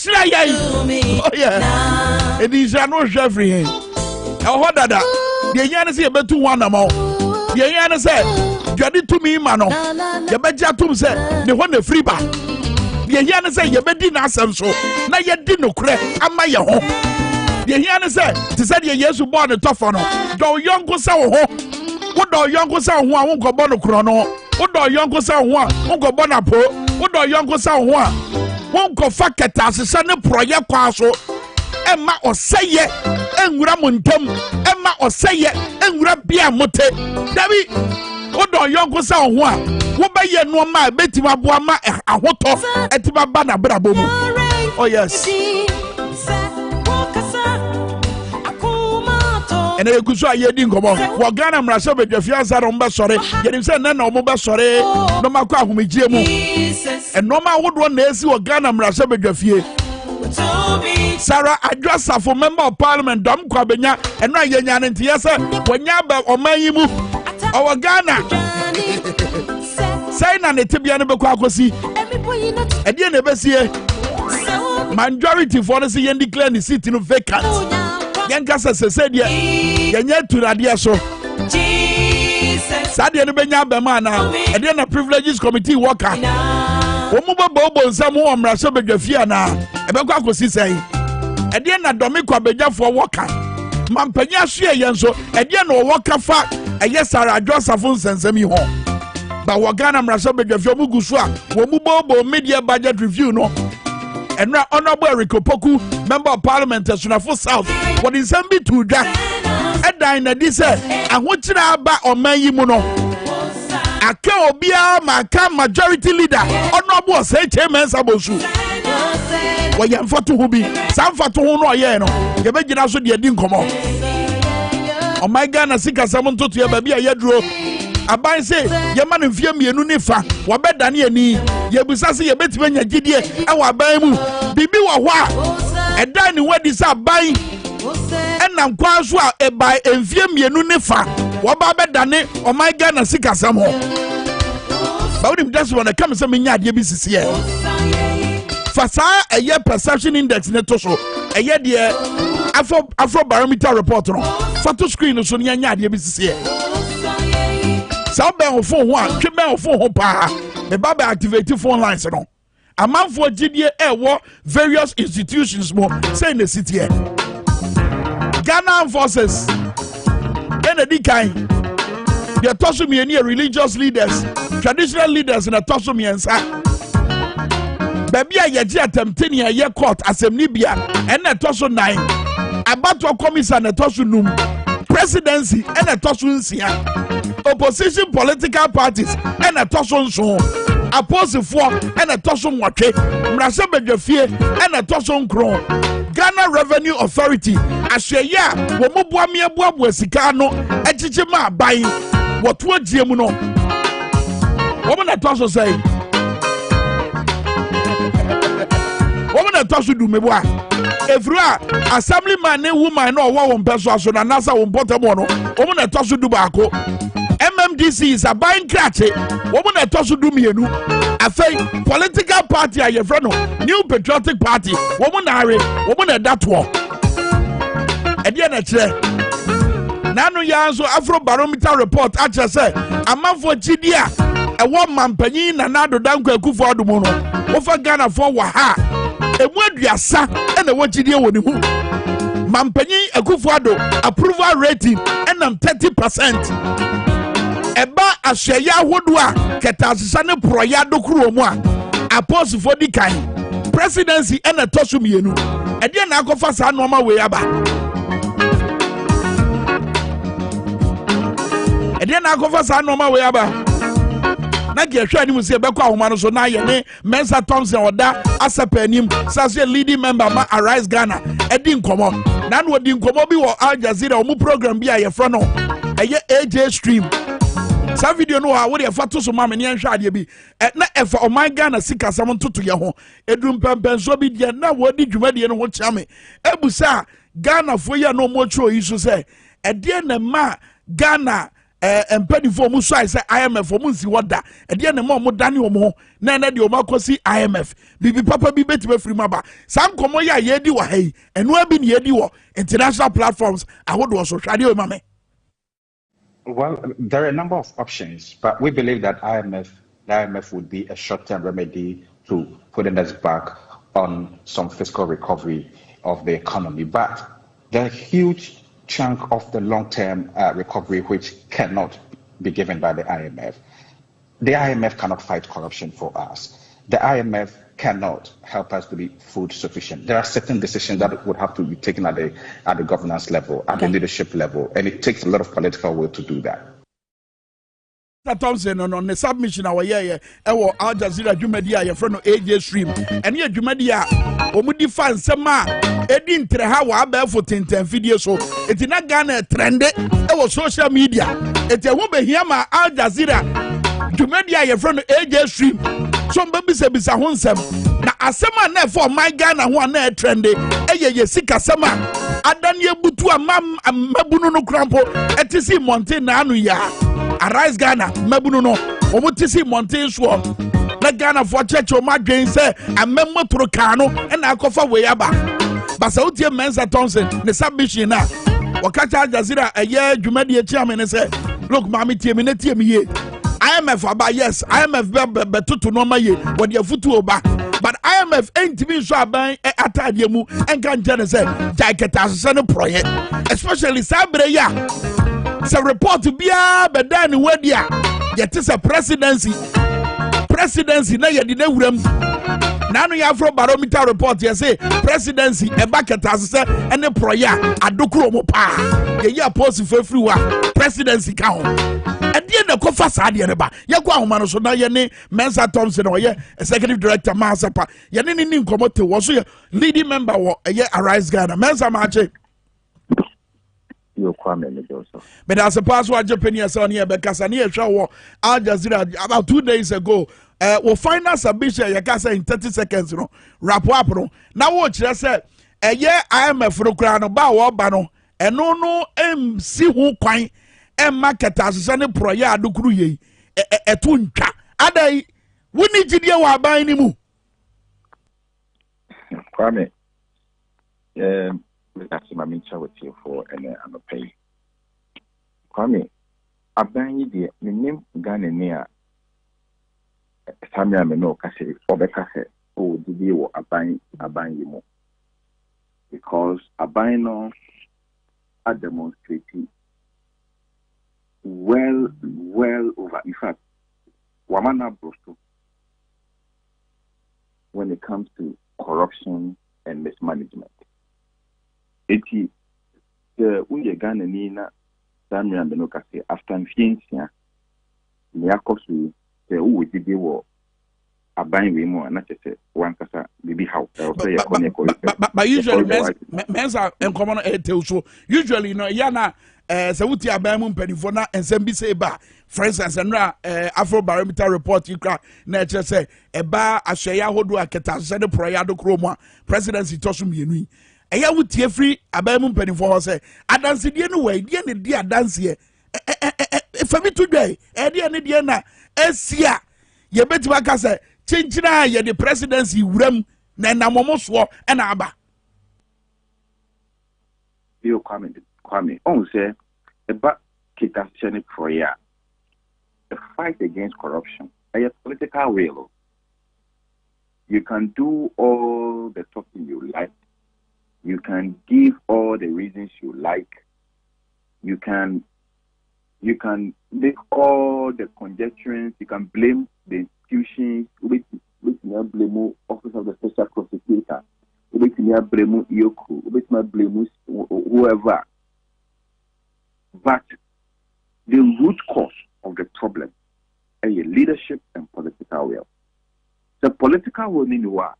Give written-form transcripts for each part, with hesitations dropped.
shira yai. Oh yeah. It is no Jeffrey. Oh dada. The yana say betu one amount. The yana say Jadi to me mano. Ya beja tum say the one free ba. The yana say ya bedi na asem so. Na ye di no kure ama ye ho. The yana say to say ye Yesu born the tough no. Do yonko sa wo ho. Wo do yonko sa ho a wo ko born kuro no. Wo do yonko sa ho a wo ko born apo. Wo do yonko sa ho a wo ko fa keta asesa ne proye kwa so. Emma oseye enwura montam emma oseye enwura bia mote dabi wodo yonko sa ho a wo baye no ma betima boa ma ahoto etima ba na brabo mu. Oh yes. Ene ekuso ayedi ngomo wo Ghana mrasha bedwafia sa no mbe sore yenim se na na omo be sore no makwa ahomegye mu enoma wodo na esi wo Ghana mrasha bedwafie. Sarah Adjasa for member of parliament Dom Kwabenya and I Yan and Tiasa when Yaba or Mayimu our Ghana Sign on the Tibiana Bakwakosi at the end of this year majority for the sea and declare the city no vacant. Yankasa said yet to Radia so Sadia Benya Bamana and then a privileges committee worker. Omuba bobo nsamu omrasho bedwafia na ebekwa kosi sei ede na domikwa beja for worker mampanya so yenso ede na worker fa eye Sarah Joseph nsensemi ho ba wo Ghana mrasho bedwafia mugusu a wo mu bobo media budget review no enra honorable Rikopoku member of parliament Sunafo South what is sembi to dwa edan na di se ahokyira aba oman yi mu no aka obia maka majority leader honorable say chairman sabosu wo yam foto hu bi sam foto hu no ye no ye be gina so de di nkomo o my Ghana sika sam ntoto ye ba bia ye duro aban say ye ma no mfie mienu ni fa wo be dane ani ye busa se ye betime nya gidie e wa aban mu bibi wo ho a edan ni wadi sa aban enam kwa so a e bai mfie mienu ni fa wo ba be dane o my Ghana sika sam ho but if that's when I come some nya de bi sisi e fasa a year perception index neto so a year de afro barometer report no photo screen so nya de bi sisi e sa be on phone ho a twe be on phone ho pa me ba be activate phone lines no amanfo gidie e wo various institutions mo say in the city e Ghana forces Kennedy kind the Tosumi religious leaders, traditional leaders in a Tosumi and Sa. Baby, I get attempting a year court as a Libya and a Tosso 9. About to commission a Tosso Num, presidency and a Tossunsia, opposition political parties and a Tosson Son, opposing for and a Tosson Wake, Mrasaba Jafie and a Tosson Crown, Ghana Revenue Authority, Ashaya, Womubwamia Bwabwesikano, Echichima buying. What would you know? Woman at Tosso say, Woman at Tosso do me boy. If you are assemblyman, a woman, or one person, and NASA on Botamono, woman at Tosso do Baco. MMDC is a buying catch. Woman at Tosso do me, I think political party, I have friend, New Patriotic Party, woman, woman at that one. At the end of the Nano Yanzo Afro Barometer report actually say a man for Chidia, a woman penny and another Danko Kufu Adumono, over Ghana for Waha, a word Yasa, and a what Chidia would do. Mampany a Kufuado approval rating and 30%. Eba Ashaya Wodwa, Ketasane Proyado Krumwa, a post for the kind presidency and a Tosumienu, and then I go for some normal way about. And then I go for some normal way about. Nagi share ni musie bekwa homano so na ye ne Mensa Thompson oda asapanim sase leading member ma Arise Ghana edi nkomo na no odi nkomo bi wo Al Jazeera omu program bi aye fra no eye AJ stream sa video no a wo de fa to so ma me ne nhwa ade bi na efa o man Ghana sika sam ntoto ye ho edum pempenso bi de na wo di dwumade no ho chiame ebusa Ghana fo ye no mo tro yi so say ede na ma Ghana empanifo mu so ai say IMF mu nsi woda e de na mo dane omo na de omo akosi IMF bibi papa bi betima free maba sam komo ya ye di wa hai eno abi ne ye di wo international platforms ahodo so hwade o mame. Well, there are a number of options, but we believe that the IMF would be a short-term remedy to putting us back on some fiscal recovery of the economy. But there are a huge chunk of the long-term recovery which cannot be given by the IMF. The IMF cannot fight corruption for us. The IMF cannot help us to be food sufficient. There are certain decisions that would have to be taken at the governance level, at the leadership level, and it takes a lot of political will to do that. Thompson on the submission our year Al Jazeera Jumedia your friend AJ stream and here Jumedia omudi fan sema edin tre ha wa ba for 10 video so it na Ghana trend social media it won be here ma Al Jazeera Jumedia your friend AJ stream so mbabi se bisa ho nsem na asema na for my Ghana ho na trend ye sika sema adani ebutu amabunu no krampo etisi mountain na anu ya Arise Ghana mabunu no omutisi mountain so na Ghana for church o madwen say amemmo toro kan no na akofa we aba basa utie Mensa Thompson ne submission na wakacha Al Jazeera eye dwumadi echi amene say look mami tie me na tie me ye IMF aba yes IMF be tutu no ma ye wode afutu oba but IMF ain't be so aban atade mu enka nje say jaiketa asese no project especially sabre ya se report bia beda ni wadia yete se presidency na yedi na wuram na no ya afro barometer report ye say presidency e bucket asese ene proya adokuro mo pa ye ya post free wa presidency ka ho ade na kofa saade ne ba ye kwa homa no so na ye ne Mensa Thompson o ye executive director Masapa ye ne ni nkomote wo so ye leading member wo ye Arise Ghana Mensa Mache but as a password Japanese on here because I near show Al Jazeera about 2 days ago we'll find out submission you can say in 30 seconds you know wrap up no now watch I said IMF no kra no ba wo ba no eno no MC hu kwan market asese ne proya adukuru ye etu ntwa adai woni gidie wa ban ni mu Kwame that's my main with you for and I'm a pay. Kwame, Abani de name Ghana near Samia Meno Kase or Bekase, oh, did you Abani Yimu? Because Abano are demonstrating well over. In fact, Wamana Brosto when it comes to corruption and mismanagement. Eti uye Ghana ni na Samia Meno Kase after Fiensia ni akosu se uwe didi wo aban we mu na chese wan kasa bibi how but usually mensa enkomo no etel so usually you know yana se wuti aban mu mpanifo na ensem bi se ba for instance na Afro Barometer report ikra na chese eba ahweya hodo aketa se de proya do kromo presidency toso mienu eya wuti free aban mu mpanifo ho se adanse die no wa die ne die adanse fami to dai die ne die na esia ye betima ka se chinchina ye the presidency wuram na namomo so e na aba you Kwame on say eba kita chene proya the fight against corruption a political will. You can do all the talking you like. You can give all the reasons you like. You can make all the conjectures. You can blame the institutions. Which blame office of the special prosecutor. Which blame Yoku. Which blame whoever. But the root cause of the problem is leadership and political will. The political will mean what?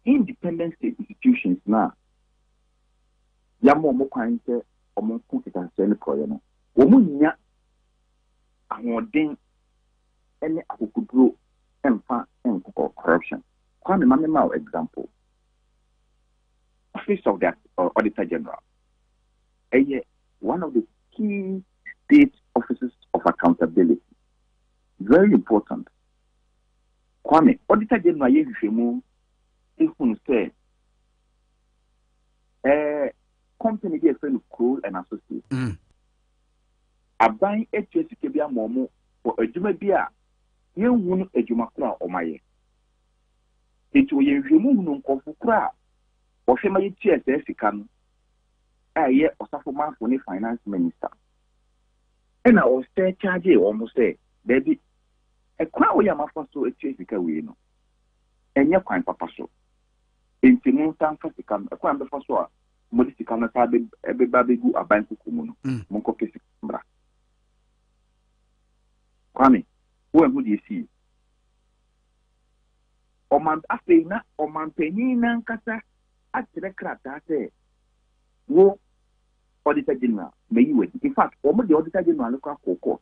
Independent state institutions now. Yamo mo kwante omo kuta sene proye no. Wo mu nya ahoden ene akukuduro emfa enko corruption. Kwame mama example. Office of the Auditor General. One of the key state offices of accountability. Very important. Kwame, Auditor General Yehishemu, Ihun say, company be a friend of Kroll and Associates. A buying HSKBA Momo for a Jumabia, you won a Jumakra or my. It will remove no confukra or Shema TSS can a year or Safoma for the finance minister. And I was say, charge almost say, baby, a crowd Yamafaso a Chesica we know. And your crime papa so. In Timontan Fasican, a crime before so. Modisticana sabe everybody go a bank kumuno. Monko Kesibra. Kwame, who do you see? Oman Afena, Oman Penina Kasa, at the crata say, wo Auditor General, may you wait. In fact, Omo the Auditor General look at Coco.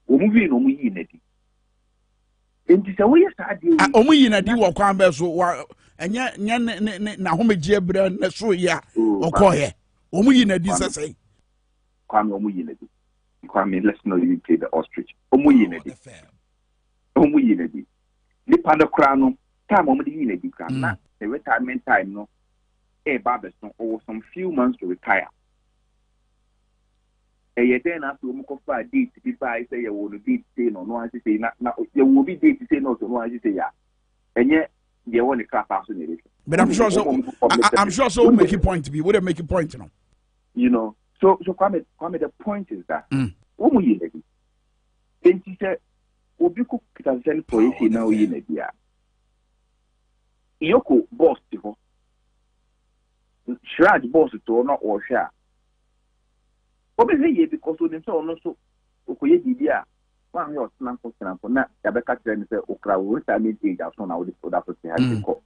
Omuvi no Muyineti. In this way, Omuyinadi wa kwamba so wa enya na homegye bra na so ya okoye. Omuyinadi sase. Kwame Omuyinadi. Kwame, let's know you play the ostrich. Omuyinadi. Omuyinadi. The panda crown, time Omuyinadi crown. Na the retirement time no. Babes no or some few months to retire. Then after Mukofa date, if I say you will be say no, I say not there will be date to say no, so I say yeah. And yet they want to clap out. But I'm sure so. I'm sure so. Make a point to be. Would make a point, you know. So Kwame, the point is that Omu Yinedi. Then she said, Obiku Kitazen for you now Yinedi. Yoko boss to Shraj boss to not or share. Obviously, because we didn't also Okoye Didia, 1 year for that, Yabeka then say Okra, which I made age out on our call.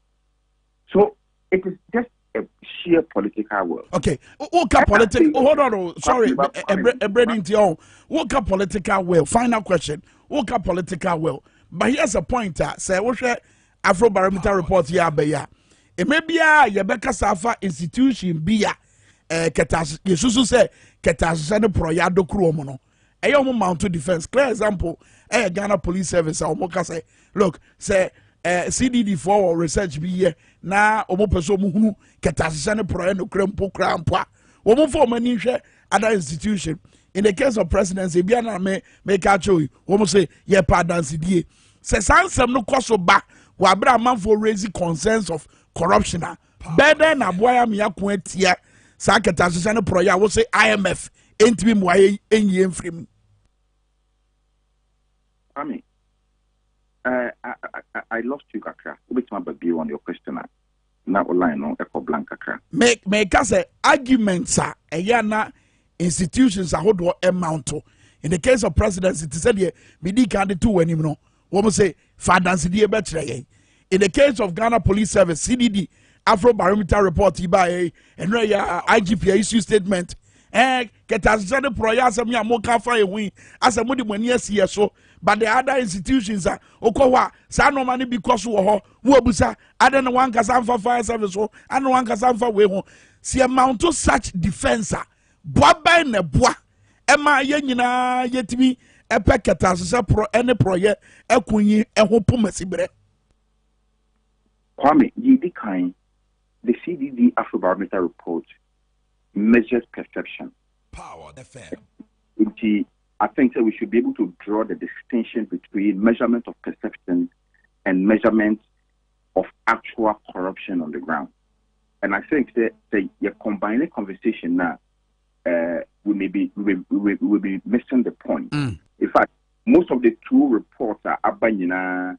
So it is just a sheer political world. Okay, hold on, sorry, Brennan, what political will? Final question. What political will? But here's a point, say, what's Afro Barometer report here, Beya? It may be a Yabeka Safa institution, be Ketas, Yesusu say, Ketas Sene Proyado Kruomono. A young mounted defense. Clear example, Ghana Police Service, or Moka say, look, say, CDD for research be here, na Omo Peso Muhunu, Ketas Sene Proyado Krempo Crampa, Omo for Manisha, other institution. In the case of presidency, Biana may catch you, Omo say, ye pardon CDA. Say, Sansam no cost back, Wabra man for raising concerns of corruption. Better na boya miya kwentia. Sakata Susana Proya will say IMF ain't be more in frame. I mean, I lost you, Kakra. Which my baby on your question? Now, line on Echo Blanca. Make us say arguments are a yana institutions are hold amount to. In the case of presidency, it said, Midi can't do any no. Woman say, Fadancy dear better. In the case of Ghana Police Service, CDD. Afro Barometer report by and IGP issue statement. Ketasane Proya me a moka fire win as a modi when yes, so. But the other institutions are Okowa, Sano money because who Busa, I don't know one Kasanfa fire service, and one Kasanfa way home. See amount to such defense. Boba in a bois. Emma Yenina yet me a packet pro any proye, a queen, a hopumasibre. Kwame, ye be kind. The CDD Afrobarometer report measures perception. Power, the fair. I think that we should be able to draw the distinction between measurement of perception and measurement of actual corruption on the ground. And I think that you're combining conversation now, we may be missing the point. In fact, most of the two reports are abandoned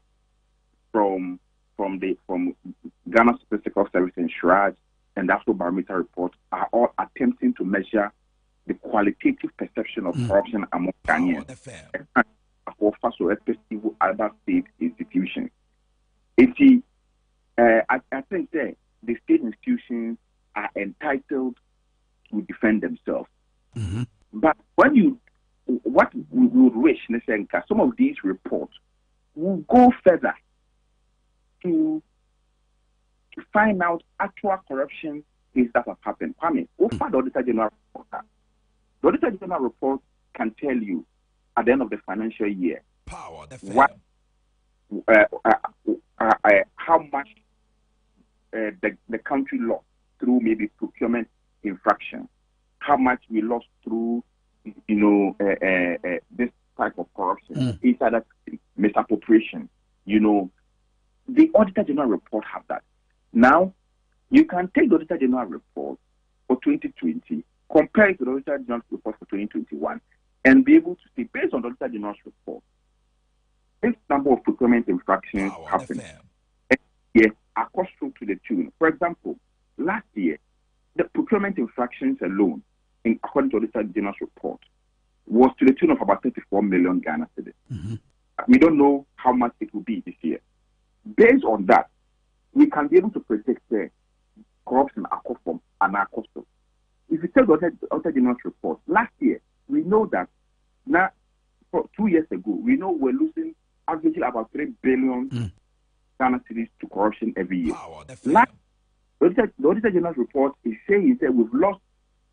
from Ghana Statistical Service and Shraj and the Afrobarometer report are all attempting to measure the qualitative perception of corruption among Ghanaians or especially other state institutions. I think that the state institutions are entitled to defend themselves. But what we would wish, some of these reports will go further to find out actual corruption is that have happened. Kwame, the Auditor General report can tell you at the end of the financial year how much the country lost through maybe procurement infraction, how much we lost through, this type of corruption, insider misappropriation. The Auditor General report have that. Now, you can take the Auditor General report for 2020, compare it to the Auditor General report for 2021, and be able to see, based on the Auditor General's report, this number of procurement infractions happened. Yes, across to the tune. For example, last year, the procurement infractions alone, according to the Auditor General's report, was to the tune of about 34 million Ghana cedis. We don't know how much it will be this year. Based on that, we can be able to predict the corruption from and cost. If you take the Auditor General's report, last year, we know that now, for 2 years ago, we know we're losing averaging about 3 billion Ghana cedis to corruption every year. The Auditor General's report is saying that we've lost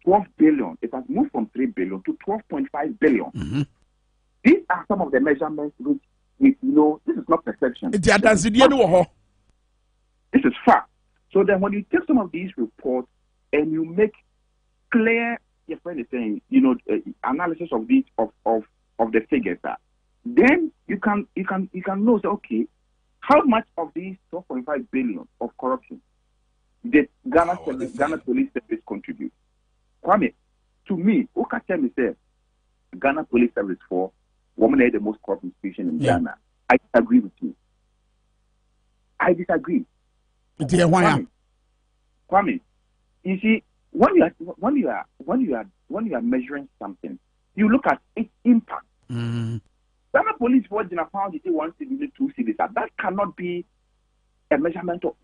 12 billion. It has moved from 3 billion to 12.5 billion. These are some of the measurements which this is not perception. This is fact. So then when you take some of these reports and you make clear, your friend is saying, analysis of these of the figures, then you can know, say, okay, how much of these 12.5 billion of corruption did Ghana Police Service contribute? Kwame, to me, who can tell me say Ghana Police Service for women are the most corrupt institution in Ghana? I disagree with you. I disagree. Kwame, you see, when you are measuring something, you look at its impact. Ghana Police Force found it 1 city, 2 cities. That cannot be a measurement to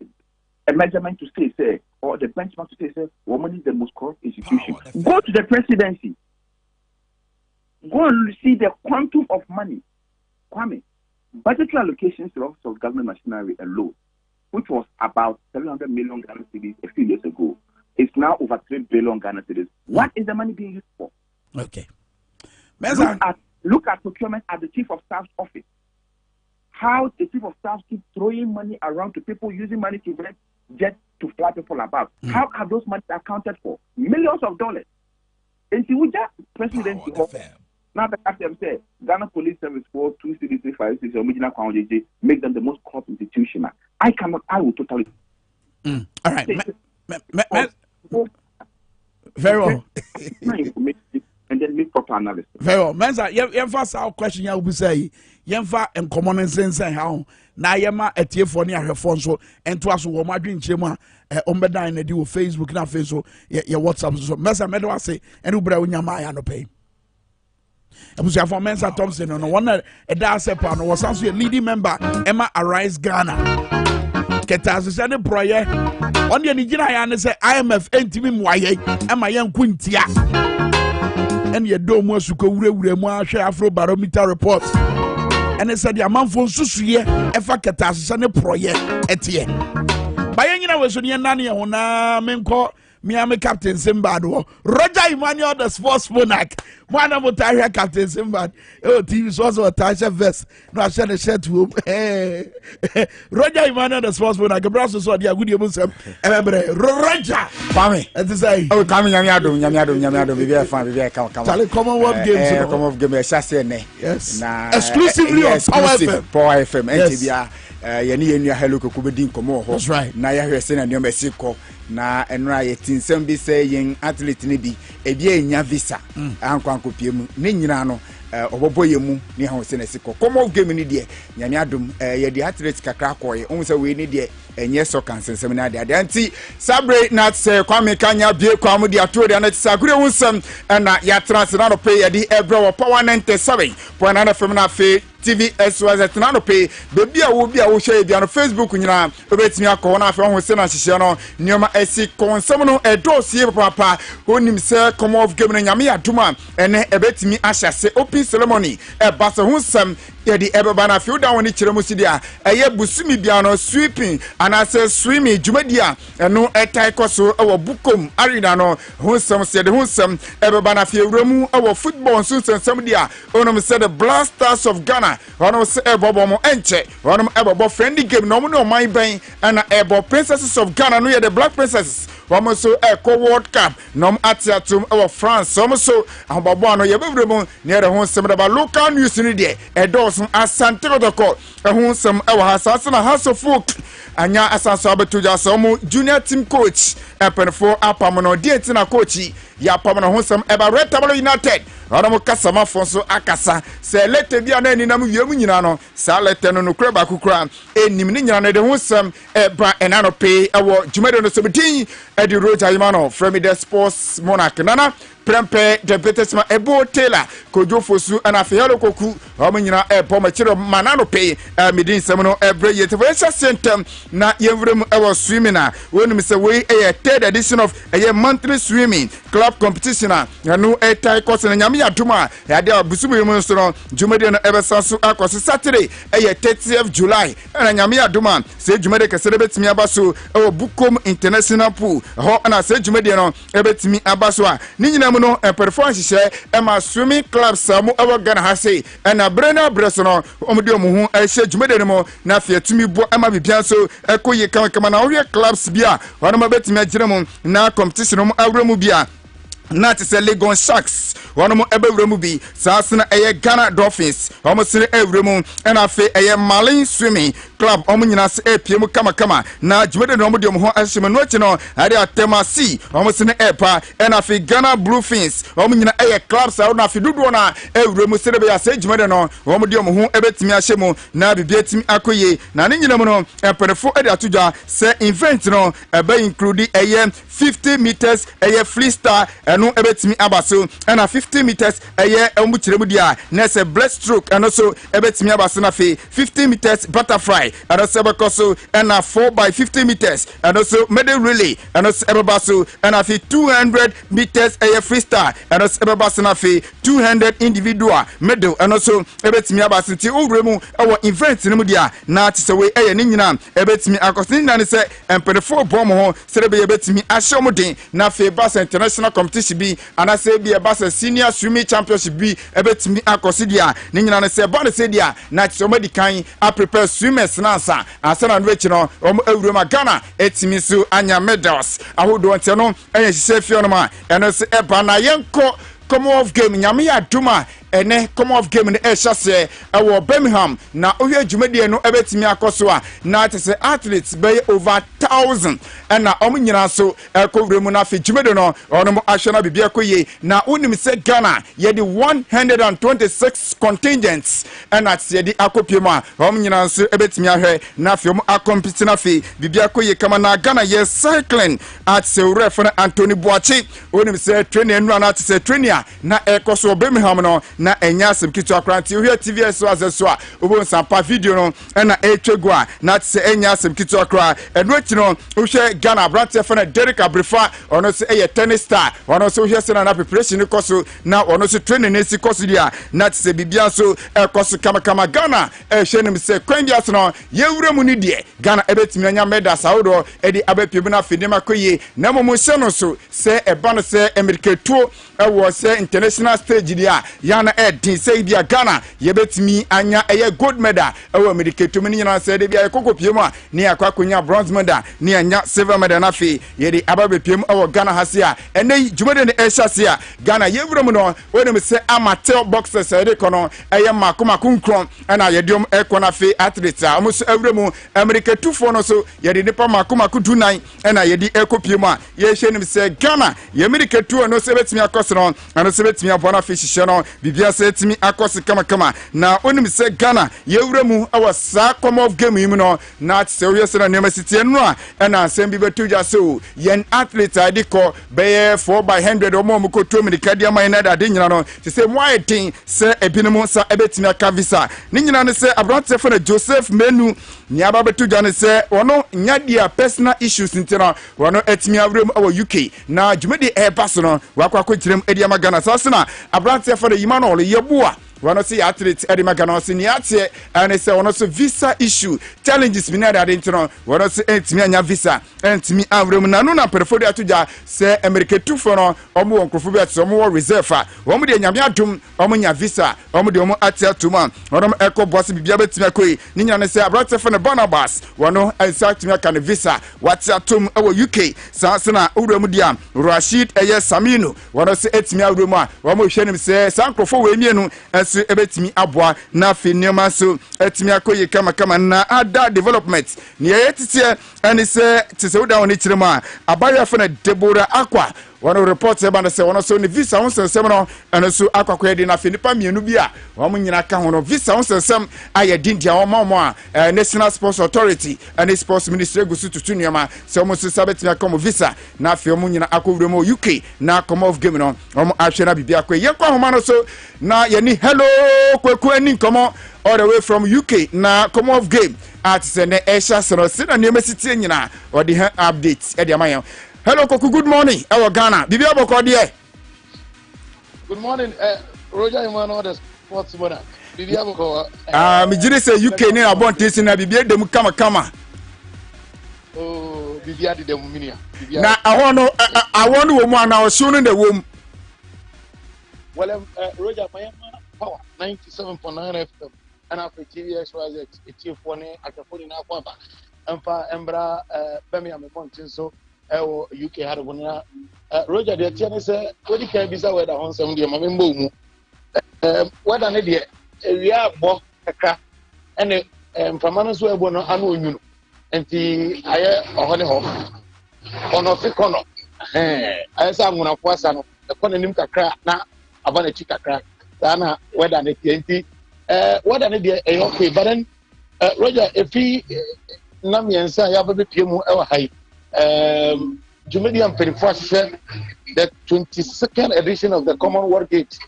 say, or the benchmark to say, woman is the most corrupt institution. Go to the presidency. Go and see the quantum of money. Kwame, budgetary allocations to the Office of Government Machinery alone, which was about 700 million Ghana cedis a few years ago, is now over 3 billion Ghana cedis. What is the money being used for? Okay. Look at procurement at the Chief of Staff's office. How the Chief of Staff keep throwing money around to people, using money to rent jets to fly people about. How are those money accounted for? Millions of dollars. And see, we just presidency now the captain said Ghana Police Service for 2 cities, 5 cities, original council, make them the most corrupt institution. I will totally. All right. Very well. And then make proper analysis. Very well. Mensa, first our question you will say, Yenfa and common sense and how na yema etie for near her phone so and to us wo madwin chema ombeda na di wo Facebook na Facebook ye WhatsApp so Mensa medo say and ubra unyama ya no pay. Ebusia for Mensa Thompson no one e da sepa no was also a leading member Emma Arise Ghana. Ketas se ne proye on ye ni gina ya ne say IMF entimi mwaye Emma yan kuntia. And ye do mo suko wure mo ahwe Afro Barometer report. And it said the amount for susuye efa ketas ne proye etie. Baye nyina we so ne nane ho na menko Miami Captain Simbad, Roger Emmanuel, the sports monarch. One of the Captain Simbad. Oh, TV is also a Tasha vest. No, I sent a shirt to him. Roger Emmanuel, the sports monarch. Brasso saw the good Muslim. Roger, Pami, and to say, oh, coming, Yamiado, we are fine. We are Commonwealth games. Commonwealth games, yes, exclusively on Power FM, NTBR. Yani hello kubedin komo ho. That's right. Na ya hwese na nneoma siko na enra ye tinsem bi say yen athlete ne bi e bi enya visa ankwanko piemu ne nyina no oboboye mu ne ha hwese na siko komo game ni de nyame adom ye di athlete kakra koye on say we ni de enye so kan sensem na de anti sabre not say kwame kanya bie kwamu de ato de na tisagure wunsem na ya transfer na no pay ye di ebro Power 97.9 FM na fe TV SYZ Tenano Pay, Baby, I will be a share on Facebook, Obetimi Akona, from Sena Shishano, Nioma Esi, Consamano, a dossier papa, who himself come off giving Yamia Duma, and Ebetimi Asha say open ceremony, a Bassahusam. The Ebabana field down on each Remusidia, a ye Busumi Biano sweeping, and I say swimming, Jumedia, and no Etaikoso, our Bukum, Arinano, Hunsam said Hunsam, Ebabana field Remu, our football, Susan Samudia, Onum said the Blasters of Ghana, Onum said Ebobomo Enche, Onum Ebo friendly game, no my bang, and Ebo Princesses of Ghana, no, the Black Princesses. So Eco World Cup, Nom Atiatum our France, so Ababano Yabu near the home some about local news in the day, a dozen as Santiago the court, a home some our Hassasana House of Folk, Anya Asasabetuja Somo, junior team coach, Epen for Apamano, Dietina Coachy, Yapamano Honsam, Eba Red Tablo United, Ramo Casama Fonso Akasa, say let the Biana Namu Yamunano, Saletano Nukreba Kukran, a Niminian, the Honsam, Ebra and Ano Pay, our Jumedo 17. Eddie Roja Imano, from the Sports Monarch Nana, Prempe, the Betesma Ebo Taylor, Kojo Fosu, and Afialo Koku, Homina, a Pomachero Manano Pay, Midin Semono, every yet center, na Yevrum, our swimming, when Mr. Way, a third edition of a monthly swimming club competition, and no a tie course and Yamia Tuma, had their Busubi Monstro, Jumedian Eversasu Akos Saturday, a 30th July, and Yamia Duma, say Jumedica celebrates Miabasu, our Bukum International Pool. And I said, Jumediano, Ebetimi Abaswa, Ninamuno, and performance share, and my swimming club, Samu, our Ghana Hase, and a Brenna Bressono, Omodio, I said, Jumediano, Nafia to me, Emma Bianso, Echo, Kamana, clubs, Bia, one of my betting Jeremon, now competition, Abromubia. Not say Legon Sharks, one more ever removie, Sassana a Ghana Dolphins, almost every moon, and I feel a Malin swimming club, Omuninas a Piemo Kama, now Jordan Omodium Ho Ashimanochino, Adia Tema C, almost in Epa, and I feel Ghana Bluefins, Omina a clubs out of Fiduna, every Muserbia Sage Medano, Omodium Ho Ebetimi Ashemo, now be beating Akoye, Naninamo, and Penefo Ediatuja, say inventino, a bay including a 50 meters, a freestyle, and no ebetimi abaso and a 50 meters a year omuchiremudia next a breaststroke and also ebetimi abaso na 50 meters butterfly and also bekoso and a 4 by 50 meters and also medal relay and also ebabaso and a 200 meters a year freestyle and also ebabaso na 200 individual medal and also ebetimi abaso ti uremu our event nemudia na ti se we e ni nyina ebetimi akosin na ne se empedefo bomb ho serebe ebetimi ashomodin na fe bas international competition bi and I say be a bas senior swimming championship bi ebetimi akosidia ni nyina ne se ba ne se dia na ti somebody kan a prepare swimmers na ansa na wechi no urema Ghana etimi so anya medals ahodo nte no enye hye fie no ma eno se eba na yenko Commonwealth game nyame ya duma ene Commonwealth game ne ehye ewo Birmingham na ohwe dwumade no ebetimi akoso a na tese athletes be over 1000 na omnyina so ekowremu na fe dwumade no ono ahwe bibia koye na unim se Ghana ye di 126 contingents na tse di akopiem a omnyina so ebetimi ahwe na fe akompete na fe bibia koye kama na Ghana ye cycling at se ref na Anthony Boachi unim se training no na tse training na ekoso Birmingham no na enya semkitu akranti ohia TV so azeso a obo sampa video no na etwegu a na tse enya semkitu akra eno achi no ohia Ghana brante fa na Derek Abrefa ono se eye tennis star ono se ohia se na preparation koso na ono se training nesi koso dia na tse bibia so ekoso kama Ghana hyenim se kwandia so no yewuremu ni die Ghana ebetimi anya medal saudo edi abapiem na fidema koye na momo hye no so se eba no se America tuo ewo se international stage dia yana edin say bia Ghana yebetimi anya eye gold medal ewo America to mini nyina say de bia kokopiem a ne akwakonya bronze medal ne anya silver medal na fe ye de ababepiem ewo Ghana hase a ene jumade ne ehase a Ghana yewuram no wonim se amateur boxers ede kono eye makomakunkron na ye diom ekona fe athletes a omuso ewuremu America tufo no so ye de nipa makomakudunan na ye di ekopiem a ye hyenim se Ghana ye America tu no se betimi akoso no ano se betimi abona fe hihye no bibia bibia se timi akosi kama na onim se Ghana yewura mu awasa Commonwealth game yi mu no na se wo yese na nema sitie no a na asem bi betuja se o yen athlete ade ko be 4x100 o mo ko to America dia man na de nyina no se mo ayedin se ebinom sa ebetimi aka visa ni nyina no se abrante fe na Joseph Menu ni aba betuja ne se wono nyadia personal issues ntino wono etimi awrem awo UK na jumedi pass no wakwa kwekirem ediama Ghana sasena abrante fa de yima no yeboa wano si athlete edi magana si ni atie ane se wono so visa issue challenges mi na ade ntino wono so entimi anya visa entimi awrem na no na perfodi atoja se America tufo no omo wonkrofo bi ate omo wo reserve a omo de nyame adum omo nya visa omo de omo ate atuma wono eko boss bibia betimi akoi ni nya ne se abrante fa ne Barnabas wono ensa timi aka ne visa wate atum ewo UK sasena awrem dia Rashid eye Saminu wono se etimi awrem a omo hwenim se sankrofo we mienu so ebetimi aboa na fenema so etimi akoye kama na ada development ni yetitie ani se tise woda woni kirema abaya fa na Deborah Akwa wono report eba na se wono so ni visa won sensem no ene so akwakoye di na fenipa mienu bi a wo nyina ka hono visa won sensem aye dindia wo mamo a National Sports Authority and Sports Ministry gusu tutu niama se wo so sabetimi akomo visa na afi wo nyina akowure mo UK na Commonwealth game no wo ahwe na bibia akoye ye kwa homa no so na yani hello kweku ani nkomo all the way from UK na Commonwealth game at se ne esha so se na niam sitie nyina odi ha update e de amayan. Hello Koku, good morning. Ewo Ghana. Bibi aboko de. Good morning, Roger Emmanuel, the sports mother. Bibi aboko. Me jiri say UK ni abon tisi na bibi dem kama. Oh, bibi adi dem minia. Na awonu wo mu ana osu no de wo. Well, Roger, my power 97.9 FM. And after TVS was a chief one at the phone in Aquaba. And for Embra Birmingham Mountain, so UK had a winner. Roger, the Tiana said, what you can be so whether on some dear Mambo. What an idiot. We are both a crack. And from Manas were born on you. And the I honey home. On a thick corner. I saw one of was an economic crack now. About a chica crack. Dana, whether an AT&T. What an idiot. Okay, but then, Roger, if he Nami and say, I have a bit more high. Jumedian Perifash said the 22nd edition of the Commonwealth Games.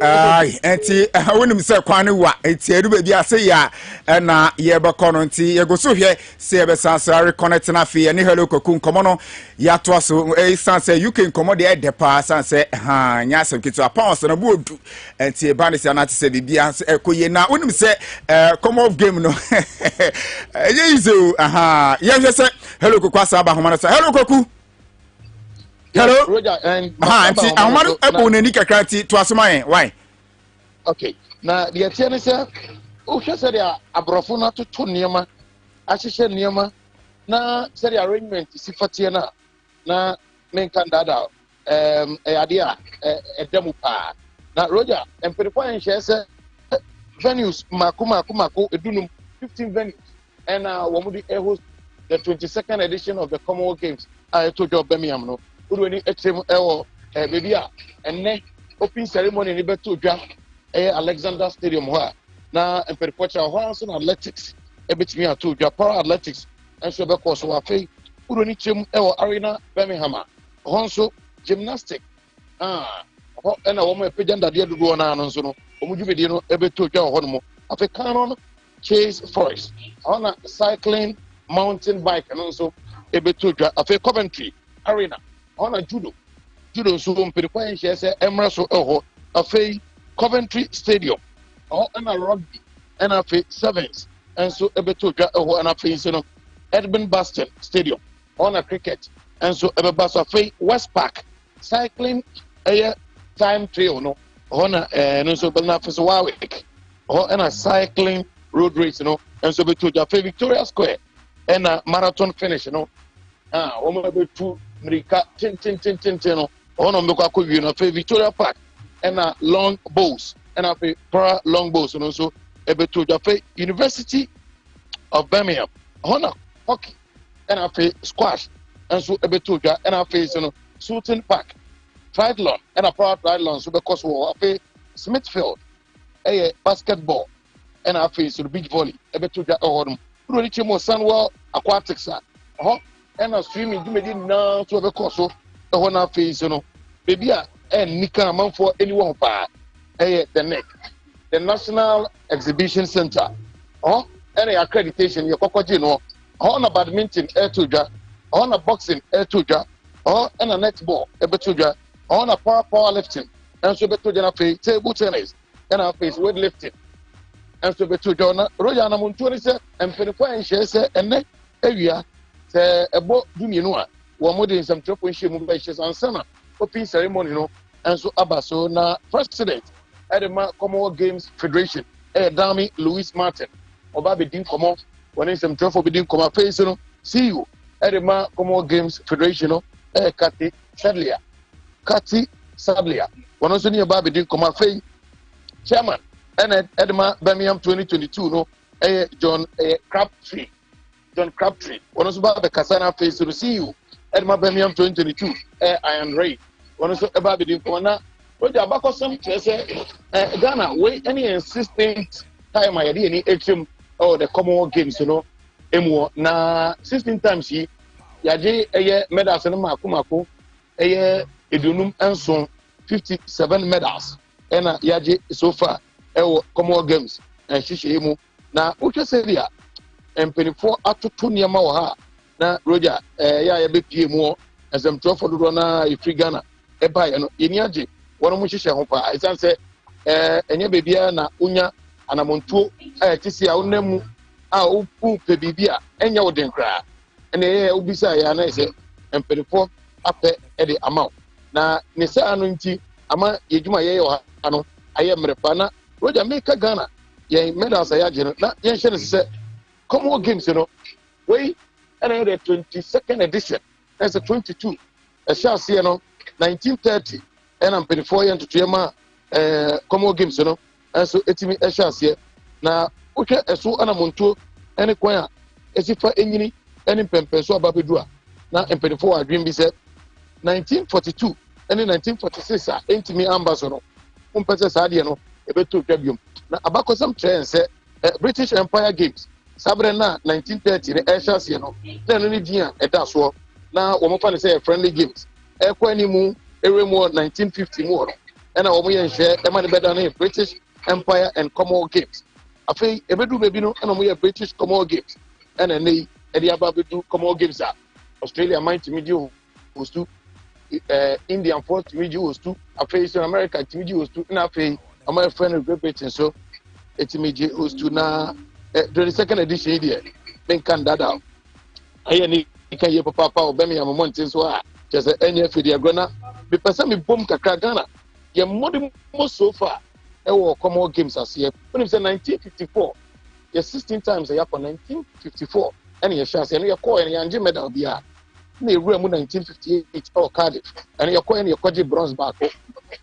Enti wonim se kwane wa enti edu be bia se ya na ye be kono nti ye go so hwe se ye be sansa reconnect na fe ne hello Koku nkomo no ya to aso sansa UK nkomo de de pa sansa ha nya asem kitu apons na bu odu enti e ba ne se na te se bibia ekoye na wonim se Commonwealth game no ye izo aha ye hwe se hello Koku asa ba homa na se hello Koku. Hello Roger and anti amanu ebo nani kakra ti to asoma why okay na the tiene say o hwe say dia abrofo na toto niema ahihye niema na say the arrangement sifatie na menka dada ade a edemu pa na Roger empirifo en hwe say venues mako edunum 15 venues and wo mu di host the 22nd edition of the Commonwealth Games I told you Birmingham no Udweni etem ewo baby a enne open ceremony ni beto dwa Alexander Stadium ho na emperipocha ho so athletics ebetimi ato dwa para athletics enso be course wa fei udweni chem ewo arena Birmingham ho so gymnastic ho ena wo mo epeganda de dodo na no so no omudwumedi no ebeto dwa ho no mo African chase forest on cycling mountain bike and so ebeto dwa afi Coventry arena on a judo so mpirikwa enhye se emra so eho afei Coventry Stadium and a rugby and afei sevens and so ebeto dwa eho and afei se no Edgbaston Stadium on a cricket and so ebeba so afei West Park cycling time trail no on no so be na afei so Warwick and a cycling road race no and so ebeto dwa afei Victoria Square and a marathon finish no wo mo ebetu America tin no ono mbekwa akọwie na fe Victoria Park and long bowls and a para long bowls no so ebeto dwa fe University of Birmingham ono hockey and a squash nso ɛbɛto dwa ɛna afei so no shooting park triathlon ɛna power triathlon nso bɛkɔ so wɔ afei smithfield ɛyɛ basketball ɛna afei so no beach volley ɛbɛto dwa ɛwɔ nom kuro ni kyɛn mu sunwell aquatics a ɛhɔ ɛna swimming dwumadi nyinaa nso ɛbɛkɔ so ɛhɔ na afei so no beebi a ɛnni kan amanfoɔ ɛni wɔn paa ɛyɛ the neck the national exhibition center ɛhɔ ɛna yɛ accreditation yɛ kɔkɔ gye no ɛhɔ na badminton ɛto dwa ɛhɔ na boxing ɛto dwa ɛhɔ ɛna netball ɛbɛto dwa ɛhɔ na powerlifting ɛnso ɛbɛto dwa na afei table tennis ɛna afei weightlifting ɛnso ɛbɛto dwa na roger anamontuo ne sɛ mpanyinfoɔ a nhyɛ sɛ ɛnɛ awia sɛ ɛbɔ dumienu a wɔn mo de nsɛmtwerɛfoɔ nhyɛ mu bɛhyɛ sansana open ceremony no ɛnso aba so na president ɛde ma Commonwealth Games Federation ɛyɛ Dami Louis Martin ɔba abɛdi nkɔmɔ wɔne nsɛmtwerɛfoɔ bɛdi nkɔmɔ afei so no CEO ɛde ma Commonwealth Games Federation no ɛyɛ Kati Sablia wɔn nso ne ɛba abɛdi nkɔmɔ afei chairman ɛna ɛde ma Birmingham 2022 no ɛyɛ John Crabtree wɔn nso ba abɛkasa na afei so no CEO ɛde ma Birmingham 2022 ɛyɛ Iron Ray wɔn nso ɛba abɛdi nkɔmɔ na Roger abakɔsɛm kyerɛ sɛ Ghana wei ɛne yɛn 16th time a yɛde yɛni akyerɛm the Commonwealth Games no emu na 16 times yi yɛagye ɛyɛ medals no maako ɛyɛ edunum nson 57 medals ɛna yɛagye so far ɛwɔ Commonwealth Games nhyehyɛ mu na wotwa sɛ deɛ mpanyinfoɔ atoto nneɛma wɔ ha na Roger yɛ a yɛbɛpie mu nsɛmtwerɛfoɔ dodoɔ na ɛfiri Ghana ɛbaeɛ no yɛni agye wɔn mo hyehyɛ ho paa ɛsiane sɛ ɛnyɛ baabiara na wonya anamontuo a ɛte si a wonam mu a wopɛ biribi a ɛnyɛ wo den koraa ɛna ɛyɛ wobisa yɛ ana sɛ mpanyinfoɔ apɛ ɛde ama wo na ne saa no nti ama yɛdwuma yɛyɛ wɔ ha no ayɛ mmerɛ pa na Roger meka Ghana yɛn medals a yɛagye no na yɛnhyɛ no sɛ Commonwealth Games no wei ɛna yɛ the 22nd edition ɛsɛ 22 ɛhyɛ aseɛ no 1930 ɛna mpanyinfoɔ yɛ ntotoyɛ ma Commonwealth Games no ɛnso etimi ɛhyɛ aseɛ na wohwɛ ɛso anamontuo ɛne kwan a ɛsi fa enyini ɛne mpɛmpɛnso aba bɛdu a na mpanyinfoɔ wɔ adwene bi sɛ 1942 ɛne 1946 a ɛntimi amba so no wompɛ sɛ saa deɛ no ɛbɛtɔ dwa biom na abakɔsɛm kyerɛ sɛ British Empire Games saa berɛ na 1930 ne ɛhyɛ aseɛ no na ɛno ne din a ɛda soɔ na wɔn fa ne sɛ friendly games ɛkɔ animu ɛwɛ 1950 mu no ɛna wɔn yɛ nhyɛ ɛma ne bɛda no British Empire and Commonwealth Games afei ɛbɛdu baabi no ɛna wɔn yɛ British Commonwealth Games ɛna ɛnɛ yi ɛde aba bɛdu Commonwealth Games a Australia man tumi di hostu Indian force tumi di hostu afei so America tumi di hostu na afei wɔn yɛ friend Great Britain so ɛtumi di hostu na 22nd edition yi deɛ menkan dada ɛyɛ ne kan yɛ papa ɔbɛmi amamɔnten so a kyerɛ sɛ ɛnyɛ afidie agorɔ na mepɛ sɛ mebom kakra Ghana yɛ mmɔde mo so far ɛwɔ Commonwealth Games aseɛ wonim sɛ 1954 yɛ 16 times ɛyɛakɔ 1954 ɛne yɛhyɛ aseɛ no yɛkɔɔ ɛne yɛangye medal bi a na ɛwura mu 1958 ɛwɔ Cardiff ɛne yɛkɔɛ ne yɛkɔgye bronze baako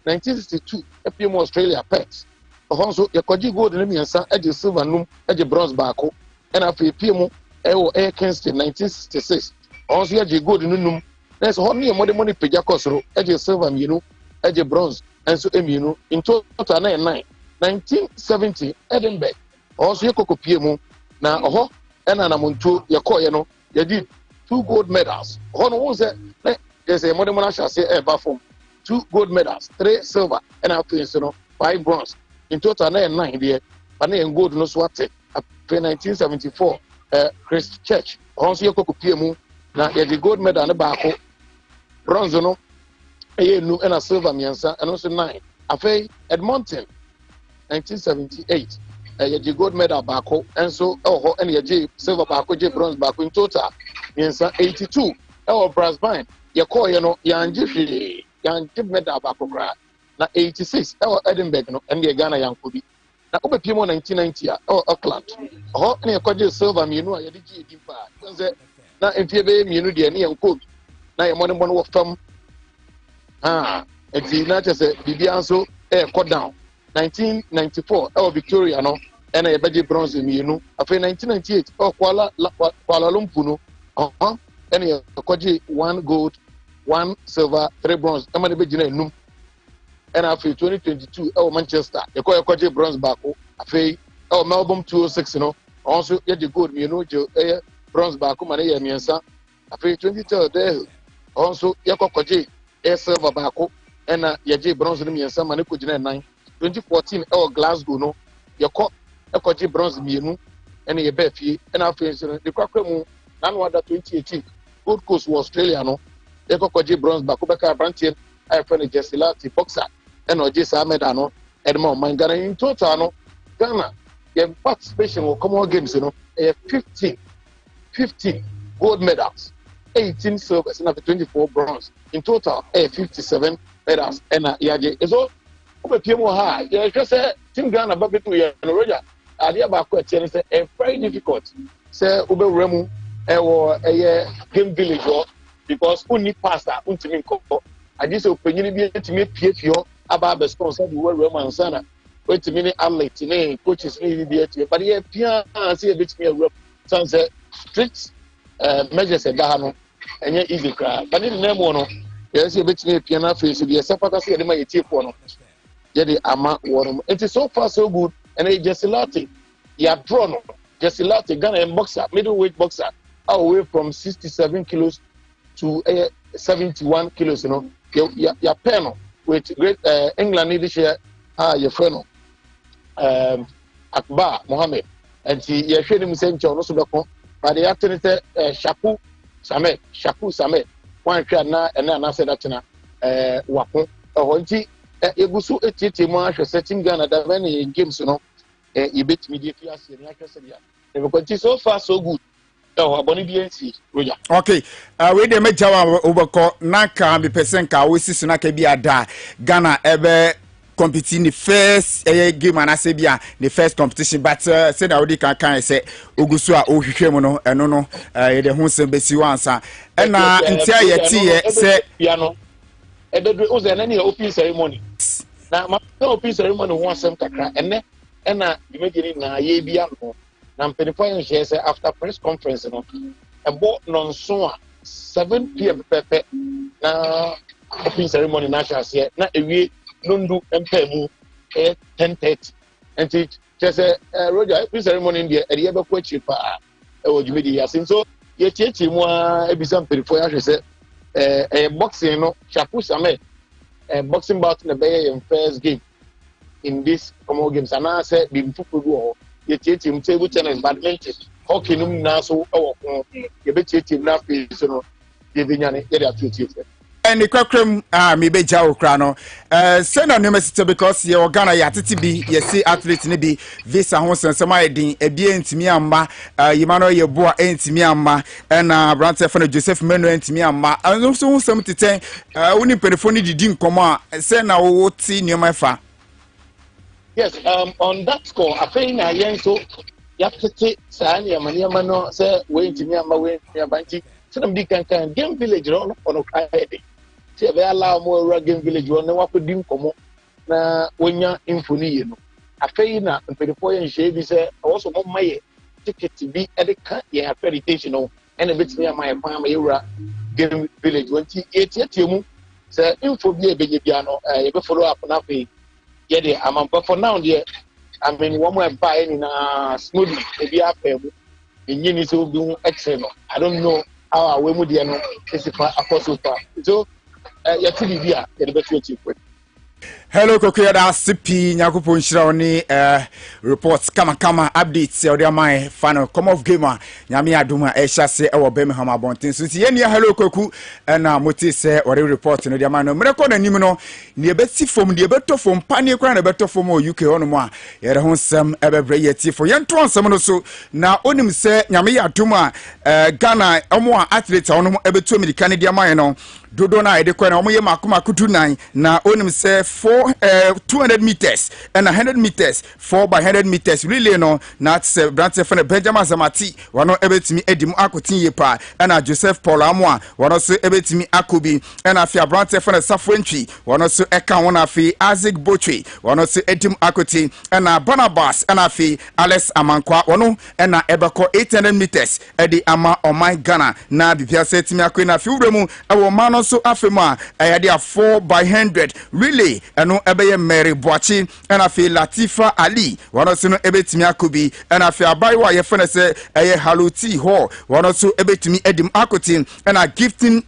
1962 ɛpie mu Australia Perth ɛhɔ nso yɛkɔgye gold ne mmiɛnsa ɛgye silver num ɛgye bronze baako ɛna afei pie mu ɛwɔ Air Kingston 1966 ɔno nso yɛgye gold no num na ɛsɛ hɔ ne yɛ mmɔde pagya kɔ soro ɛgye silver mmienu ɛgye bronze ɛnso mmienu in total na yɛ 9 1970 Edinburgh ɔno nso yɛkɔkɔ pie mu na ɔhɔ ɛna anamontuo yɛkɔɔyɛ no yɛdi 2 gold medals ɔhɔ no wɔn sɛ na yɛsɛ mmɔde ahyɛ aseɛ ɛɛba fam 2 gold medals 3 silver ɛna afei nso no 5 bronze in total na yɛ 9 deɛ ba na yɛn gold no so ate afei 1974 Christchurch ɔno nso yɛkɔkɔ pie mu na yɛde gold medal ne baako bronze no ɛyɛ nu ɛna silver mmiɛnsa ɛno nso 9 afei Edmonton 1978 yɛgye gold medal baako ɛnso ɛwɔ hɔ ɛna yɛgye silver baako gye bronze baako in total mmiɛnsa 82 ɛwɔ Brisbane yɛkɔɔyɛ no yɛangye hwee yɛangye medal baako koraa na 86 ɛwɔ Edinburgh no ɛne yɛ Ghana yankɔ bi na wobɛpie mu 1990 a ɛwɔ Auckland ɔhɔ ɛne yɛkɔgye silver mmienu a yɛde gye edin paa sɛ na mfie bɛyɛ mmienu deɛ ne yɛnkɔ bi na yɛmmɔne wɔ fam nti na kyerɛ sɛ biribiara nso ɛɛkɔ down 1994 ɛwɔ Victoria no ɛna yɛbɛgye bronze mmienu afei 1998 ɛwɔ Kuala Lumpur no any kwaji 1 gold 1 silver 3 bronze amane be gina enum and after 2022 Manchester you call kwaji bronze back afei Melbourne 206 you know also get the gold you know bronze back man e miensa afei 2012 there also you call kwaji silver back and ye bronze no miensa man ko gina 9 2014 Glasgow no you call kwaji bronze mienu and ye be fie and afei the kwakwemu nan wada 2018 Gold Coast was Australia no eko kwaji bronze back beka branch I friend Jessilati boxer and oje Sameda no edmo mangana in total no Ghana your participation in Commonwealth Games you know 50 gold medals 18 silvers and 24 bronze in total 57 medals and yaje so obepiem ha you just say team Ghana back to you Roger adia ba ko tie say very difficult say obewremu ewo game village because only pastor untimi nkọ adi say opanyini bi etimi piefio aba be sponsor the world roman sana wetimi ni athlete ni coaches ni bi etie but ye pia say betimi awura say strict measures e da no enye easy cry but ni name no ye say betimi pia na face bi sepata say de ma yetie po no ye de ama wono it is so far so good and it just lati ya draw no just lati Ghana boxer middleweight boxer away from 67 kilos to 71 kilos, you know. Your panel with great England leadership, your friend Akbar Mohammed, and he showed him saying, John, also, but the alternative Shaku Samet, one can now and then I said that Wapon, or Honti, Ebusu, a Titima, setting Ghana, that many games, you know, you beat me, they will continue so far, so good. Okay, we de mejawa obako naka be percent ka we sisu naka bi ada Ghana ebe competing the first game and asebia the first competition but said I would can say ogusu a ohwehwe mu no eno no ye de hu sem besi wansa na ntia ye tie say piano ebedu o ze na ne open ceremony na ma open ceremony ho asem kakra enne na imagine na ye bia no na mpenifa share say after press conference no ebo nonso a 7 p.m. pepe na open ceremony na share na ewie nondu mpemu 10:30 and it just Roger open ceremony there e dey be kwa chipa e wo jumedi ya so ye tietie mu a ebisa mpenifa ya say boxing no Shaku Same boxing bout na be your first game in this Commonwealth Games and I say be mfufu do ye team table tennis badminton hockey num na so ye be team na fe so no ye be nyane ye da team any kwakrem me be jaw kra no send an university because ye Ghana ya tete bi ye see athlete ne bi visa ho sensem ayedin ebie ntimi amma yimano ye boa ntimi amma na brante fa no Joseph Menu ntimi amma so ho sem teten woni perifoni didi nkomo a send na wo ti nioma fa. Yes, on that score, I think I am so yapete sani ya maniama no say we ntimi amba we abanti so them di kan game village no ono kaede say be allow more game village no wakodi nkomo na wonya infoni ye no afei na mpedifo ye nhye bi say also mo maye ticket bi e de kan ye accreditation no ene betimi amaye pan ma yewura game village wanti etie mu say info bi e beje bia no ye be follow up na afei yeah, but for now, yeah, I mean, one more buy in a smoothie, maybe after in units will do excellent. I don't know how we would know this is a possible. So, yeah, TV, the better cheap. Hello Kokoya da CP Nyakupo nshira oni reports kama updates ya odi my final come off gamer nyame aduma ehya se e wo Birmingham abonten so ti yenia hello Koku na moti se ori report no dia man no mreko na nim no ne ebeti fom de ebeto fom pane kra na ebeto fom o UK hono mo a yere ho nsem ebebre yeti fo yento nsem no so na onim se nyame aduma Ghana omo athlete hono mo ebeto America ne dia man no dodo na ede kwa na omo ye makoma kudu nan na onim se 4 200 meters and 100 meters 4 by 100 meters really no not branch for Benjamin Zamati one ebetimi edim akotin yepa and Joseph Paul Amwa one also ebetimi akobi and afia branch for Safwentry one also eka one afi Isaac Botry one also edim akoti and Barnabas and afi Alex Amankwa one and ebeko 800 meters edi ama Omai Ghana na bibia setimi akoina afi uremu ewo man so afema dia 4 by 100 really eno ebeye Mary Boachi and afi Latifa Ali one also no ebetimi akobi and afi abaiwa ye fene se eye Haluti ho one also ebetimi edim akoti and gifting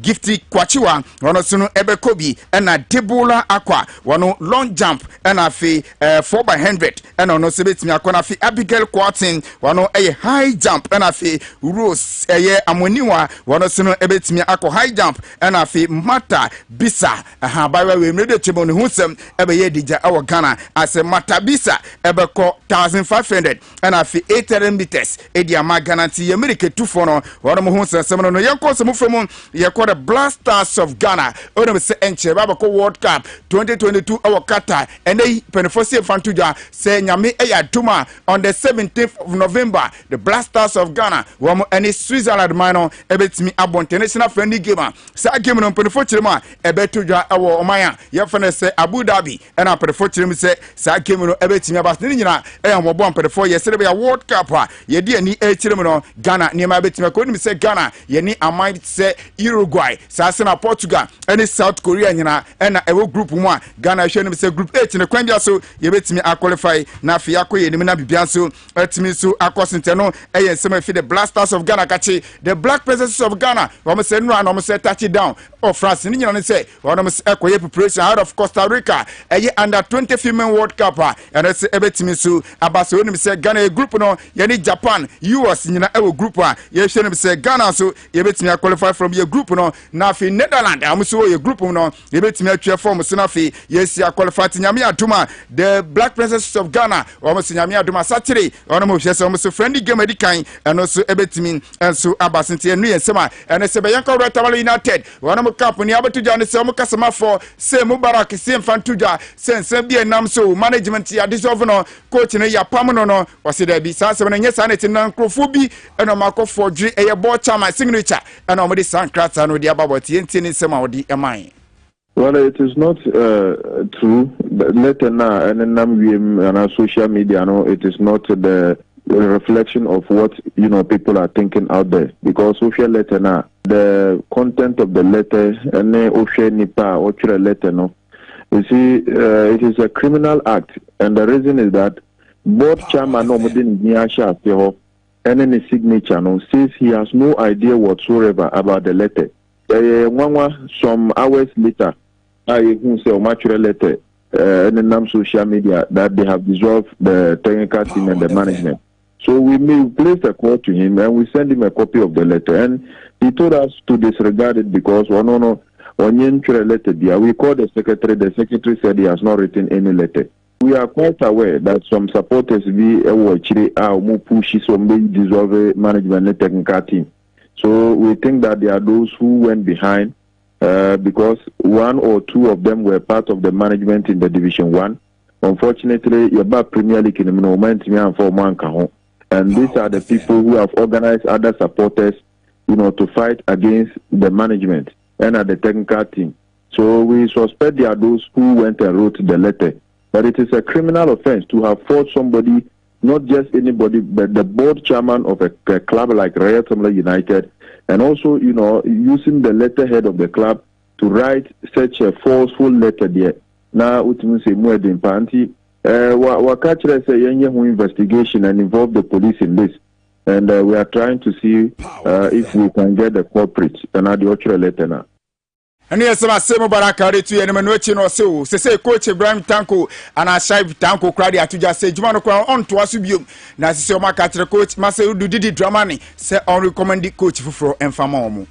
gifting kwachiwa one also no ebekobi and Debola Aqua one long jump and afi 4 by 100 and ono so ebetimi akona afi Abigail Quartin one eye high jump and afi Rose eye Amoniwa one also no ebetimi akọ high jump and afi Mata Bisa abaiwa we mredo chebo ne husem ebeye dija awo Ghana as Mata Bisa ebeko 1500 and afi 800 meters edi ama Ghana ti America 24 no one mo husem sem no yenko sem from yekọ the Blasters of Ghana ono se enche babako World Cup 2022 awo Qatar and they penfosie fantuja se nyame eya tuma on the 17th of November the Blasters of Ghana wo any Switzerland mino ebetimi abo international friendly game sa game no penfo chirema ebetuja awo omaya yefene se Abu Dhabi and a penfo chirem se sa game no ebetimi abas ni nyina eya mbo penfo yesere be World Cup ye di ani e chirem no Ghana ni ma betimi ko ni se Ghana ye ni amai se Uruguay sa se na Portugal any South Korea nyina and ewo group mu a Ghana hwe ni se group 8 ne kwan bia so ye betimi qualify na afia ko ye ni na bibia so atimi so akosente no eye nsema fi the Blasters of Ghana kachi the Black Princesses of Ghana wo se no na wo se touch down of France ni nyina ne se wo no se ekoye preparation out of Costa Rica eye under 20 female World Cup and se ebetimi so abaso ni se Ghana group no ye ni Japan US nyina ewo group a ye hwe ni se Ghana so ye betimi qualify from your group no na fi Netherlands amuso ye group no ye betimi atwe form so na fi ye si qualify nyame atuma the Black Princesses of Ghana almost nyame adoma Saturday ono mo hwese almost friendly game edikan and also ebetimi enso abasente enu yensema and se be yanko Retabale United ono mo cup ni abetuja ne se mo kasama for se Mubarak se mfantuja se bia nam so management ya dissolve no coach ne ya pam no wase da bi sa se no nyesa na tin nkrofo bi eno makọ forge eye ball chama signature and o mo de sankrata no de ababoti enti nsema odi eman. Well, it is not true. Letter now and on social media, no, it is not the reflection of what people are thinking out there. Because social letter now, the content of the letter and the nipa or letter, no, you see, it is a criminal act, and the reason is that both chairman no didn't and any signature no says he has no idea whatsoever about the letter. Some hours later, I say a material letter and then social media that they have dissolved the technical team and the management. So we placed a call to him and we sent him a copy of the letter, and he told us to disregard it because we called the secretary said he has not written any letter. We are quite aware that some supporters will push some dissolve management and technical team. So we think that there are those who went behind because one or two of them were part of the management in the Division 1. Unfortunately, Yaba Premier League in the moment, and these are the people who have organized other supporters, to fight against the management and at the technical team. So we suspect there are those who went and wrote the letter. But it is a criminal offense to have forced somebody, not just anybody, but the board chairman of a club like Royal Assembly United, and also, using the letterhead of the club to write such a forceful letter there. Now, say more than party. Wakachre say investigation and involve the police in this, and we are trying to see if we can get the culprit and add the letter now. And yes, I say Mubarak to you, and no so say Coach Ibrahim Tanko and I say Tanko Crady to just say Jumano on to us you. Now, say my catcher coach, Master do did Dramani, say on recommended coach for and Famomo.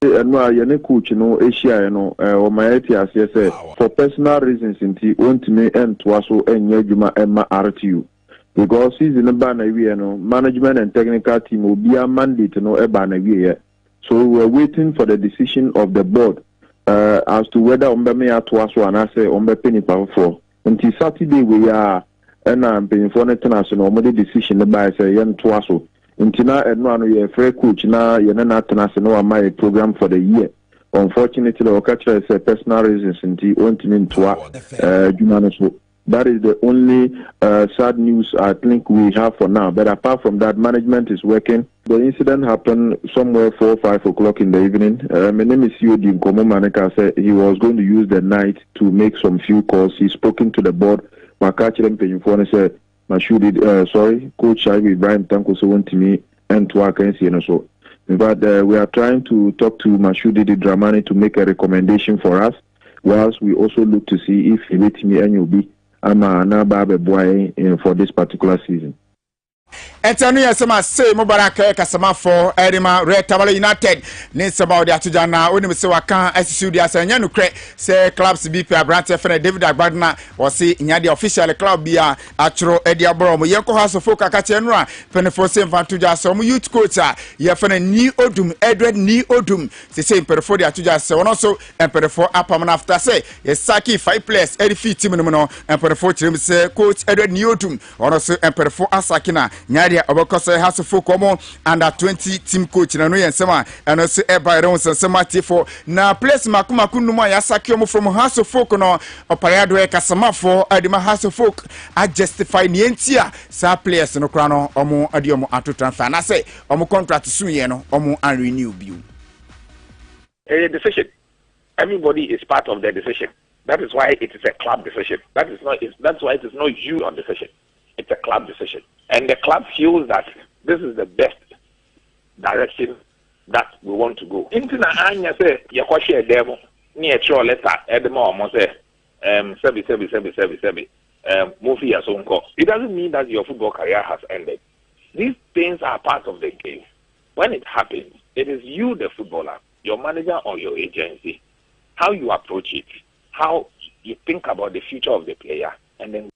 And no, you're coach, Asia, or my ATS, yes, for personal reasons, indeed, want me and to us and Yajuma Emma RTU. Because he's in a banner, management and technical team will be a mandate, a banner. So we're waiting for the decision of the board as to whether me atwa so anase penny power for until Saturday we are and paying for international decision by say yen twaso until now and free coach na yen international my program for the year. Unfortunately, the catcher is personal reasons until that is the only sad news I think we have for now. But apart from that, management is working. The incident happened somewhere 4 or 5 o'clock in the evening. My name is Yodi Nkomo said he was going to use the night to make some few calls. He's spoken to the board. My catcher and said, Coach Shaibu Ibrahim Tanko so want to me and to our so. But we are trying to talk to Mashudi Dramani to make a recommendation for us, whilst we also look to see if he let me and you'll be for this particular season. Etanu yasema say mubaraka kasama for Edima Red Tabala United nisema odi atujana oni mse waka SSU di asanya nukre say clubs BP Abrante Fene David Agbadna wasi nyade official club bia atro edi abro mo yenko haso foka kache nura penefo se mfantuja so mu youth coach ye fene ni odum Edward ni odum se penefo di atuja se wono so penefo apam after say yes saki 5 players edi team no no penefo chirim se coach Edward ni odum wono so penefo asaki na nyade obakose has for common under 20 team coach na no yensema and also ebayron sensema tifo na place makuma kunuma ya sakio from house of folk no opariado e kasama for adima house of folk a justify nientia sa players no kra no omo adiomo ato transfer na say omo contract suye no omo unrenew biu a decision. Everybody is part of the decision. That is why it is a club decision. That's why it is not you on decision. It's a club decision. And the club feels that this is the best direction that we want to go. Into na anya say you kwashi a demo near throw letter edemo almost say sebi movie as onko. It doesn't mean that your football career has ended. These things are part of the game. When it happens, it is you, the footballer, your manager or your agency, how you approach it, how you think about the future of the player, and then.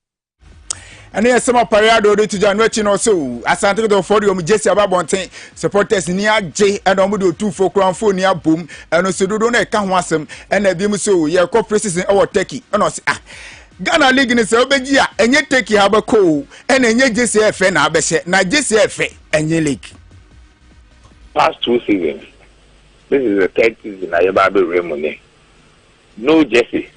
And yes, some parado to January no so asante do for you Jesse Ababonten supporters near J and omudo 2 for crown phone near boom and so do na ka ho asem and na bim so ye co precision our Turkey and us Ghana league ni se obeji a enye Turkey habako and enye Jesse FA na abehye na Jesse FA enye league past 2 seasons. This is the 3rd season I ever be remune. No Jesse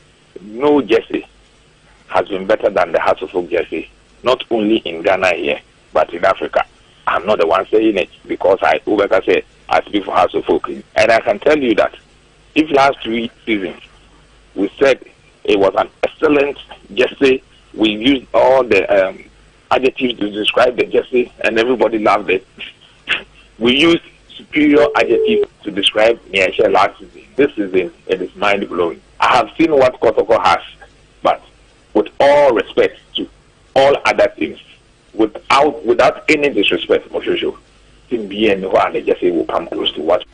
has been better than the House of Folk Jesse. Not only in Ghana here, but in Africa. I'm not the one saying it because I speak for House of Folk. And I can tell you that if last 3 seasons we said it was an excellent jersey, we used all the adjectives to describe the jersey and everybody loved it. We used superior adjectives to describe Niashe last season. This season, it is mind-blowing. I have seen what Kotoko has, but with all respect to all other things, without any disrespect, Moshojo, Team BN and just say will come close to what.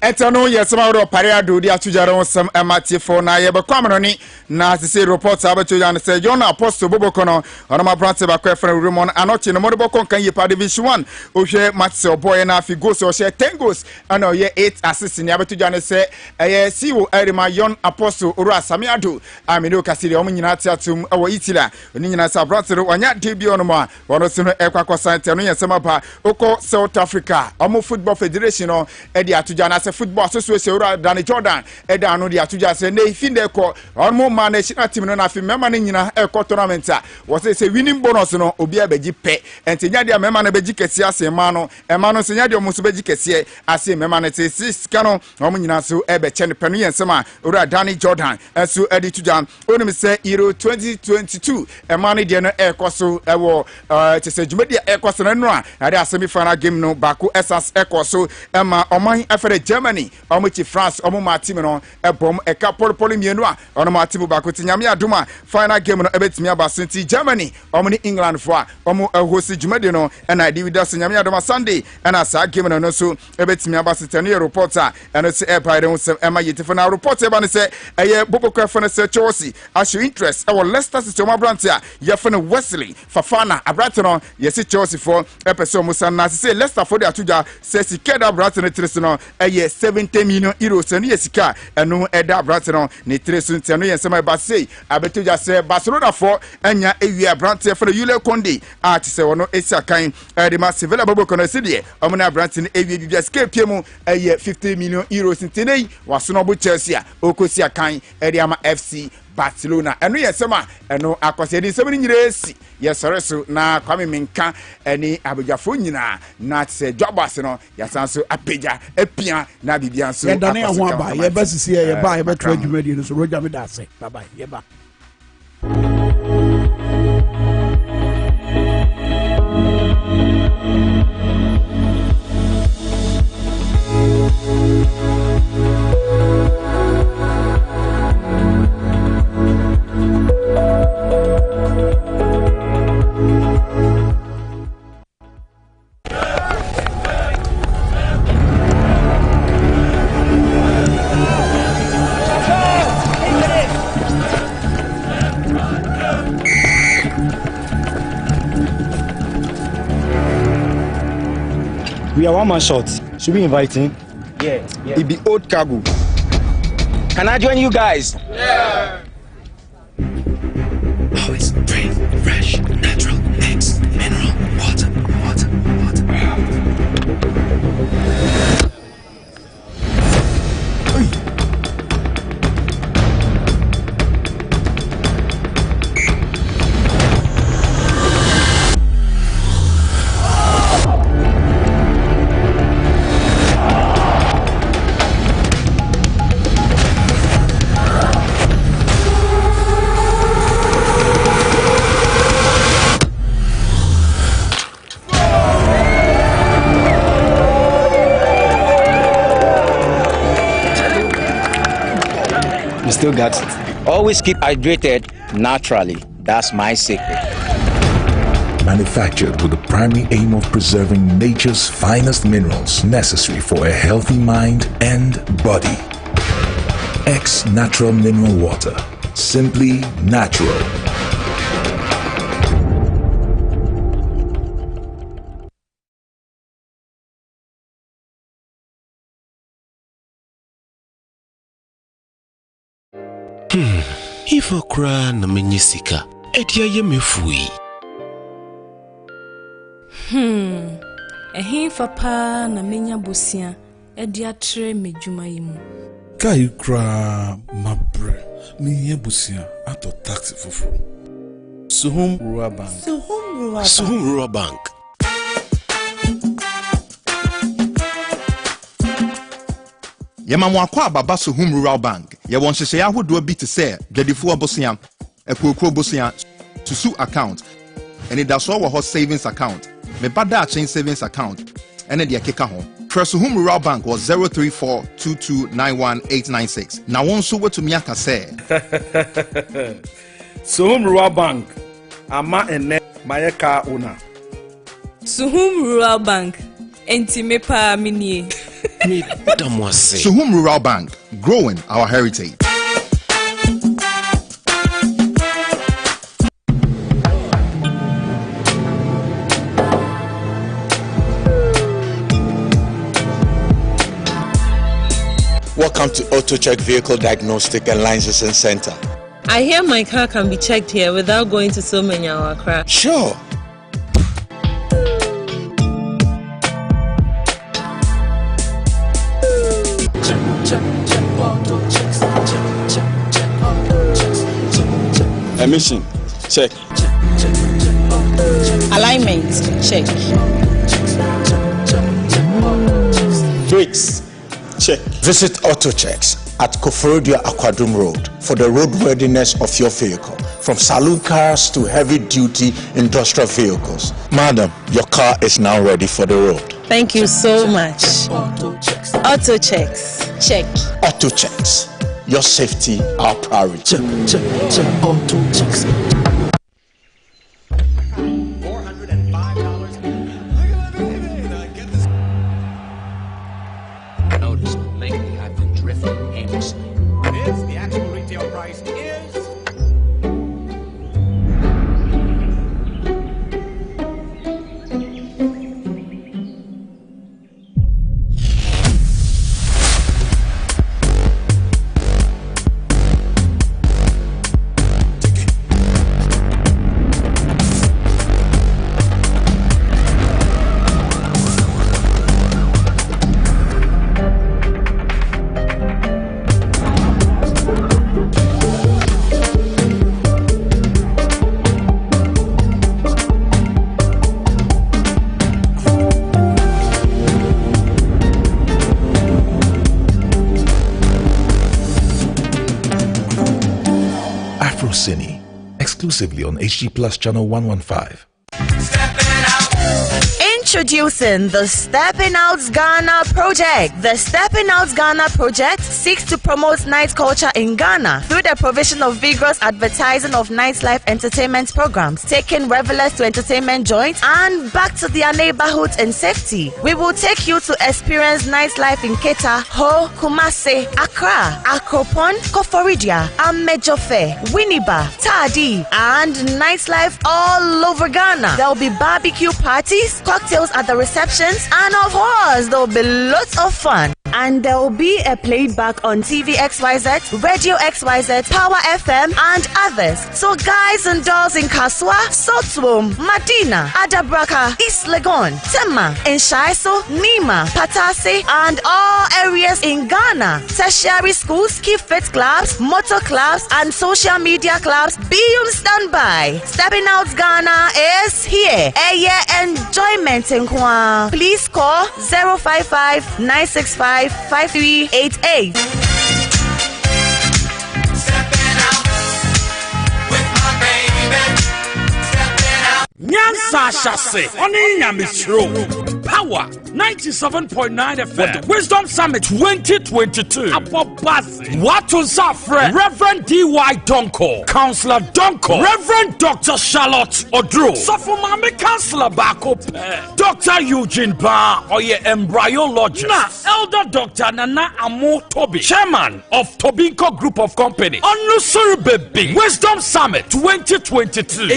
Etano yesema ro pareado di atujara some amati for na ye bekwamroni na se report abacho yan se John Apostle Bobokono onama brante ba kwefre Raymond anochi no modeboko kan ye pa division 1 ohwe match boy na fi goals o she 10 goals ana ye 8 assists ni abatuja ne se ye siwo erima John Apostle oru asamiado amino kasiri o nyina tiatum awo itila oni nyina sa brante ro anya debi onoma wono se no ekwakwa sante no yesema pa oko South Africa omo football federation no e di atuja na football association ura Danny Jordan eda no dia tuja se ne finde ko onmo man national team no na fi mema ne nyina e ko tournament a wo se winning bonus no obi abeji pe entenya dia mema na beji kese ase ma no se nya dia omuso beji kese ase mema na se sika no omo nyina so e be che ne penu yensema ura Danny Jordan so edi tuja onim se Euro 2022 ema ne dia no e ko so e wo te se dwumadia e ko so no a ade asemi final game no bako esas e ko so ema oman afere Germany omuchi France omu matimi no ebom eka polpoli mienu a ono matimi ba ko tinyame aduma final game no ebetimi abasenti Germany omu ni England fo a omu hosi jumade no na David nyame aduma Sunday na sa game no so ebetimi abasenti no reporter eno se ebaire ho se ema yetifo na report eba ne se eye boboko fo ne se Chelsea asho interest e wo Leicester City omu abrante a ye fo ne Wesley Fafana abrante no ye se Chelsea fo epeso musa na se Leicester fo de atuja se sikeda abrante ne trese no eye ɛyɛ 70 million euros no yɛ sika ɛno ɛda abrante no ne tire so ntia no yɛ nsɛm ɛba sei abɛtogya sɛ Barcelona fo anya ewie abrante fo no Yule Konde a te sɛ wɔno esi akan ɛde ma Sevilla Bobo kono sidie ɔmo na abrante no ewie bibia sika pie mu ɛyɛ 50 million euros ntinei waso no bo Chelsea a okosi akan ɛde ama FC Barcelona eno yesema eno akwasedi nsem ni nyire si yesore so na Kwame Menka eni abegyafo nyina na se Jobas no yasanso apegya apia na bibia nso yedane ho aba ye basisi ye ba ye beto adwumadi no so roja me da se bye bye ye ba. We are one man short. Should we invite him? Yeah. It be old cargo. Can I join you guys? Yeah. Always free, fresh, natural, mix, mineral, water. You still got it. Always keep hydrated naturally. That's my secret. Manufactured with the primary aim of preserving nature's finest minerals necessary for a healthy mind and body. X Natural Mineral Water. Simply natural. Ifo kra na menyisika. Edia ye mefui. Ehin fapa na menya bosia. Edia tre medjuma yimu. Kai kra mabre. Menye bosia ato taxi fufu. Suhum Rural Bank. Suhum Rural Bank. Yema mwakwa ababa Suhum Rural Bank. Ye won hyehyɛ ahodoɔ bi te sɛ dwadifo abosia, ekokro bosia, susu account, and it does wɔ hɔ savings account, me bada chain savings account, and the akeka ho. Suhum Rural Bank was 03422919896. Na won so wetumi aka sɛ Suhum Rural Bank ama ene mayeka una. Suhum Rural Bank enti me pa minie. Suhum Rural Bank, growing our heritage. Welcome to AutoCheck Vehicle Diagnostic and Licensing Center. I hear my car can be checked here without going to so many hours. Sure. Emission, check. Alignment, check. Brakes, check. Visit AutoChecks at Koforidua Aquadum Road for the roadworthiness of your vehicle, from saloon cars to heavy-duty industrial vehicles. Madam, your car is now ready for the road. Thank you so much. AutoChecks, check. AutoChecks, your safety, our priority. Check. AutoChecks. exclusively on HG Plus Channel 115. Introducing the Stepping Out Ghana project. The Stepping Out Ghana project seeks to promote night culture in Ghana through the provision of vigorous advertising of nightlife entertainment programs, taking revelers to entertainment joints and back to their neighborhoods in safety. We will take you to experience nightlife in Keta, Ho, Kumasi, Accra, Akropon, Koforidia, Amejofe, Winneba, Tadi, and nightlife all over Ghana. There will be barbecue parties, cocktails at the receptions, and of course there will be lots of fun. And there will be a playback on TV XYZ, Radio XYZ, Power FM, and others. So guys and dolls in Kaswa, Sotwom, Madina, Adabraka, East Legon, Tema, Enshaiso, Nima, Patase, and all areas in Ghana. Tertiary schools, key fit clubs, motor clubs, and social media clubs be on standby. Stepping Out Ghana is here. Enjoyment in Kwa. Please call 055 965 5388. Nyansa Shase, Oni Yamisro. Power 97.9 FM. With the Wisdom Summit 2022. Abobasi. Watu Zafre. Reverend D.Y. Donko. Counselor Donko. Reverend Dr. Charlotte Odro. Sofumami Counselor Bako Pe. Dr. Eugene Ba. Oye Embryologist. Na Elder Dr. Nana Amo Toby. Chairman of Tobinko Group of Company. Onusuru Baby. Wisdom Summit 2022.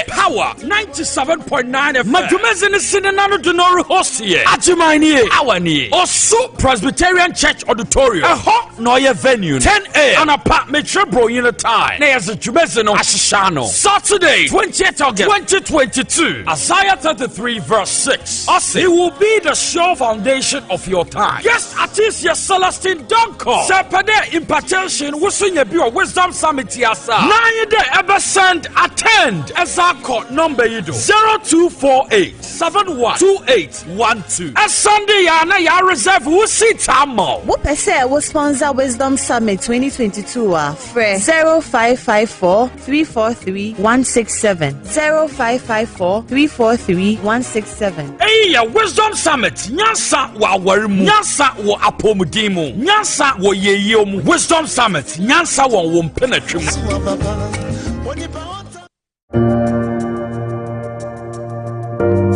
Power 97.9 FM. Majumezini Sinanano Denoru Host here. Ajimani Awani. Osu Presbyterian Church Auditorium. A hot noye venue. 10 a.m. An apartment bro in a time. Neas Jumezino Ashishano. Saturday, 20th August 2022. Isaiah 33 verse 6. It will be the sure foundation of your time. Guest artist yes Celestine Donko. Sepade impartation wusunya bio Wisdom Summit yasa. 9 day ever send attend. Ezako number yido 0248 712812. A Sunday yana ya reserve wusitamo. Wupese will sponsor Wisdom Summit 2022 Fre 0554 343 167 0554 343 167. Hey, Wisdom Summit. Nyasa wa warimu. Nyasa wa apomudimu. Nyasa wa yeyomu. Wisdom Summit. Nyasa wa wompenetrim.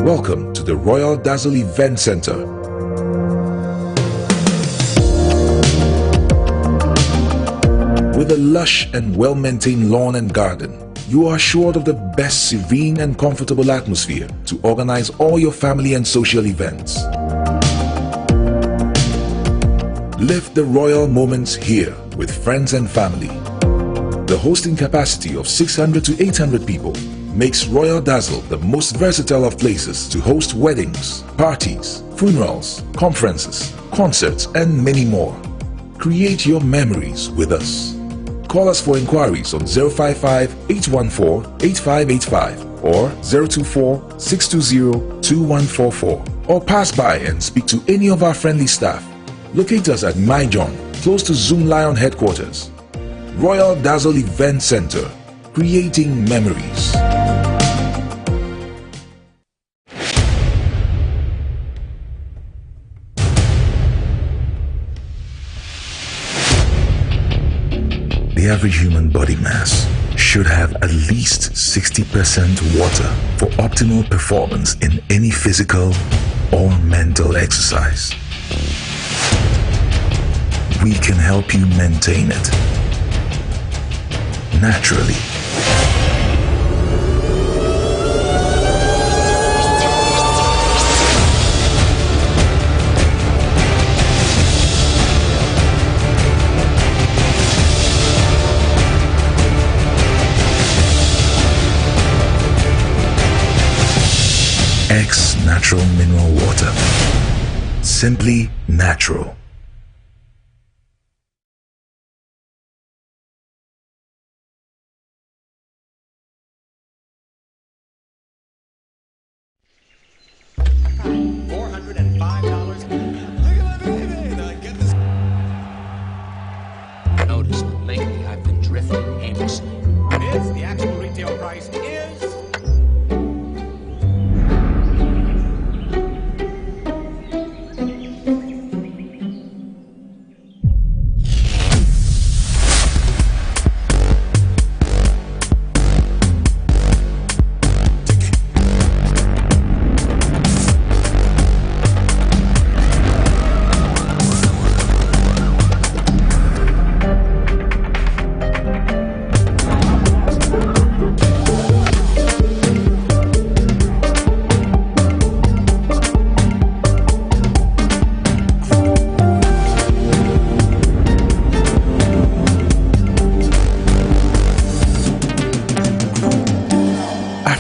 Welcome to the Royal Dazzle Event Center. With a lush and well-maintained lawn and garden, you are assured of the best serene and comfortable atmosphere to organize all your family and social events. Live the royal moments here with friends and family. The hosting capacity of 600 to 800 people makes Royal Dazzle the most versatile of places to host weddings, parties, funerals, conferences, concerts, and many more. Create your memories with us. Call us for inquiries on 055-814-8585 or 024-620-2144, or pass by and speak to any of our friendly staff. Locate us at Myjohn, close to Zoom Lion headquarters. Royal Dazzle Event Center, creating memories. The average human body mass should have at least 60% water for optimal performance in any physical or mental exercise. We can help you maintain it naturally. X Natural Mineral Water. Simply natural. Notice lately I've been drifting aimlessly. It is the actual retail price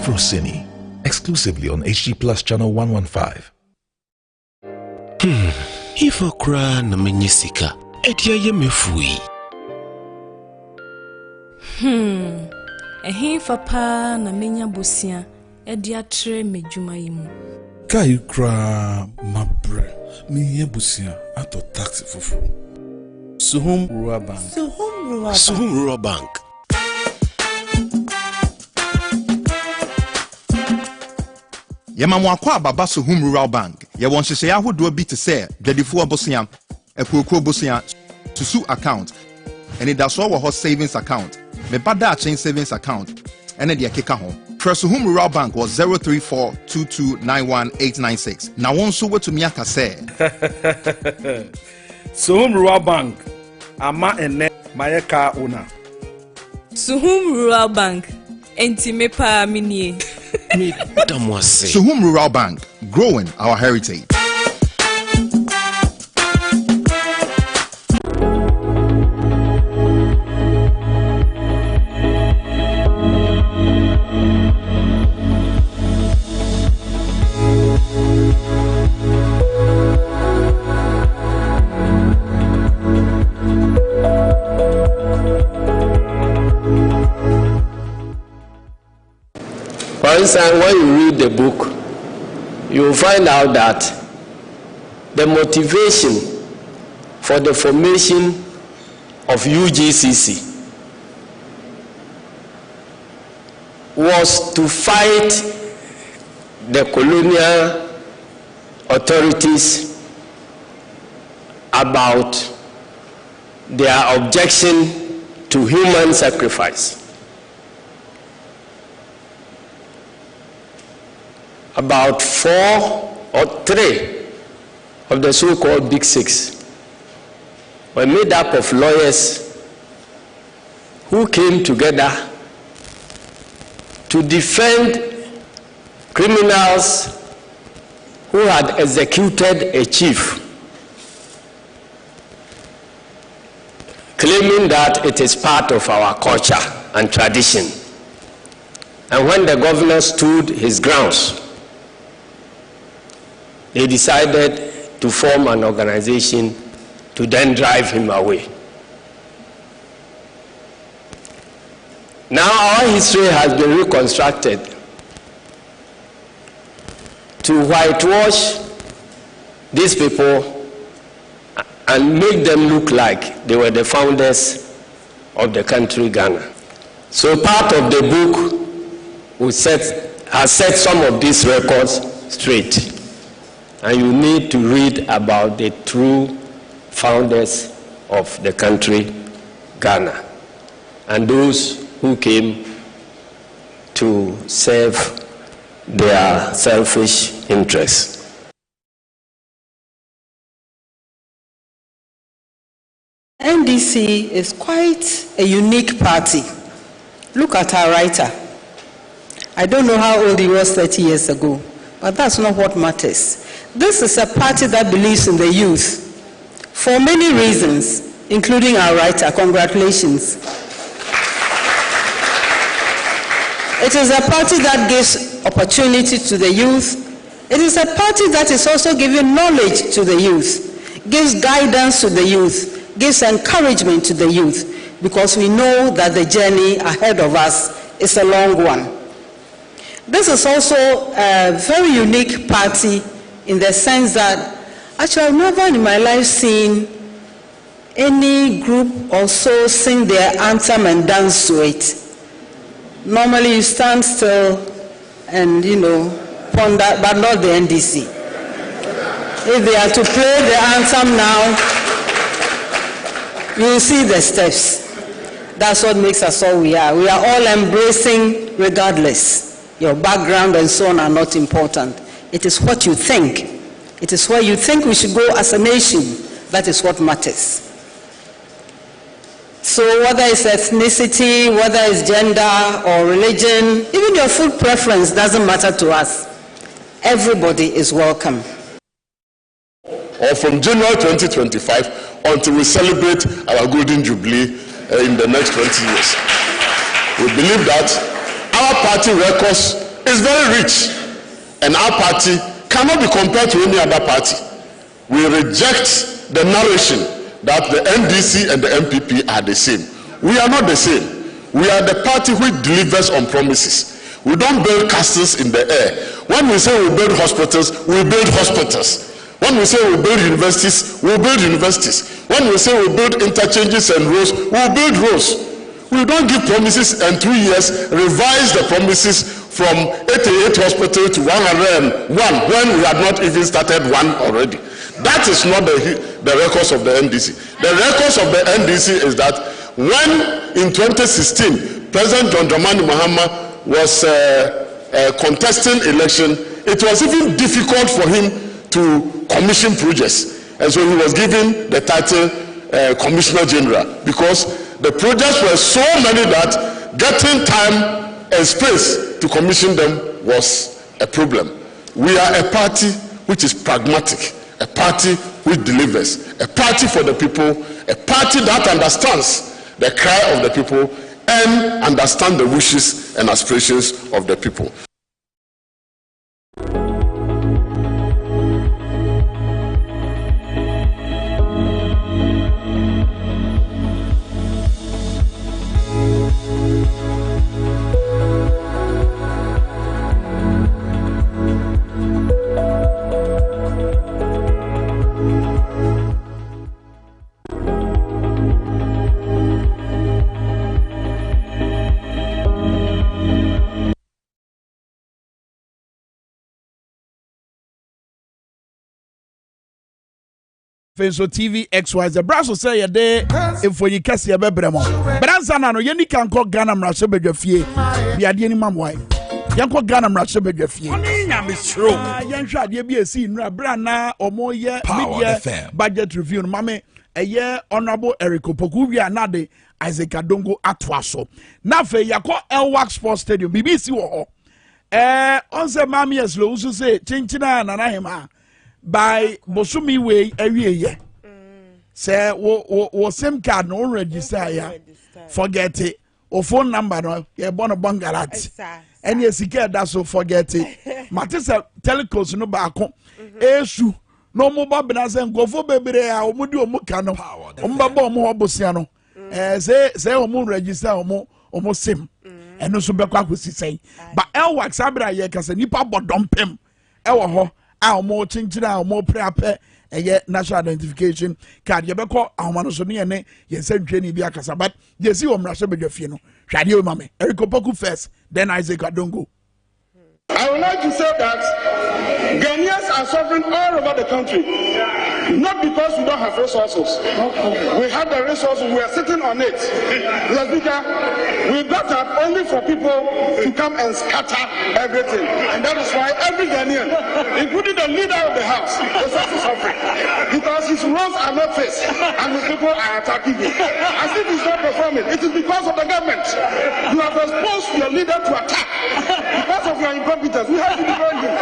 Afro Cine, exclusively on HG Plus Channel 115. If I cry na menyisika, etia ye mefui. Ehinfa pa na menya bosia, edia tre medwuma yimu. Kai kra mabre, miye busia ato taxi fufu. Suhum Rural Bank. Suhum Rural Bank. Yamamwakwa baba Suhum Rural Bank. Ye won hyehyɛ ahodo bi te sɛ dwadifo abosia, ekuokuro bosia, susu account, and da so wɔ hɔ savings account, me bada chain savings account, and the akeka ho. Suhum Rural Bank was 03422919896. Na won so wetumi aka sɛ Suhum Rural Bank ama ene mayeka owner. Suhum Rural Bank enti me pa minie. Suhum Rural Bank, growing our heritage. For instance, when you read the book, you will find out that the motivation for the formation of UGCC was to fight the colonial authorities about their objection to human sacrifice. About 4 or 3 of the so-called Big Six were made up of lawyers who came together to defend criminals who had executed a chief, claiming that it is part of our culture and tradition. And when the governor stood his grounds, they decided to form an organization to then drive him away. Now our history has been reconstructed to whitewash these people and make them look like they were the founders of the country Ghana. So part of the book has set some of these records straight. And you need to read about the true founders of the country, Ghana, and those who came to serve their selfish interests. NDC is quite a unique party. Look at our writer. I don't know how old he was 30 years ago, but that's not what matters. This is a party that believes in the youth for many reasons, including our writer. Congratulations. It is a party that gives opportunity to the youth. It is a party that is also giving knowledge to the youth, gives guidance to the youth, gives encouragement to the youth, because we know that the journey ahead of us is a long one. This is also a very unique party in the sense that actually I've never in my life seen any group or so sing their anthem and dance to it. Normally you stand still and, ponder, but not the NDC. If they are to play the anthem now, you will see the steps. That's what makes us all we are. We are all embracing regardless. Your background and so on are not important. It is what you think. It is where you think we should go as a nation. That is what matters. So whether it's ethnicity, whether it's gender or religion, even your food preference doesn't matter to us. Everybody is welcome. Or from January 2025 until we celebrate our Golden Jubilee in the next 20 years. We believe that our party records is very rich, and our party cannot be compared to any other party. We reject the narration that the NDC and the MPP are the same. We are not the same. We are the party which delivers on promises. We don't build castles in the air. When we say we build hospitals, we build hospitals. When we say we build universities, we build universities. When we say we build interchanges and roads, we build roads. We don't give promises and 2 years revise the promises from 88 hospitals to 101 when we had not even started one already. That is not the records of the NDC. The records of the NDC is that when in 2016 President John Dramani Mahama was contesting election, it was even difficult for him to commission projects, and so he was given the title Commissioner General, because the projects were so many that getting time and space to commission them was a problem. We are a party which is pragmatic, a party which delivers, a party for the people, a party that understands the cry of the people and understands the wishes and aspirations of the people. So TV XYZ Brasso say a day if for you Kasiebo bebremo. Branza na no yeni kan ko Ghana mrashe bedwafie. Bia de ni mamwai. Yanko Ghana mrashe bedwafie. Oni nya misro. Yanhwa de bi esi nura bra na omo ye media budget review no mame eye honorable Eric Opoku wi anade Isaac Adongo atwaso. Na fe yakọ Elwak Sports Stadium BBC wo ho. Onse mami eslo usu say chinchina na hema. By Bosumi way area. Say wo SIM card no register ya. Forget it. O phone number no ye born a bangalat. And yes that's so forget it. Matisa telecos no baako. Esu no mobile benazen go for baby a omudi omuka no. Ombaba omo obosia no. Say omo register omo SIM. And no so be kwa kwesi say. But Elwak sabra ye kase nipa bodompem. Ewo ho. Our more chinchina, more preape, and yet national identification card. You better Ahomanosoni, yes, said Jenny Biakasa, but you see what Russia Bedefino. Shadio Mame, Eric Opoku first, then Isaac Adongo. I would like to say that Ghanaians are suffering all over the country, not because we don't have resources. We have the resources, we are sitting on it. We got up only for people to come and scatter everything. And that is why every Ghanaian, including the leader of the house, is also suffering. Because his roles are not faced, and his people are attacking him. As if he's not performing, it is because of the government. You have exposed your leader to attack because of your incompetence. We have to defend him.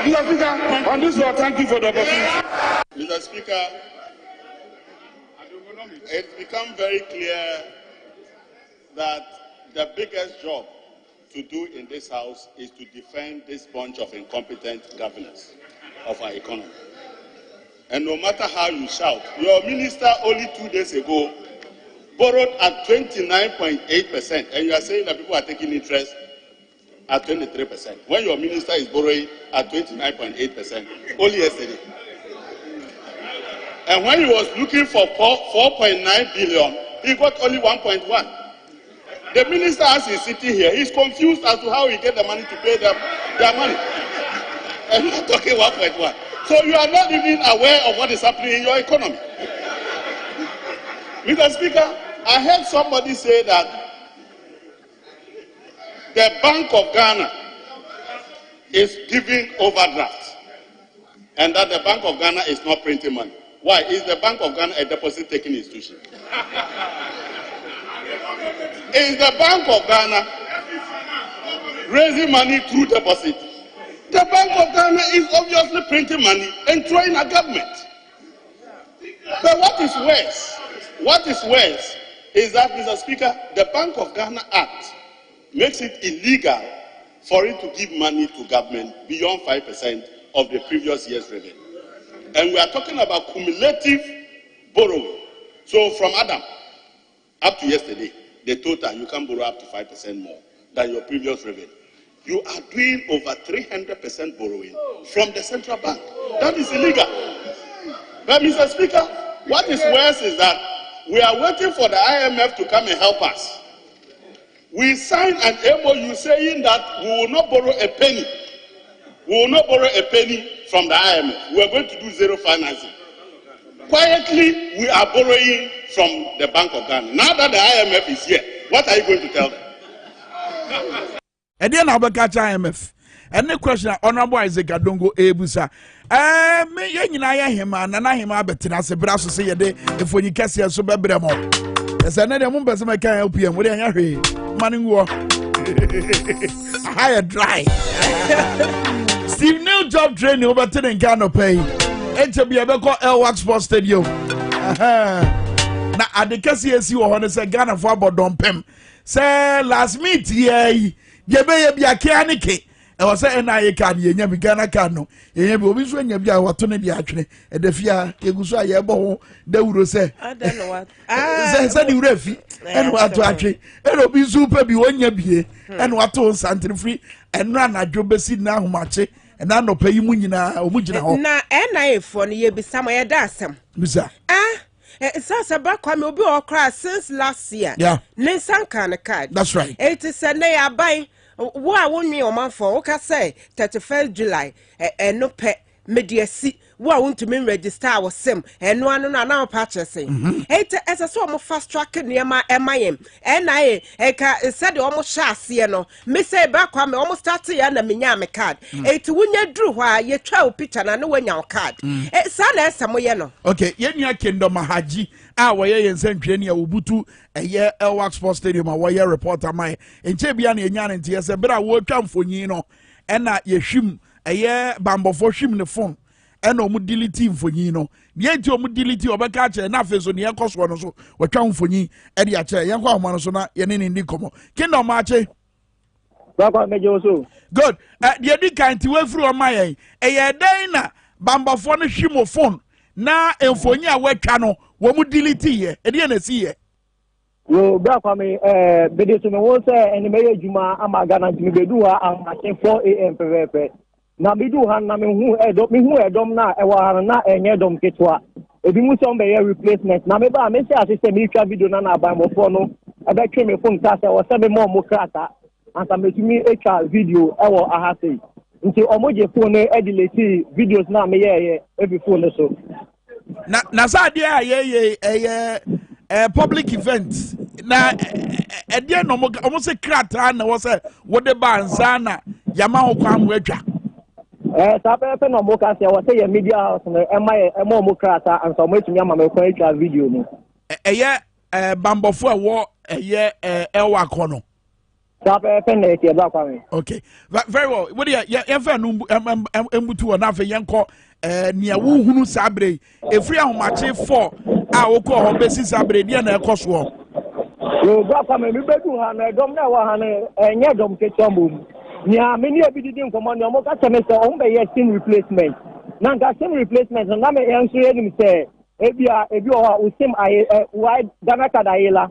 Mr. Speaker, on this law, thank you for the opportunity. Mr. Speaker, it's become very clear that the biggest job to do in this House is to defend this bunch of incompetent governors of our economy. And no matter how you shout, your minister only 2 days ago borrowed at 29.8%, and you are saying that people are taking interest at 23%, when your minister is borrowing at 29.8%, only yesterday. And when he was looking for 4.9 billion, he got only 1.1. The minister, as he's sitting here, he's confused as to how he get the money to pay them their money. And you're talking 1.1. So you are not even aware of what is happening in your economy. Mr. Speaker, I heard somebody say that the Bank of Ghana is giving overdraft and that the Bank of Ghana is not printing money. Why? Is the Bank of Ghana a deposit-taking institution? Is the Bank of Ghana raising money through deposit? The Bank of Ghana is obviously printing money and throwing at government. But what is worse is that, Mr. Speaker, the Bank of Ghana Act makes it illegal for it to give money to government beyond 5% of the previous year's revenue. And we are talking about cumulative borrowing. So from Adam up to yesterday, the total, you can borrow up to 5% more than your previous revenue. You are doing over 300% borrowing from the central bank. That is illegal. But Mr. Speaker, what is worse is that we are waiting for the IMF to come and help us. We signed an MOU saying that we will not borrow a penny. We will not borrow a penny from the IMF. We are going to do zero financing. Quietly, we are borrowing from the Bank of Ghana. Now that the IMF is here, what are you going to tell them? And then I'll catch IMF. And the question, Honorable Isaac Adongo Ebusa. Me yenina him and na him abetina se braso se yede if when you kase so bebremo. Yes, and then one person can help you. What are you? Money war. Higher dry. Steve new job training over to the Ghana pay. HB Abeko Elwak Sports Stadium. Na adekasi esi wo hono se Ghana for abodon pem. Say last meet ye yebe bia kianike. E wo say na ye kan ye nya bi Ghana kan no. Ye bi obi so nya bi a wato ne bi atwene. E da fia eguso a ye bo ho dawuro se. I don't know what. Say di refi. En wato atwe. E obi super bi wonya bie. En wato santre free. En na anadwo besi na ahomache. And I no pay you munina or mujina. Na NIA for ye be some way dasam. Musa. It's us about come will be all crash since last year. Yeah. Nisan kind of card. That's right. It is a nay I buy. What won't me or man for? Okay, say 31st July and no pet media see. What want to mean register our sim and one now purchasing. It as a sort of fast track near my MIM. NIA said almost chassis, no. Miss say back when almost started and a minyame card. It when you drew why you travel picture and when your card. It's sad somewhere, no. Okay, Yenya Kingdom Mahaji, our year in St. Trenia Ubutu, a year Elwak Sports Stadium, a wire reporter, my in Chebiani and Yan and TS, but I will come for you know, and that ye shim a year bambo for shim the phone. And no delete for you know. Yet you delete or catch enough is on the cost one so or town for ye at the chair, young woman so not yen in the como. Kingdom Marche. Good. The other kind to way through my a year dana bamba phone shimo phone. Na enfonya we channel would delete ye at the end see ye. Yo, back on me, Bedes to me was and Mayor Juma, Amagana, Mibedua, and 4 a.m. per na bidu han na me hu edom na e wa na enye dom ketwa ebi mu so be replacement na me ba me say asese me twa video na aban mofo no e be twe me phone ta say wo se be mo krata anta metumi etwa video e wo ahase nti omoje phone e delete videos na me ye every phone so na sa dia ye public event na e dia no mo se krata na wo se wo de ba nsa na yama ho kwa mo atwa Sabe no mo ka se wo say media house no ema mo krata and so mo etumi ama me kwa etwa video no bambofo wo elwa kono sabe na e ba kwa me. Okay, very well. What ya fa no embutu na fa yenko nia wo hunu sabre efri ahomache 4 a wo ko ho besi sabre dia na ekoso yo ba kwa me bedu ha na dom na wa ha na enye dom ke chombo nia me ni ebi didi nkomo ni omo ka cheme se on be ye sim replacement na nga sim replacement na me enso enim se ebi o sim aye wide Ghana card ayela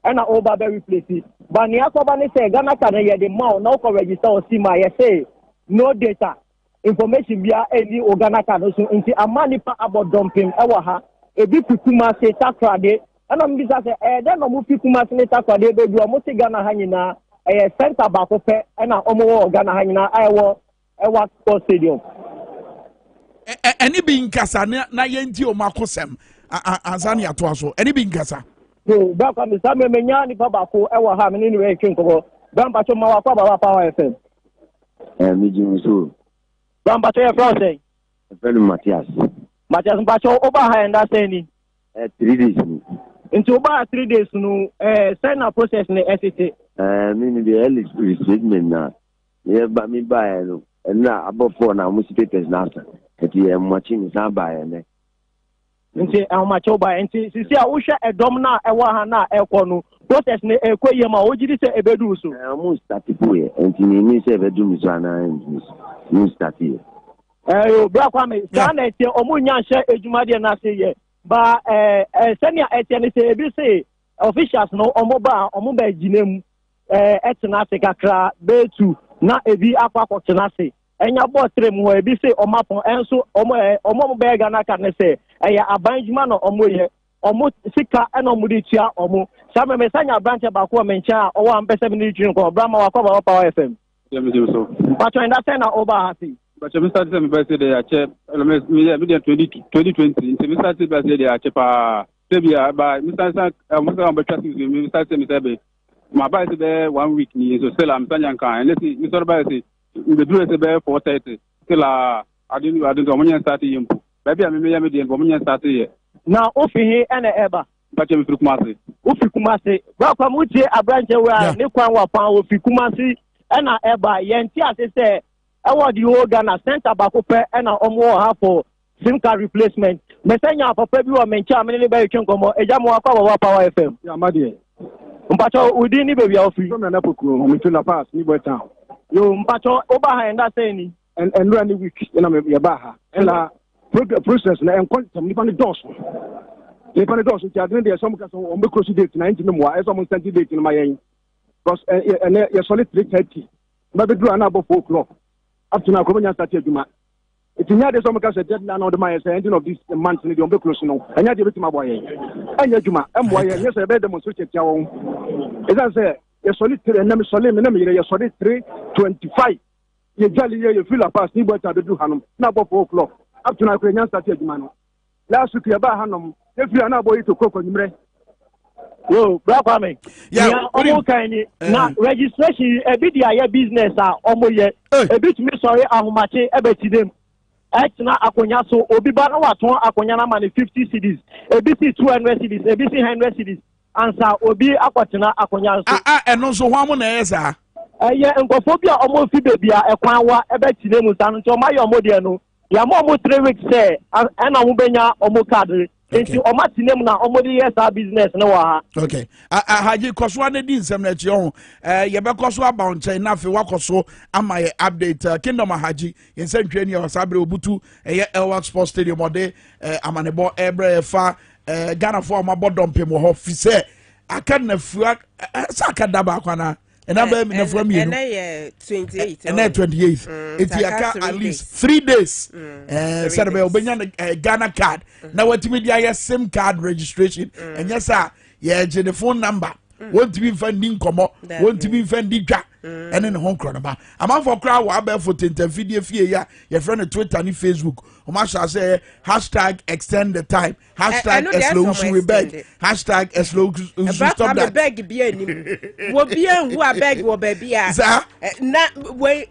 na over be replace but ni akoba ni se Ghana card ye the mount na ko register o sim aye say no data information bia any Ghana card so nti amani pa about dumping e wa ha ebi kukuma se takrade ana mbisa se den no mu fikuma se takrade be du o mo se Ghana ha nyina center back up and omo Ghana hanyina Elwak Sports Stadium. Any being kasa na yenti o makosem anzani ato so any being kasa. So back on the same menya ni baba ko ewa ha me ni we twenko bamba cho ma wa kwa baba Power FM. Mi jinso. Bamba cho e from say. Fellow Matthias mba cho oba ha enda say ni 3 days ni. Into oba 3 days no sign up process ni SCT. Meaning the early statement now. Yeah, but me buy and now about 4 now, most papers now. That you are watching is not buying. nti ahomacho ba nti sisi a wo hwe edom na ewa ha na ekọ no process ne ekọ yema o gidi se ebedu so mo start boy nti ni se ebedu mi so ana ni start here yo bra kwa me sana etie omunya hye ejumade na se ye ba senior etie ne se ebi se officials no omoba ginam etena se kakra betu na ebi akwa tena se enya bo trem ho ebi se omapon enso omo be ga na ka ne se eya abanjuma no omoye omo sika ena omo di tia omo sama me sanya branch ba ko mencha owo ampese mi ni twin ko brama wa ko ba Power FM so but when that na over happy but me start me birthday dey ache me 2020 me start birthday dey ache pa sebia ba me start am betwa me start me say my buy say 1 week ni so still am sanya kan and me sort buy say me do say 4:30 still I didn't go money start yimpo baby am me ya me dey go money start here na ofihi ene eba but me free kumase ofi kumase ba kwa mutie abranche wa ne kwan wa pan ofi kumase ena eba yenti ase say ewo di ho Ghana center ba ko pe ena omo ha for SIM card replacement mesenya papa bi wa mencha me ne ba yetwen komo ejamo akwa wa Power FM ya madie mpacho udi ni baby ofi from na pokuro me to la pass ni boy town yo mpacho oba ha enda say ni and run the week na me ya ba ha ela process na en quantum ni pa ni dos ni pa ni dos ti adene de some ka so on be close date 19 mo e so mo send date ni ma yen because ya solid 3:30 ba be do na about 4 o'clock up to now ko nya start aduma itinya de some ka say deadline na the ending of this month ni de on be close no anya de betima boy yen anya aduma embo yen yes e be demonstrate tia won is that say ya solid 3 na me solid me na me ya solid 3:25 ye jali ye feel a pass ni boy ta be do hanom na about 4 o'clock up to now ko nya start aduma no last week ya ba hanom e feel na boy to kokko nyimre yo bra kwa me ya omo kan ni na registration e bi dia ya business a omo ye e bi tumi sorry ahomache e betidem etna akonya so obi ba na waton akonya na mani 50 cedis e bi si 200 cedis e bi si 100 cedis ansa obi akwatena akonya so eno so ho amo na yesa ye nkofo bi a omo fi bebi a ekwan wa e betidem san nto ma ye omo de no ya mo 3 weeks say ena mo benya omo card enti oma tinem na omodi yes business no wa ha okay haji koso na di nsem na chi ho ye be koso about nchen na fe wakoso ama ye update kingdom haji yense ntwe ni osabre obutu ye Elwak Sports Stadium ode amanebo ebre fa Ghana for ma bodom mo ho fi se aka na fua sakada ba kwana ena ba mi na fua mi ena ye 28 ena 28 enti aka at least 3 days said be obenya Ghana card na watimi dia ya SIM card registration and yes sir ye je the phone number want to be funding komo want to be funding dwa ene ne ho nkro ba amanfo kra wa ba for tentamfidie fie ya ye friend Twitter ni Facebook o ma sha say #extend the time #SlowSuWeBeg #SlowSuStop that beg bi anim wo bi anhu abeg wo ba bia na we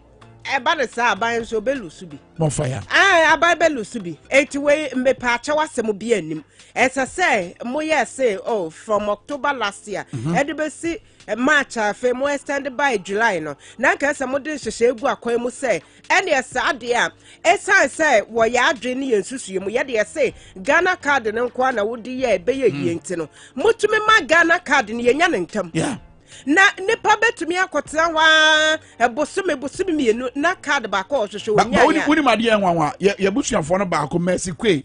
eba ne sa aban so belusu bi mo fire aban belusu bi eti we mbepa acha wasem bi anim esa say mo say oh from October last year edibesi March afa mo extend by July no na ka se mo de hwehwe egu akwan mu say ene esa ade a esa say wo ya adwe ne yensusu mu ye de say Ghana card ne nko na wo di ye be ye yenti no mutumi ma Ghana card ne yenya ne ntam na nipa betumi akotea wa ebosome mienu na card ba ko hwehwe onya ya woni made en wanwa ye busuafo no ba ko Mercy Kwe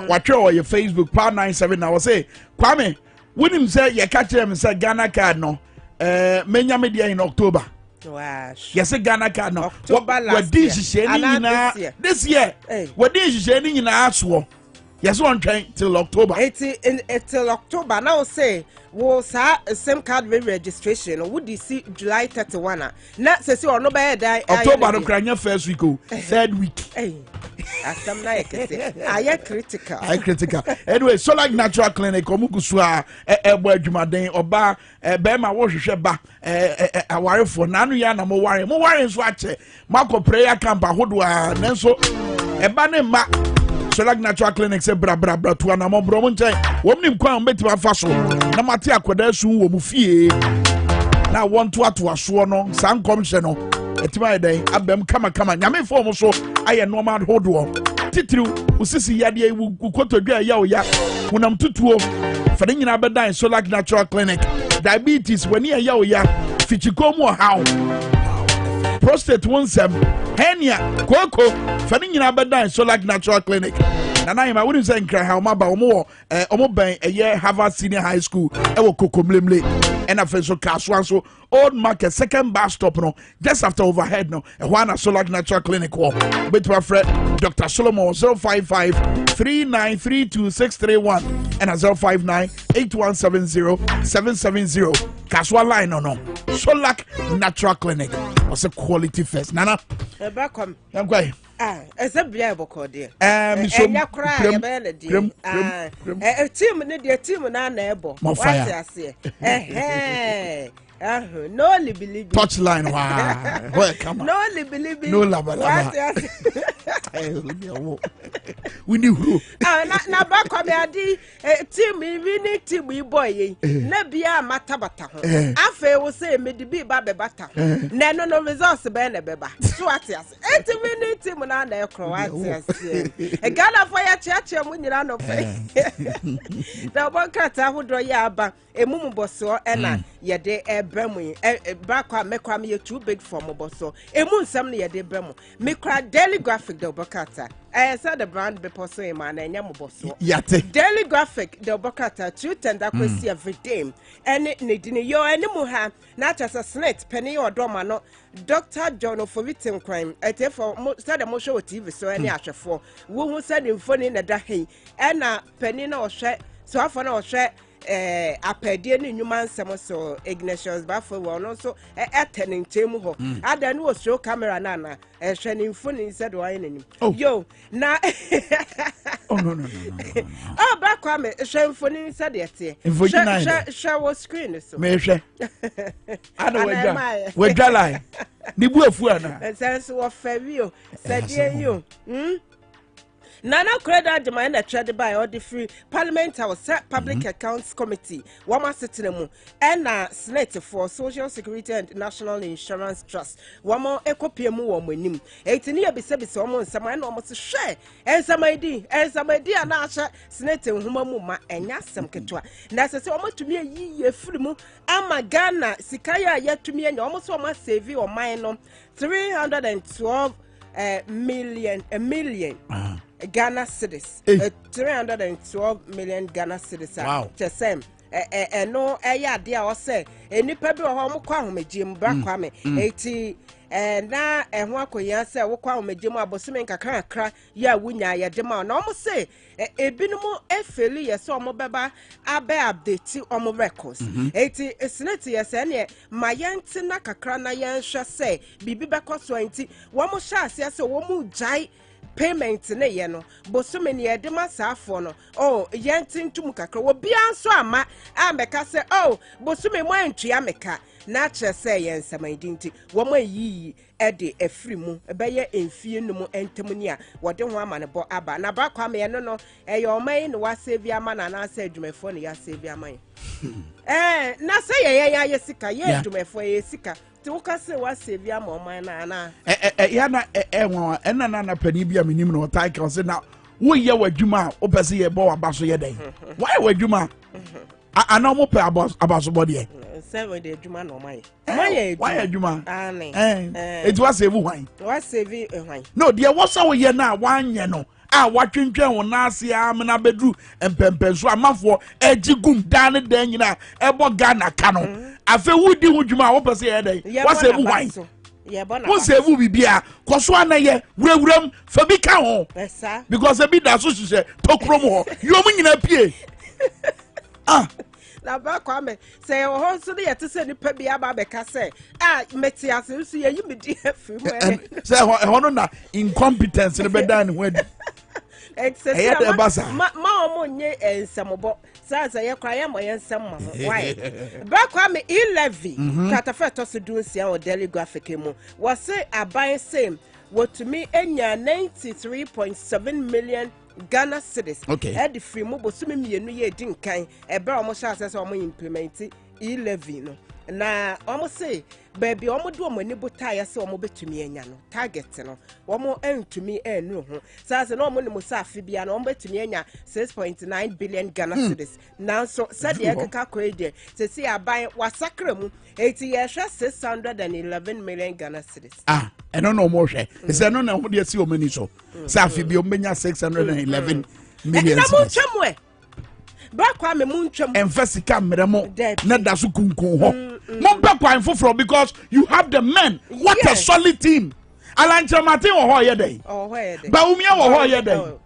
watwe o ye Facebook Power 97 na wo say Kwame wonim say ye ka kire me say Ghana card no menya me dia in October yes Ghana card no what this year this year what this year ni nyina aso yes one train till October till October now say wo sa SIM card registration would you see July 31 na say say no be die October no kranya first week third week asam na yekese aye critical anyway so like natural clinic omugusu a ebo adwumaden oba be ma wo hwehwe ba awarefo nanu ya na mo ware nso ache mako prayer camp ahodo a nenso eba ne ma so like natural clinic say bra to na mo bro mo nchen wo mnim kwan betima fa so na mate akoda su wo mu fie na want to aso no san komhye no etima den abem kama nyame fo mo so aye normal hodo titiriw usisi yade ukotodwa ya oya unam tutuo fane nyina bedan Solak Natural Clinic diabetes wani ya oya fichikomu how prostate wonsem hernia koko fane nyina bedan Solak Natural Clinic nana yema wouldn't say nkra how ma ba omo ban eye Harvard Senior High School ewo kokomlemle and afenso kaswan so Old Market second bus stop no just after overhead no Juana Solak Natural Clinic wo bet my friend Dr. Solomon 055-3932-631 and 059-8170-770 Kaswa line no Solak Natural Clinic was a quality first nana welcome okay it's a bribe code so team need your team na neighbor what I say no believe touchline wow come on no believe no laba we knew who na back come adi team we need team we boy na bia matabata ho afa we say me di bi ba be bata na no results be na beba so atiase eti we need team na na ekro atiase Ghana for ya chiachia mu nyira no fe na bonkata hodro ya aba emu boso na ye de ebremu back me kwa me too big for mo boso emu nsam na ye de bremu me kwa Daily Graphic de bokata I said the brand be pursuing man and yamuboso. Yate Daily Graphic, the Bocata, truth and accuracy every day. And Nidini, yo, and Muha, not as a snake, penny or domano, Dr. John for victim crime. I tell for said a motion TV, so any after for who said in phone in the dahi, and a penny or share, so often or share. A pedian in human so ignitions buffer one also attending Timu. I then was show camera nana and shining phone inside wine. Yo, now no. Oh, back on me, showing phone inside the shower screen. Measure. I know where Jalai. Nibu of Fuana. And sense of Fabio said you. Nana credit demand that tried by all the free Parliament House Public Accounts Committee. Wama sitting and Senate for Social Security and National Insurance Trust. Wama ecopiemu womanim. 18 years beside someone some almost share. And some idea and Nasha Senate Humamuma and Yasam Ketua. That's a almost to me a year free Ama Ghana Sikaya yet to me and almost almost save you or mine 312 million. Ghana cedis, 312 million Ghana cedis. Wow. Just same. No, dear, or say, any pebble home kwame Jim Brakwame, 80. Na ehwako yanse wo kwa omedemu abosome nkakra kra ya wunya ya dema na omo say ebinumu efeli yeso omo beba abe update omo records eti senate yese ne mayente na kakra na yenhwe say bibi bekoso anti wo mo sha ase ase wo mu jai payment ne ye no bosome ne edema saafo no oh yente ntum kakra wo bia nso ama ameka say oh bosome mo antua meka na che say yen samandinti wo mo yi ede efrimu ebeye enfie numu entemuni a wode ho ama ne bo aba na ba kwa me no eye oman ne wa save ama na na say adwumefo ne ya save ama na say ye sika ye adwumefo ye sika ti wo ka say wa save ama oman na ya na enwa enana na pani bia menim no tai ka say na wo ye wadwuma o pese ye bo abaso ye den why wadwuma ana mo pe abaso body 7 de adwuma no man why adwuma it was save why why no there was so ye na wanye no watwentwen wo na ase amna bedru empempenso amafo agigum dan dan nyina ebo Ghana ka no afa wudi hudwuma wo pese ye den was save why wọ́n save bibia kọ́sọ́ anaye wurawuram fabi ka ho because ebi da so hyehyɛ tokrom ho yom nyina pie na ba kwa me say o ho so de yete ni pa bia ba be ka say meti ase so ye yimi di afi mo say ho no na incompetence ne be dan ho adi ma o mo nye ensamobo say ye kwa ye mo ye nsam ma why ba kwa me 11 katafeto so du nsia o Daily Graphic mu wo say aban same what to me enya 93.7 million Ghana cedis. Okay. Head free mo bosumi mienu ye din kan. Ebra omo sha ase omo implement 11 no na almost say baby almost do money but tire so almost to me no target no almost end to me no so as no money musafi bia no almost to me 6.9 billion Ghana cedis now so said the calculate to see a buy was sacrum 80 years 611 million Ghana cedis I don't know more it's no na what you see o many so safi bi o menya 611 million cedis Bakwa me muncham emphasica meremo na da so kunkun ho mo bakwa info because you have the men what a solid team Alancha Martin wo ho ye dey ba umia wo ho ye dey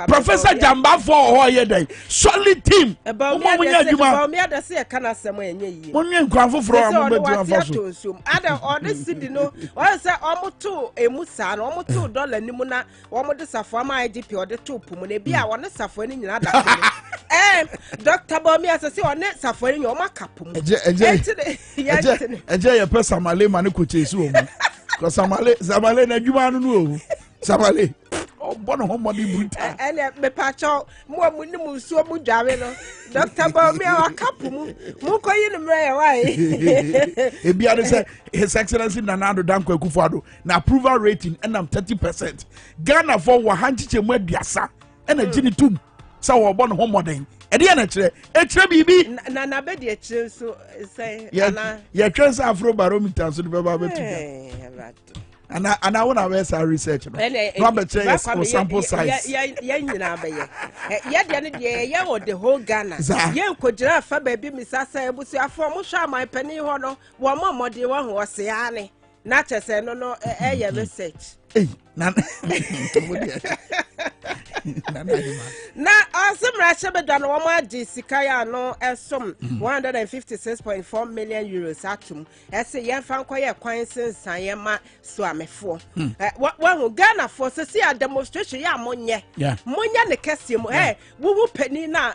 Professor Jamba for ho ye dey solid team mo munya adwuma ba umia da se kana asem enye yi mo nwen kwan foforo mo betu afaso ada order city no o say omoto emusa no omoto dollar ni mu na omodo safo ama IGP ode to pum na bia wona safo ni nyina da Dr. Bomi asase one safari nyoma kapum. Eje ye pe Samale mane ko chesu o mu. Ko Samale na djuma no no. Samale. O bono ho modi bruta. Ene me pacho mo mu ni mu suo mu dware no. Dr. Bomi a kapum. Mu ko yi no mre why. E bia de say His Excellency Nana Danko Akufo-Addo na approval rating and 30%. Ghana for wa hanchiche mu aduasa. Ena gini tum. Sa wo bon ho modern e de na kire e kire bibi na be de kire so say ana ye kire sa afro barometer so de be ba betu ana wona we sa research no no be kire sample size ya nyina be ye de ne de ye wo the whole Ghana ye nkojira fa ba bi misasa ebusu afo mo hwa man pani ho no wo mo mode wo ho se ane na chese no ye research na asemra chebeda no woma adi sikaya no esom 156.4 million euros atum ese ye fa nkoye kwan sensan ye ma so amefo wa Ghana for se a demonstration ya monye ne kese mu wuwu pani na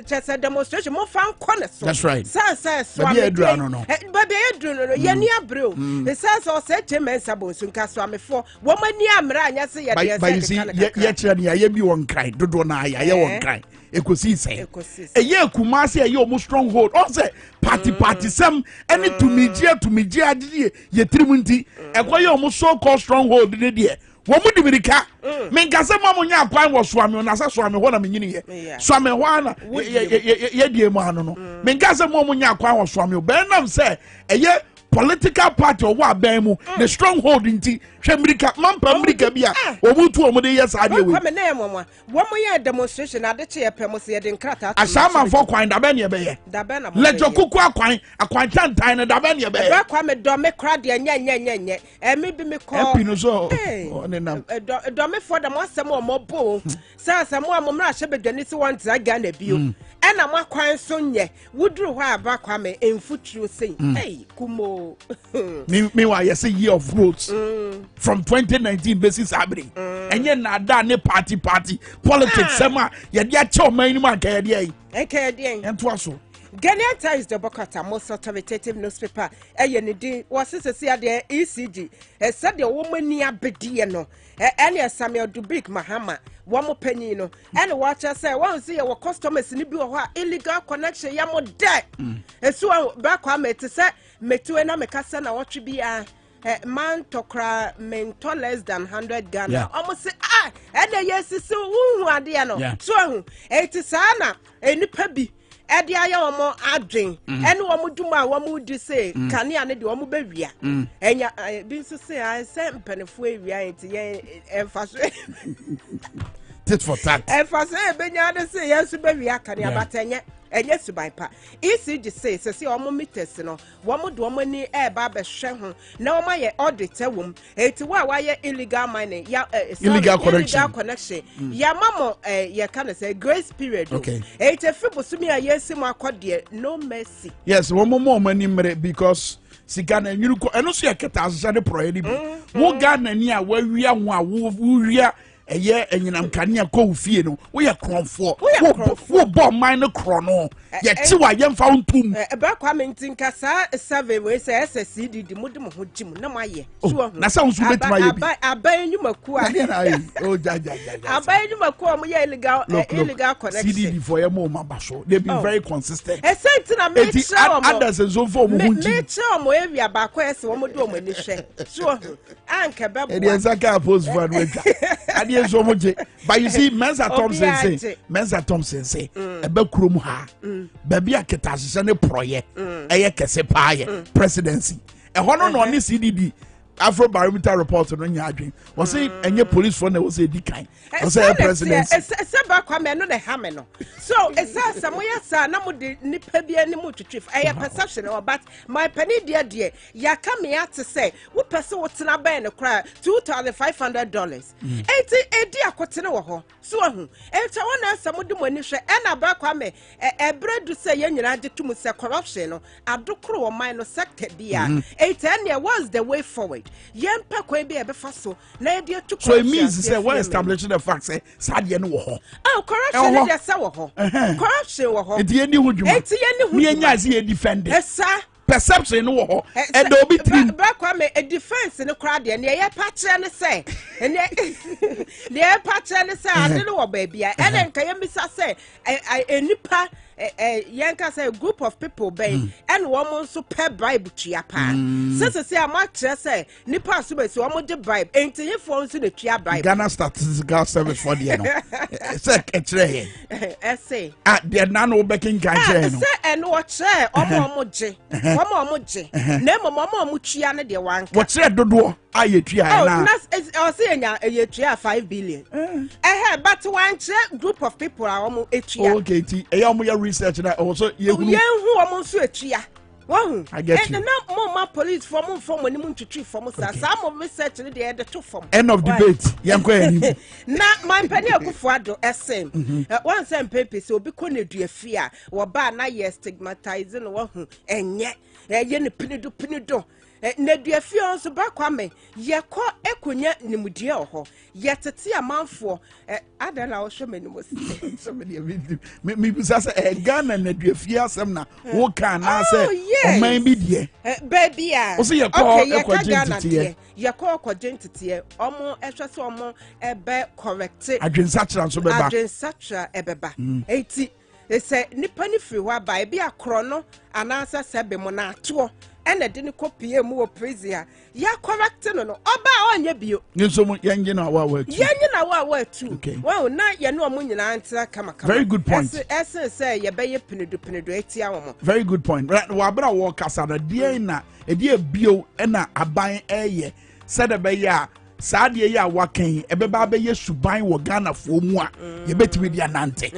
chese demonstration mo fa nko ne so that's right so so amefo no baby edru no ye ni abreu so se chemensa bo so nka so amefo wo mani amra anya se ye de se ye kire ne ye bi won kai dodo na ye won kai ekosi say eye kumase eye omo stronghold on say party sem any tumije adie ye trimunti ekoye omo so called stronghold ne de wo mu dimirika menka se mo nya kwan wo soame na se soame ho na menyini ye soame ho na ye die mu anu no menka se mo nya kwan wo soame be nam se eye political party or wa bemu the stronghold inti hwemrika mampa mrika bia omutu omude yes ade we come na emwa wo mo ye demonstration ade che ye pem se ye de nkrata asama for kwan da be ne be ye da be na lejo kuku akwan chantan na da be ne be ye ba kwa me do me kra de nya emi bi me ko epi no so one nam do me for the mo asem o mo bo sa asem o mo mra hye se won tira Ghana bio ena mo kwan so nye wuduru ho aba kwa me emfuturo sei kumo me wa yes a year of growth from 2019 basis happening and yet na da ne party politics sema ye dia che man ni man ka ye dia ento aso Ghanaian Times the Bokata most authoritative newspaper ne din was se de ECG said the woman ni abedie no any Samuel Dubik Mahama womo panyi no and watch us say one see your customers ni bi ho illegal connection ya mo de esu back kwa me te say metu na mekasa na watch bia man tokra mento less than 100 Ghana almost say and yes so hu ade no so hu sana enipa bi edi aya omo adwen ene omo duma omo di say kania ne de omo bewia enya bi so say I say mpanefo ewia enti ye emfaso tit for tat emfaso ebenya de say yesu bewia kania batenye enye suban pa ECG say omo meters no womo do omo ni ba be hwe ho na omo ye audit wom eti wa ye illegal mining ya illegal connection ya mamo ye can say grace period okay eti fibosumi a yesim akode no mercy yes womo mo mani mre because sigana nyuruko eno so ye keta asase de proye ni bi wo Ghana ni a wa wia ho a wo wia ɛyɛ enyinam kanea ko fie no wo yɛ kronfo wo bɔ man no krono yɛ ti wa yɛ mfa ntum eba kwa mentin ka sa survey we say SSD di mo de mo ho gim na mo ayɛ so na sa unsu betima yɛ bi aban nyumaku a oh ja aban nyumaku mo yɛ illegal connection CDD for yɛ mo ma baso they be very consistent esenti na me try mo others so for mo ho gim me try mo area ba kwa ese mo do mo ani hwɛ so anka bebo e dey saka post for an weka ade so mo je but you see Mensa Thompson say ebe kurom ha baby aketa hye ne proye eye kese paaye presidency e hono no ne CDD Afro Barometer report no nya adwen was say enye police for na was say dikan was say presidency se ba kwa me no na ha me no so esa samoya sa na mo de nipa bia ne mo twetwe eye perception o but my penny de ya ka me ate say wo pese wo tena ban ne kra $2,500 edi akotene wo ho so ahu enta wona asamo de mo ani hwe e na ba kwa me ebredu say ye nyina de tum say corruption no adokoro wo man no sector bia enta ne was the way forward yempa kwa bia be fa so na ye de to so it means say we establishing the fact say sadie no wo ho corruption dey say wo ho corruption wo ho eti ye ni hu dwuma eti ye ni hu me nya say ye defend esa perception no wo ho e do bi trim ba kwa me a defense no kra de ne ye pa kire ne say ne ye pa kire ne say ade no wo ba bia e na nka ye misa say enipa yanka say a group of people ben and woman so per bribe tua pa say am kire say nipa so be say woman de bribe enti ye for so de tua bribe Ghana Statistical Service for the no say kire he say de na no be kin kan kire no say and wo kire omo je na momo tua ne de wanka wo kire dodo aye tua na o say nya ye tua 5 billion but one group of people are omo etua okay ti e ya omo ya research na also ye hu omo so etua Wow, I get you. And now more police from money to treat from us. Some research the other two from. End of debate. Now my penny for SM. One same paper so be couldn't do a fear or bad na ye stigmatizing one and yet yen pinido. Na dua fie nso ba kwame ye ko ekonya nimudie ho ye tete amanfo adana wo hwe manimu so me bisa say Ghana na dua fie asem na wo kan na say o man bi die baby a o say ye ko ekwaje ye ko ekwaje ntete omo ehwe se omo ebe correct adwensachra nso beba adwensachra ebeba eti ese nipa ni free wa ba bi akro no anansa sebe mo na ato ene de ne kopie mu wo prison ya correct no oba onye bio nso mu yenye na wa tu wow na ye no mo nyina antira kama very good point ese say ye be ye pinedo etia wo mo very good point wa bra wo kasa na de na e de bio na aban eye said be ya saade ye a wakan ebeba be ye suban wo Ghana fo mu a ye betimi dia nante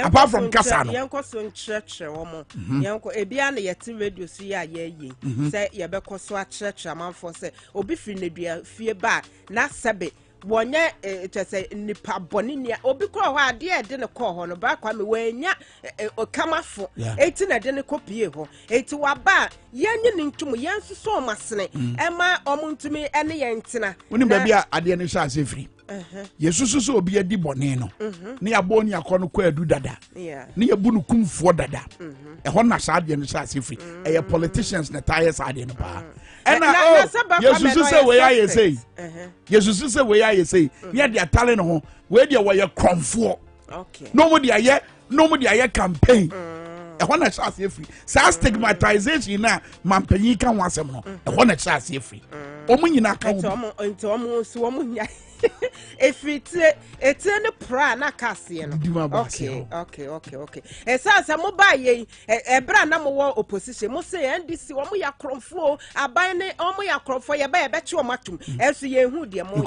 apart from kasa no yanko so nkyerɛkyerɛ wo mo yanko ebia na yete radio so ya ye sɛ ye be kɔ so akyerɛkyerɛ amanfo sɛ obi firi na dua fie ba na sɛbe wonye say nipa boni nia obi kɔ hɔ ade e de ne kɔ hɔ no ba kwa me wanya okamafo eti na de ne kopie hɔ eti waba yenye ne ntum yensuso masene ema omuntumi ene yentina woni ba bia ade ne hwa ase firi yesusu so obi adi boni no ne yabo ni akɔ no kɔ adu dada ne yabu no kumfo dada ɛhɔ na sa ade ne hwa ase firi ɛyɛ politicians na tires ade no ba ɛna yesusu se we ya yesei yesusu se we ya yesei ne de atale no ho we de wo ye kromfo no mo de aye campaign ɛhɔ na hwa ase firi sa stigmatization na mampanyi ka ho asɛm no ɛhɔ na hwa ase firi omo nyina ka ho omo so omo nya efite etene pra na kase no okay esa mo ba ye ebra na mo wo opposition mo say NDC wo mo ya kromfo aban ne o mo ya kromfo ye ba ye be che o matum eso ye hu de mo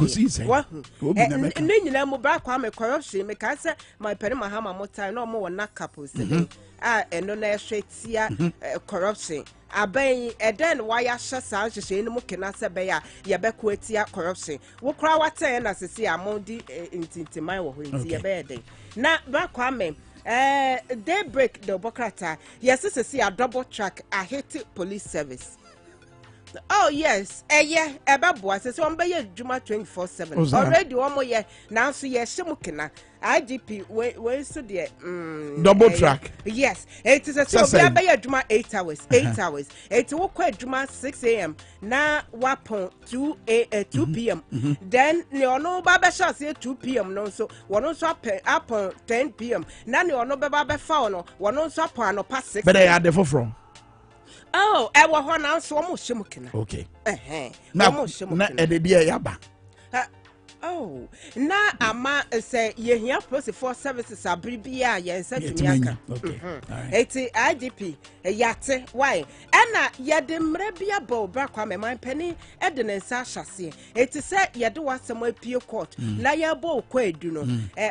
wa ne nyina mo ba kwa me corruption me ka say my pere mahama mo time no mo wo na capos eno na ehwetia corruption aban eden waya hye saa hye ne mu kena se be ya ye be ko atia corruption wo kra wate na sesi amodi intintimai wo ho nti ye be eden na ba kwa me daybreak the bokrata yes sesi a double track a hit police service Oh yes, yeah, eba boa se so mbe ye djuma 24/7. Already omo ye now so ye shimukina. IGP we so de double track. Yes, it is a so be ye djuma 8 hours, 8 hours. It wo kwa djuma 6 a.m. na wapon 2 p.m. Then ne ono ba be sha say 2 p.m. no so wono so upon 10 p.m. Na ne ono be ba be fa ono wono so upon no past 6. But they are the from. Oh, I was one answer almost shimukina. Okay. Now, yaba. Oh, na ama say ye here plus for services are bribia ye said to me. Okay. Eti IDP yate why? Ana ye de mrebia bo brakwa me man penny edenensa hyase. Eti say ye do wasem appeal court. Na ye bo kwa edu no.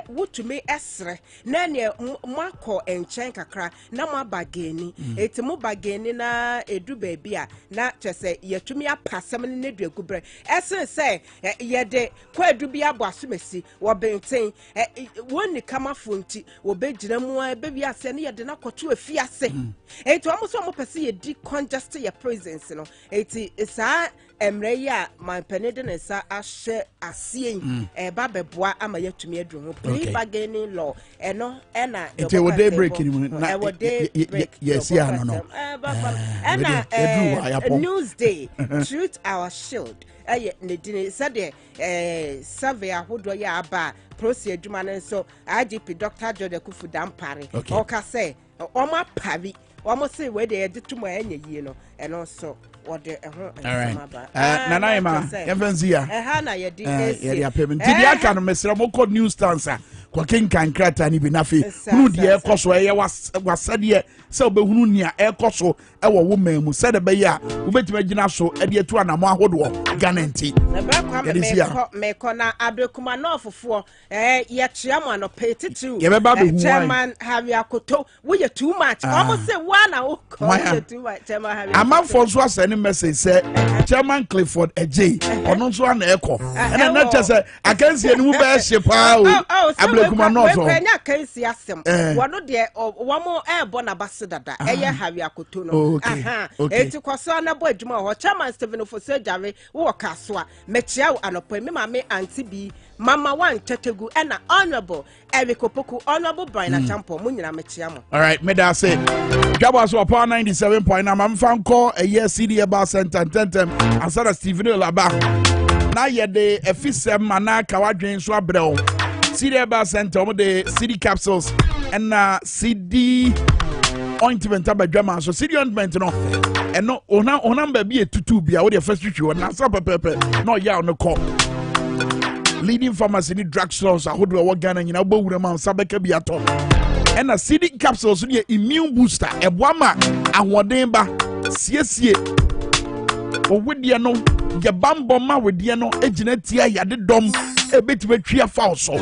Wutumi esre na ne mwako enchen kakra na mo bageni. Eti mo bageni na edu baby a na chese ye tumi apasem ne du agubre. Esen say ye de kwa du bia bo asumesi wo benten woni kama fonti wo begina mu a bebi ase ne ye de na koto afiase eti omo so mo pese ye di congest your presence no eti saa emre ya man penede ne sa ahye asien ba beboa ama yatumi adru ho plea bargaining law eno na eti wo day break ni mu na yes ya no ena Newsday Truth Our Shield ne dine said survey ahodo ya aba prosi adwuma ne so IGP Dr. George Kufu Dampare o ka say o ma pavi o mo say we dey de tumo anya yie no eno so what the Nanaima Evanzia na ye di ya payment di aka no mesra mo code news stanza kwa kenkan krata ni bi na fe hunu de ekoso eye wasade se obehunu nia ekoso ewo wo mamu se de be ya obetima gina so e de tu anamo ahodo ganenti na ba kwa me ko na abrekuma na ofofo ye chiamo no petitu chairman have yakoto we you too much almost say one na o too much chairman have amam for so send message say chairman Clifford Ejay ono so na eko and na chese akansi enu be shepa o abrekuma no so kwenya akansi asem wono de womo ebo na base dada eye have yakoto no eti kwaso na bo adwuma ho chairman Stephen Ofose Jare wo kaso a mechia anopo me mama anti bi mama wan tetegu na honorable Eric Opoku honorable Brian Champo munyina mechia mo. All right, me da say Gabo so upon 97.9 am fan call a year CD about center tentem asara Stephen Olaba na ye de efisem mana kawadwen so abrel CD about center mo de CD capsules and CD ointment abadwama so CD ointment no eno ona ba bi etutu bia wo de first twitwi na sa pepepe no ya no call leading pharmacy ni drugstores ahodo wo Ghana nyina bo wura ma sabeka bi ato and CD capsules ni immune booster eboama ahoden ba siesie owedie no ye bambo ma wedie no egina tia yade dom ebetime twa fa so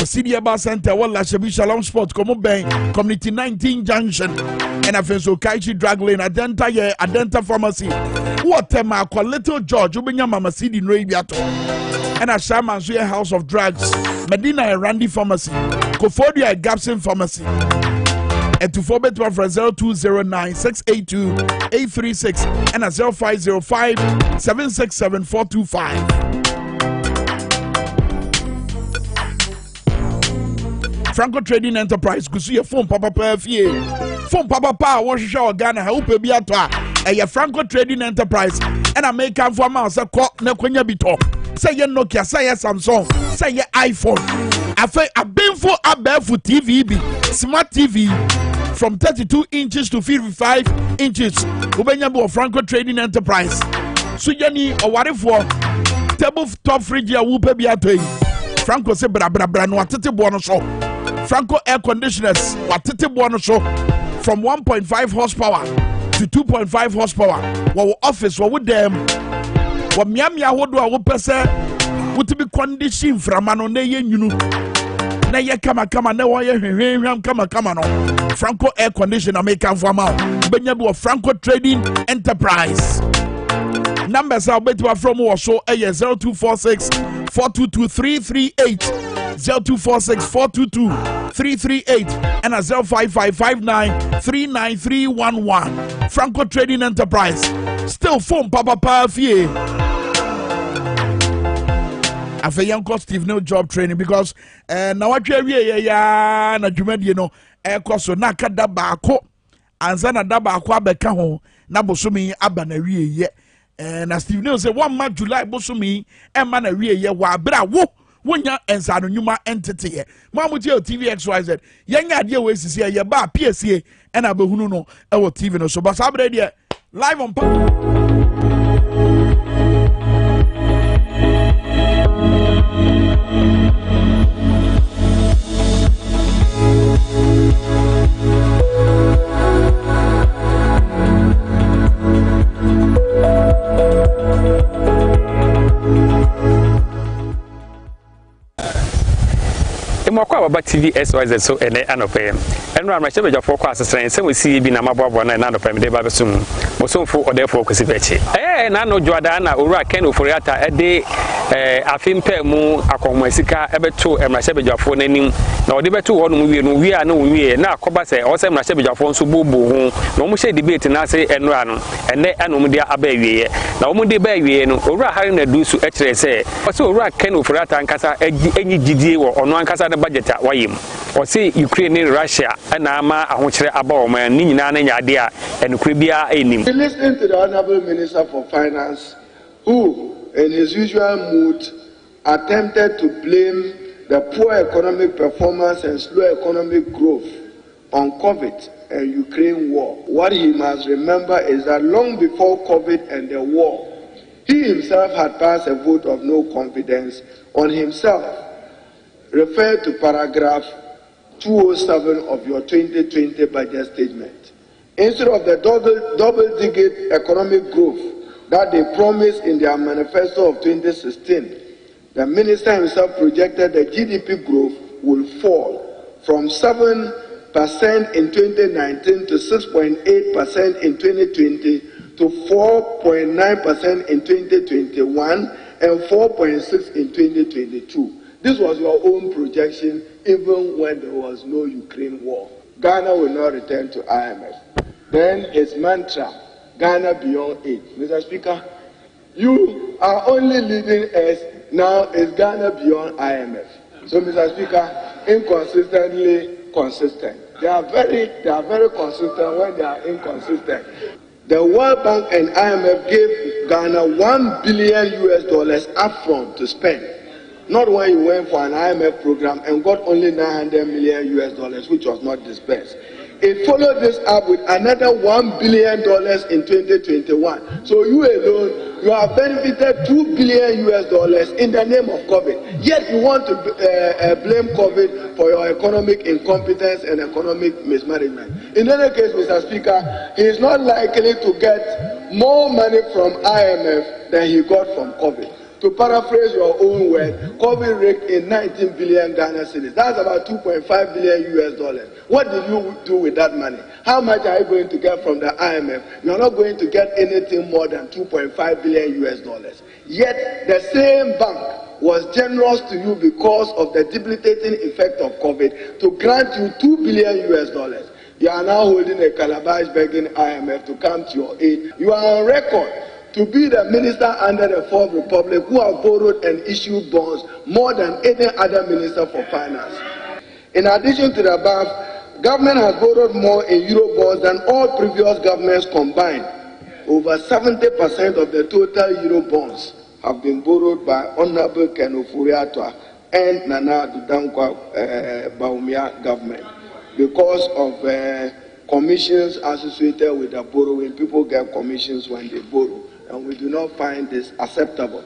CD Bar Center wala Shebi Shalom Sport komo ben Community 19 Junction and afenso Kaichi Drag Lane Adenta Pharmacy Watema kwa Little George ubenya mama CD no ibiato and a Shaman Suya House of Drugs Medina and Randy Pharmacy Kofodia Gapson Pharmacy and to forward to 0209-682-836 and a 0505-767-425. Franco Trading Enterprise kusu ye phone papa fie phone papa wo hwehwe Ghana ha upe bi ato a ye Franco Trading Enterprise and American for ma se ko na kwanya bi to say ye Nokia say ye Samsung say ye iPhone afa abemfo abafu TV bi smart TV from 32 inches to 55 inches ubenya bi Franco Trading Enterprise so yani owarefo table top fridge ya upe bi ato Franco se bra no atete bo no so Franco air conditioners watete bo no so from 1.5 horsepower to 2.5 horsepower wo office wo dem wo miamia hodo a wo pese wotibi condition frama no na ye nyunu na ye kama na wo ye hwehwehwam kama no Franco air conditioner make am for ma benya bi Franco Trading Enterprise numbers are better from was so 0246 422 338 0246 422 338 and a 05559 39311 Franco Trading Enterprise still phone papa fie after young Steve no job training because now what we ya na dwumadie no ekoso na kada baako anza na da baako abeka ho na bosomi aba na wie ye na Steve no say 1 month July bosomi e ma na wie ye wa bra wo wonya ensano nyuma entity ye mamuti o TV XYZ yenya ade we sisi ye ba PSA e na behunu no e wo TV no so basa abra de live on Mokwa baba TV SYZ so ene anope enu amrache beja fo kwa asesren se we see bi na maboabo na anope me de ba besum mosomfo odefo kwesi bechi na no joada na owura ken oforiata ede afimpe mu akomasika ebeto emrache beja fo nanim na ode beto ho no wie no wie na wie na akoba se o se emrache beja fo nso bobo ho na omo she debate na se enu ano ene anom dia aba wie na omo de ba wie no owura hari na dusu e kire se o se owura ken oforiata ankasa enyi gidie wo ono ankasa budget wayim or say Ukraine and Russia and ama ahokyere aba man ni nyina na nyade a enukure bia enim. Listening to the Honorable Minister for Finance, who in his usual mood attempted to blame the poor economic performance and slow economic growth on COVID and Ukraine war. What he must remember is that long before COVID and the war, he himself had passed a vote of no confidence on himself. Refer to paragraph 207 of your 2020 budget statement. Instead of the double-digit economic growth that they promised in their manifesto of 2016, the minister himself projected the GDP growth will fall from 7% in 2019 to 6.8% in 2020 to 4.9% in 2021 and 4.6% in 2022. This was your own projection even when there was no Ukraine war. Ghana will not return to IMF. Then his mantra, Ghana beyond 8. Mr. Speaker, you are only leading us now is Ghana beyond IMF. So, Mr. Speaker, inconsistently consistent. They are very consistent when they are inconsistent. The World Bank and IMF gave Ghana $1 billion upfront to spend. Not when you went for an IMF program and got only $900 million which was not dispersed. It followed this up with another $1 billion in 2021. So you alone, you have benefited $2 billion in the name of COVID. Yet you want to blame COVID for your economic incompetence and economic mismanagement. In any case, Mr. Speaker, he is not likely to get more money from IMF than he got from COVID. To paraphrase your own word, COVID raked in 19 billion Ghana cedis. That's about $2.5 billion. What did you do with that money? How much are you going to get from the IMF? You're not going to get anything more than $2.5 billion. Yet the same bank was generous to you because of the debilitating effect of COVID to grant you $2 billion. You are now holding a calabash begging IMF to come to your aid. You are on record to be the minister under the Fourth Republic who have borrowed and issued bonds more than any other minister for finance. In addition to the above, government has borrowed more in Euro bonds than all previous governments combined. Over 70% of the total Euro bonds have been borrowed by Honorable Ken Ofori-Atta and Nana Dankwa Bawumia government because of commissions associated with the borrowing. People get commissions when they borrow, and we do not find this acceptable.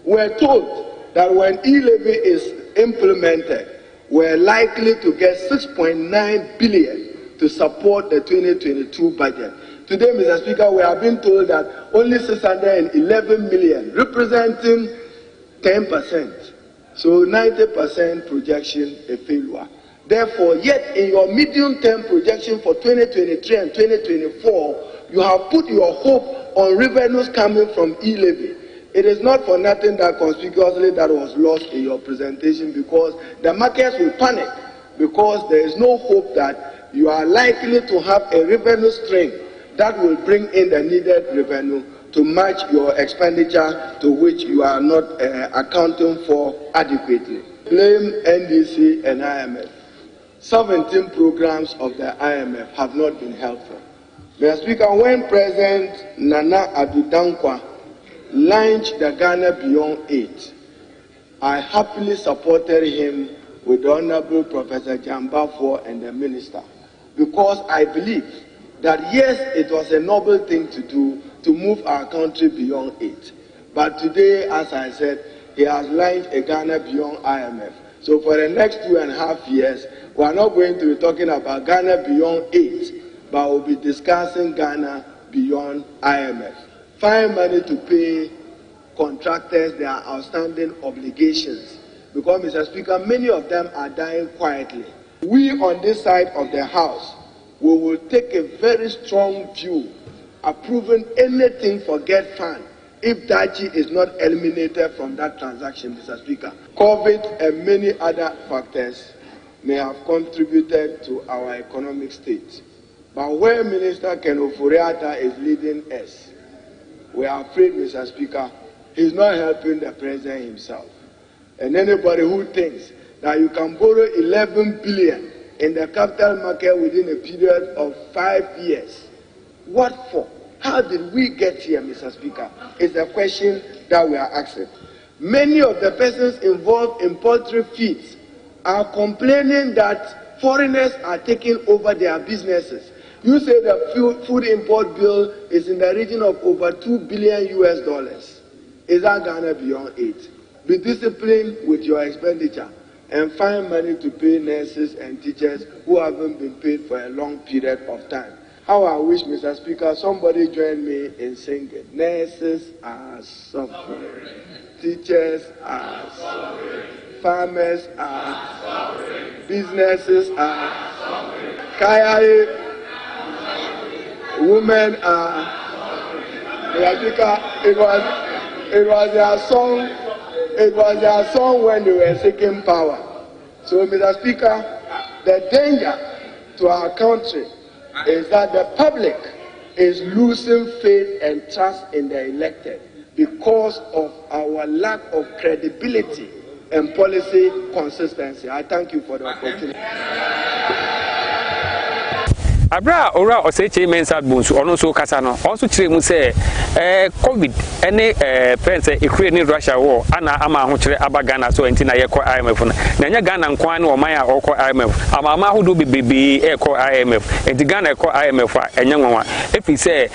We're told that when e-levy is implemented, we're likely to get 6.9 billion to support the 2022 budget. Today, Mr. Speaker, we have been told that only 611 million, representing 10%. So 90% projection a failure. Therefore, yet in your medium-term projection for 2023 and 2024, you have put your hope on revenues coming from e-levy. It is not for nothing that conspicuously that was lost in your presentation, because the markets will panic because there is no hope that you are likely to have a revenue stream that will bring in the needed revenue to match your expenditure to which you are not accounting for adequately. Blame NDC and IMF. 17 programs of the IMF have not been helpful. Mr. Speaker, when President Nana Addo Dankwa launched the Ghana Beyond 8, I happily supported him with the Honorable Professor Jambafo and the Minister, because I believe that yes, it was a noble thing to do to move our country beyond 8. But today, as I said, he has launched a Ghana Beyond IMF. So for the next 2.5 years, we are not going to be talking about Ghana Beyond 8, but we'll be discussing Ghana Beyond IMF. Find money to pay contractors their outstanding obligations. Because, Mr. Speaker, many of them are dying quietly. We on this side of the House, we will take a very strong view approving anything for Get Fund if Dachi is not eliminated from that transaction, Mr. Speaker. COVID and many other factors may have contributed to our economic state. But where Minister Ken Ofori-Atta is leading us, we are afraid, Mr. Speaker, he's not helping the President himself. And anybody who thinks that you can borrow 11 billion in the capital market within a period of 5 years, what for? How did we get here, Mr. Speaker? Is the question that we are asking. Many of the persons involved in poultry feeds are complaining that foreigners are taking over their businesses. You say the food import bill is in the region of over $2 billion US. Is that Ghana Beyond 8? Be disciplined with your expenditure and find money to pay nurses and teachers who haven't been paid for a long period of time. How I wish, Mr. Speaker, somebody join me in singing. Nurses are suffering. Teachers are suffering. Farmers are suffering. Businesses are suffering. Kaya women are suffering. Mr. Speaker, it was their song. It was their song when they were seeking power. So, Mr. Speaker, the danger to our country is that the public is losing faith and trust in the elected because of our lack of credibility and policy consistency. I thank you for the opportunity. Abra ora oseche mensa bonsu ono so kasa no also kire mu say covid ene friends Ukraine Russia war ana ama ho kire aba Ghana so enti na ye ko IMF na nya Ghana nkwan na oman a okọ IMF ama hodo bebebe e ko IMF enti Ghana e ko IMF a enye nwanwa efi say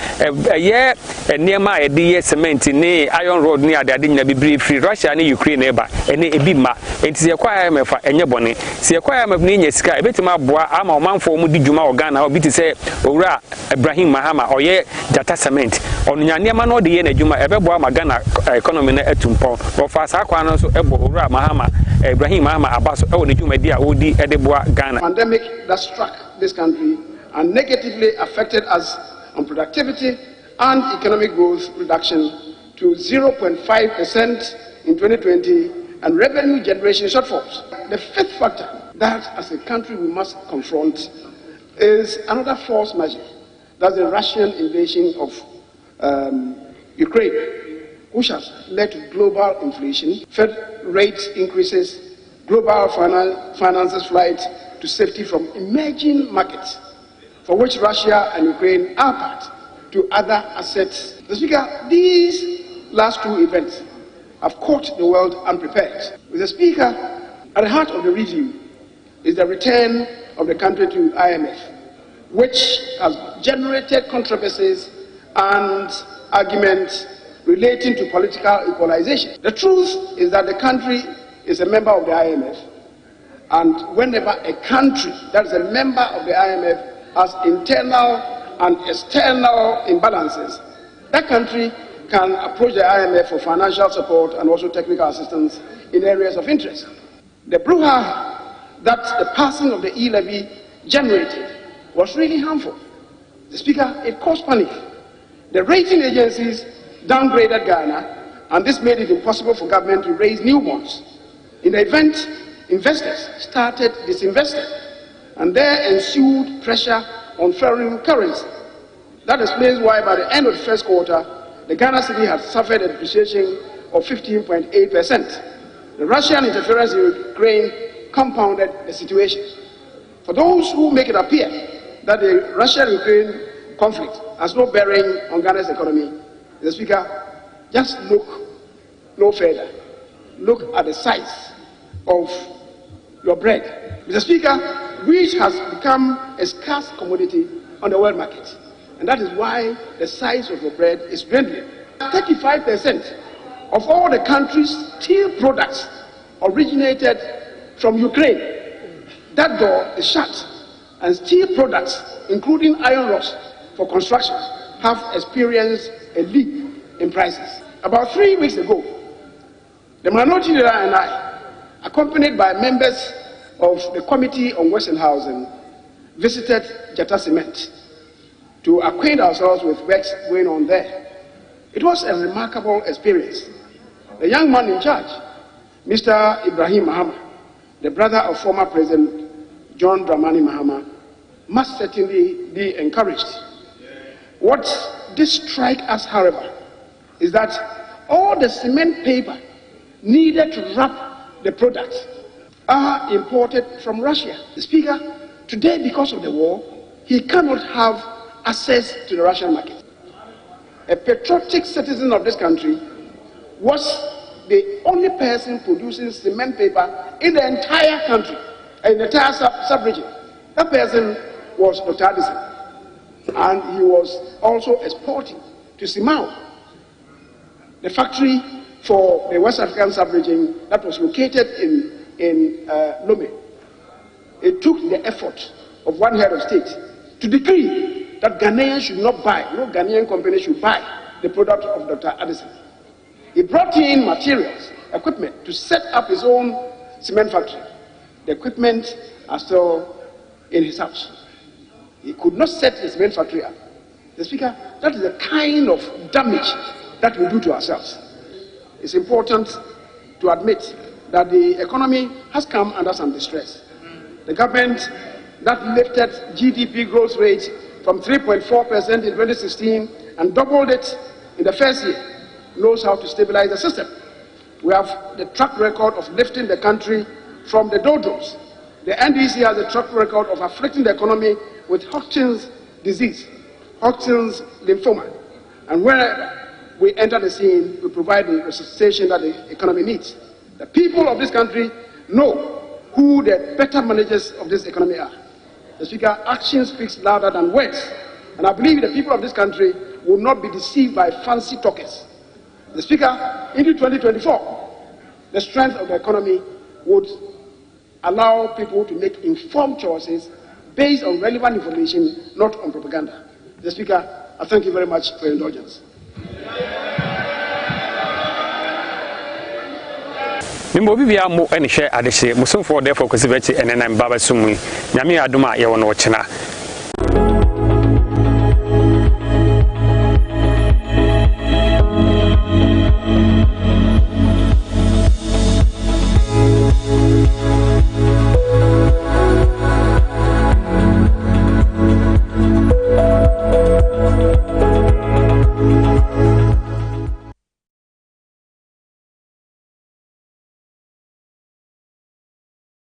ye niema e de ye cement ni iron rod ni ade nyina bebere free Russia ni Ukraine eba ene ebi ma enti ye ko IMF a enye bone se ye ko IMF ni nya sika ebetima aboa ama omanfo mu di djuma o Ghana obi say owura Ibrahim Mahama oye data cement onunya niema no de ye na djuma ebebo ma Ghana economy na etumpo no fa sa kwa no so ebo owura Mahama Ibrahim Mahama abaso e woni djuma dia odi edeboa Ghana. Pandemic that struck this country and negatively affected us on productivity and economic growth reduction to 0.5% in 2020 and revenue generation shortfalls. The fifth factor that as a country we must confront is another force measure. That's the Russian invasion of Ukraine, which has led to global inflation, Fed rate increases, global finances flight to safety from emerging markets, for which Russia and Ukraine are part, to other assets. Mr. Speaker, these last two events have caught the world unprepared. Mr. Speaker, at the heart of the review is the return of the country to IMF, which has generated controversies and arguments relating to political equalization. The truth is that the country is a member of the IMF, and whenever a country that is a member of the IMF has internal and external imbalances, that country can approach the IMF for financial support and also technical assistance in areas of interest. The brouhaha that the passing of the e-levy generated was really harmful. The Speaker, it caused panic. The rating agencies downgraded Ghana, and this made it impossible for government to raise new bonds. In the event, investors started disinvesting, and there ensued pressure on foreign currency. That explains why by the end of the first quarter, the Ghana cedi had suffered a depreciation of 15.8%. The Russian interference in Ukraine compounded the situation. For those who make it appear that the Russia-Ukraine conflict has no bearing on Ghana's economy, Mr. Speaker, just look no further. Look at the size of your bread. Mr. Speaker, wheat has become a scarce commodity on the world market. And that is why the size of your bread is dwindling. 35% of all the country's steel products originated from Ukraine. That door is shut. And steel products, including iron rods for construction, have experienced a leap in prices. About 3 weeks ago, the minority leader and I, accompanied by members of the Committee on Western Housing, visited Jata Cement to acquaint ourselves with works going on there. It was a remarkable experience. The young man in charge, Mr. Ibrahim Mahama, the brother of former President John Dramani Mahama, must certainly be encouraged. What did strike us, however, is that all the cement paper needed to wrap the products are imported from Russia. The Speaker, today because of the war, he cannot have access to the Russian market. A patriotic citizen of this country was the only person producing cement paper in the entire country, in the entire sub-region. That person was Dr. Addison, and he was also exporting to Simao, the factory for the West African sub-region that was located in Lome. It took the effort of one head of state to decree that Ghanaians should not buy, no Ghanaian company should buy the product of Dr. Addison. He brought in materials, equipment to set up his own cement factory. The equipment are still in his house. He could not set the cement factory up. The Speaker, that is the kind of damage that we do to ourselves. It's important to admit that the economy has come under some distress. The government that lifted GDP growth rate from 3.4% in 2016 and doubled it in the first year knows how to stabilize the system. We have the track record of lifting the country from the doldrums. The NDC has a track record of afflicting the economy with Hodgkin's disease, Hodgkin's lymphoma. And wherever we enter the scene, we provide the resuscitation that the economy needs. The people of this country know who the better managers of this economy are. The Speaker, action speaks louder than words. And I believe the people of this country will not be deceived by fancy talkers. The Speaker, into 2024, the strength of the economy would allow people to make informed choices based on relevant information, not on propaganda. The Speaker, I thank you very much for your indulgence. Nimbo bibia mo ene hwe adehye musomfo therefore Kasiebo enenam baba sumu nyame adoma ye wono ochena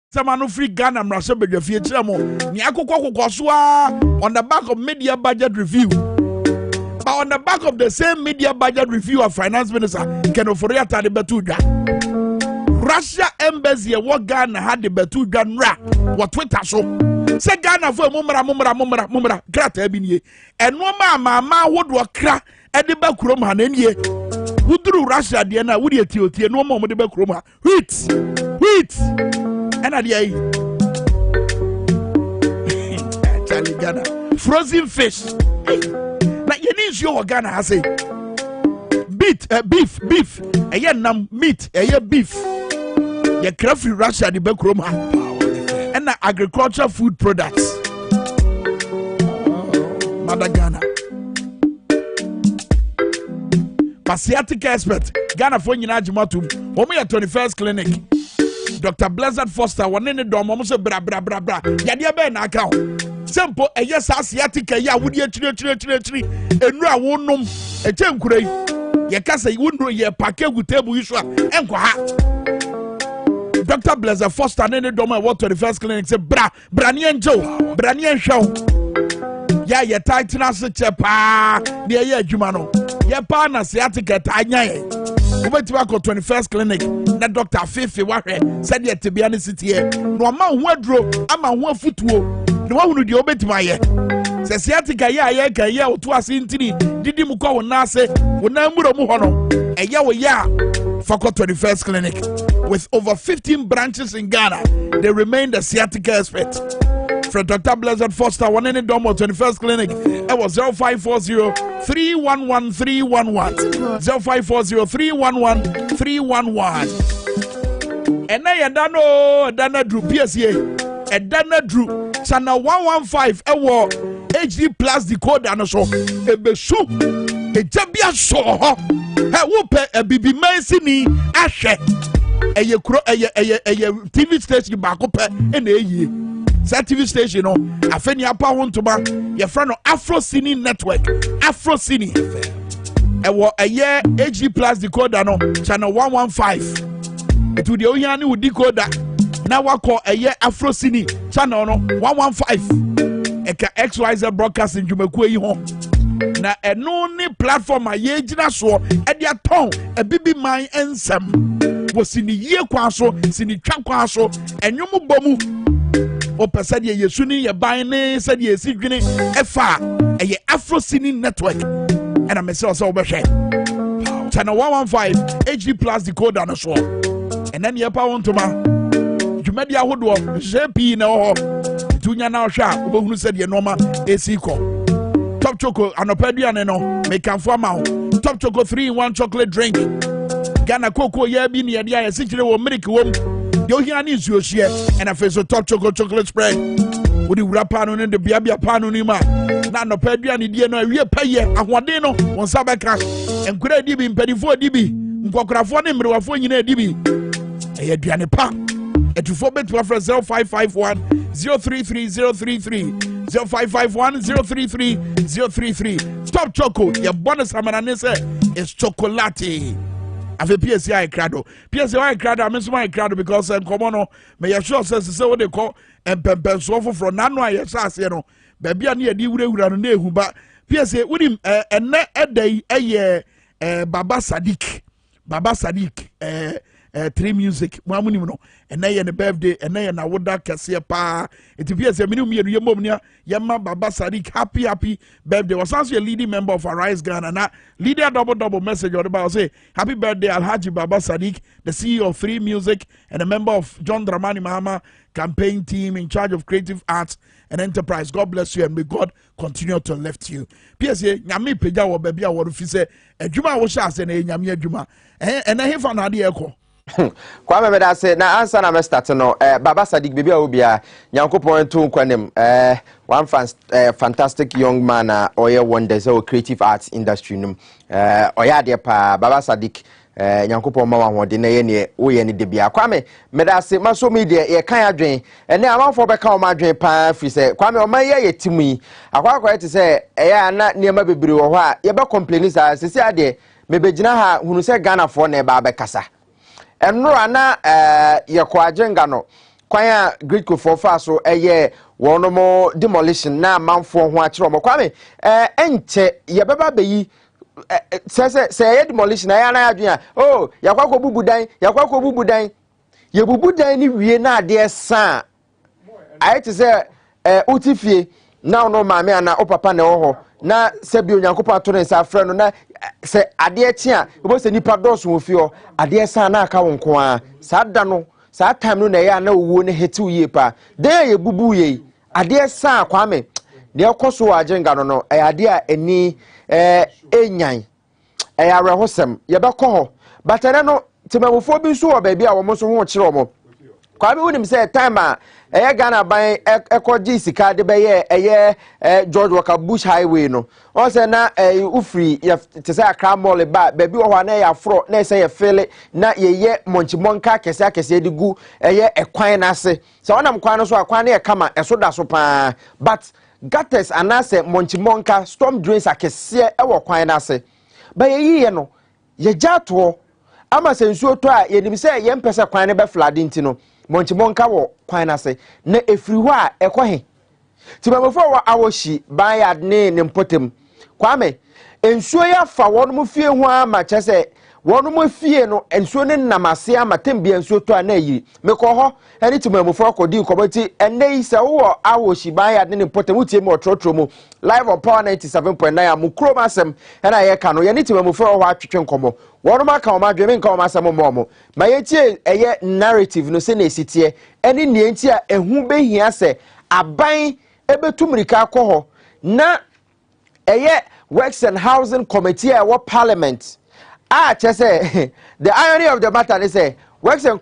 Samano free Ghana mrashe bedwafie chiramo ni akokwa so on the back of media budget review. But on the back of the same media budget review of Finance Minister Ken Ofori-Atta de Betudwa, Russia embassy what Ghana had the Betudwa nra what Twitter so say Ghana for mumra grata ebinye eno ma wodo kra e de ba kurom ha na nie wuduru Russia de na wudi etiotie no mo de ba kurom ha wheat and at the Ghana frozen fish. Like you need your Ghana has a beef. Nam meat, beef. You craft Russia the Bekroma and agricultural food products. Mother Ghana. Pasiatic expert Ghana for Yinajimatum. Home at 21st clinic. Dr. Blessed Foster, one in the dome, almost a bra. Yadia Ben account. Simple a yes asiatica ya would ye chiri enra wonum e chenkure ye kasa wunro ye pake gu table usual enko ha Dr. Blazer Foster and the Doma Water to the first clinic say Branian Joe Branian show ya ye tighten us chepa de ye adwumano ye pa na asiatica tanya Ubetiwa 21st clinic na Dr. Fifi wahwe said ye tibia ne sitie no ma ho aduro ama ho afutuo ne wa hunu de obetima ye se siatica ye ka ye oto ase ntini didi mu kwa wona ase wona muro mu ho no eye wo ya for 21st clinic with over 15 branches in Ghana. They remain the sciatica expert. For Dr. Blazer Foster, one in the Domo 21st clinic, it was 0540-311-311. 0540-311-311. And now Dana Drew PSA, and Dana Drew channel 115 ewo HD plus decoder and so a besu a jabia so he wope a bibi mansini ahwe eye kro eye TV station ba ko pe na eyi sa TV station no afeni apa wontoma ye friend no Afro Cine Network Afro Cine ewo eye HD plus decoder no channel 115 it would the oyani with decoder na wako eye Afro Cine channel no 115 eka XYZ broadcasting jumaku eyi ho na eno ni platform a ye gina so e dia ton e bibi man ensem wo sini ye kwa so sini twa kwa so enwom bomu o pese de yesu ni ye ban ne se de esi dwene efa eye Afro Cine Network and am say so be hwe channel 115 HD plus decoder no so and then ye pa wontoma dwumadi ahodo jepi na ho tunya na hwa obohunu se de normal esi ko Top Choco anopeduane no make am for ma Top Choco 3-in-1 chocolate drink Ghana cocoa ye bi ne dia ye sikire wo milk wom de ohia ni nsuo hie and afa so Top Choco chocolate spread wodi wura pa no ne de bia pa no ni ma na anopeduane die no awie paye ahoden no won sabeka enkura di bi mpadifo di bi nkokrafo ne mrewafo nyina di bi eye aduane pa etufo betu afra 0551 033033 0551-033-033. Top Choco, your bonus amananese is chocolate. I've a PSI crado. PSI crado, I miss my crado because I'm common. May I sure says what they call and pempen sofa from Nano, yes, you know. Baby, I need a deal with but PSA with him and a day a year, Baba Sadiq, 3 music mamuni no ena ye ne birthday ena ye na woda kase pa it appears a minimum ye mom nia yema Baba Sadiq happy birthday was also a leading member of Arise Ghana na leader double message on about say happy birthday Alhaji Baba Sadiq, the CEO of 3 Music and a member of John Dramani Mahama campaign team in charge of creative arts and enterprise. God bless you and may God continue to lift you. PSA nyame peja wo baby a wo fi se adwuma wo sha se na nyame adwuma na hefa na de ekọ kwa me da say na answer na me start no Baba Sadiq baby a obia Nyankopon to nkwanem one fantastic young man oye wonders o creative arts industry num oya de pa Baba Sadiq Nyankopon ma wa hode na ye ne wo ye ne de bia kwa me da say maso media ye kan adwen ene amanfo be kan o ma adwen pa fi say kwa me o ma ye timu yi akwa te say eya na niema bebre wo ho a ye be complain say sisi ade me begina ha hunu say Ghana fo na ba be kasa enro na ye kwa ajenga no kwanya Greek for fa so eye wono mo demolition na manfo ho a kire mo kwa me enche ye beba beyi se ye demolition ya na adwen oh yakwa ko bubu dan ye bubu dan ni wie na ade san aye te se utifie na no maame ana o papa na wo ho na se bi Onyankopon atoro nsa afre no na se ade echi a obo se nipa doso wo fio ade san na aka wonko a sa da no sa time no na ya na owuo ne heti ye pa den ye bubu ye ade san kwa me de okoso ajenga no no ade a eni enyan ayarehosem ye be ko ho batene no temamufo bi so wo ba bi a wo so ho kire wo Kwame wonim say time a Ghana ban ekoji sika de beye George Walker Bush Highway no. On say na ufri te say Accra Mall ba baby wo na ya fro na say ye fele na ye monchimonka kese de gu ekwan na ase. So onam kwan no so akwan na ye kama eso da so pa but gutters anase monchimonka storm drains akese ewo kwan na ase. Ba ye no ye jato ama sensuo to a ye nim say ye mpese kwan ne be flood ntino monchimonka wo kwan na se na efiri ho a ekohe tibamofo wo awoshi banyard ne mpotem Kwame ensuo ya fa wonum fie ho ama chese wonum fie no ensuo ne namase ama tembi ensuo to a na yiri mekọ ho eni tibamofo akodi nkoboti enei se wo awoshi banyard ne mpotem utie mo trotro mu live on Power 97.9 amukro masem ena ye ka no ye ni tibamofo ho atwetwe nkomo wonum aka o madwe me nka o masem mo ma ye tie eye narrative no se na esitie eni nie nti a ehu behia se aban ebetumrika akọ na eye Works and Housing Committee what Parliament chese the irony of the matter is say Works and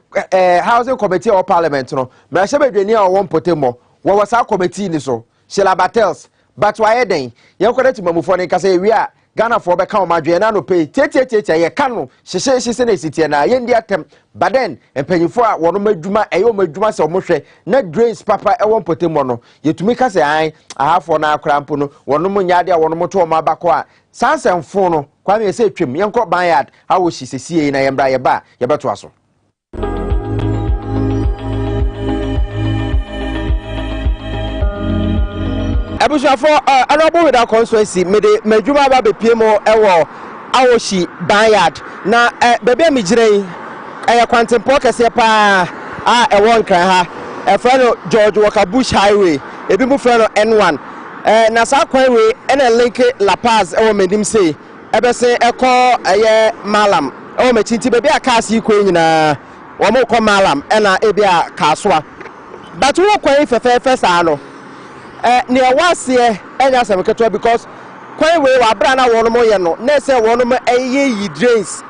Housing Committee or Parliament no me shebedwani a won potemo wo wasa committee ni so Sheila Battles but why den ye kwere timamufo ne kasa wi a Ghana for be kan madwe na no pay tietie ye ka no hye na esitie na ye ndi atem but then empanyifo a wono madwuma madwuma se omohwe na drains papa e won potemo no yetumi kasa an ahafo na akrampo no wono munyade a wono moto ma bako a sansemfo no Kwame se twem ye nko banyard a wo hye sesie na ye mbra ye ba ye beto aso Abushafo Honorable with our constituency medjuma ba be piemo ewo awoshi banyard na bebe mi gire kwantempo kese pa ewo nkran ha friend George Walker Bush Highway ebi mu friend N1 na sa kwan we na link La Paz ewo medim say ebese eko Malam ewo mechinti bebe akasi kwan nyina wo mo ko Malam na ebi a kasoa but wo kwan fefe sa no near was here and as a because quite way wa brana one more yano na say one more ye drains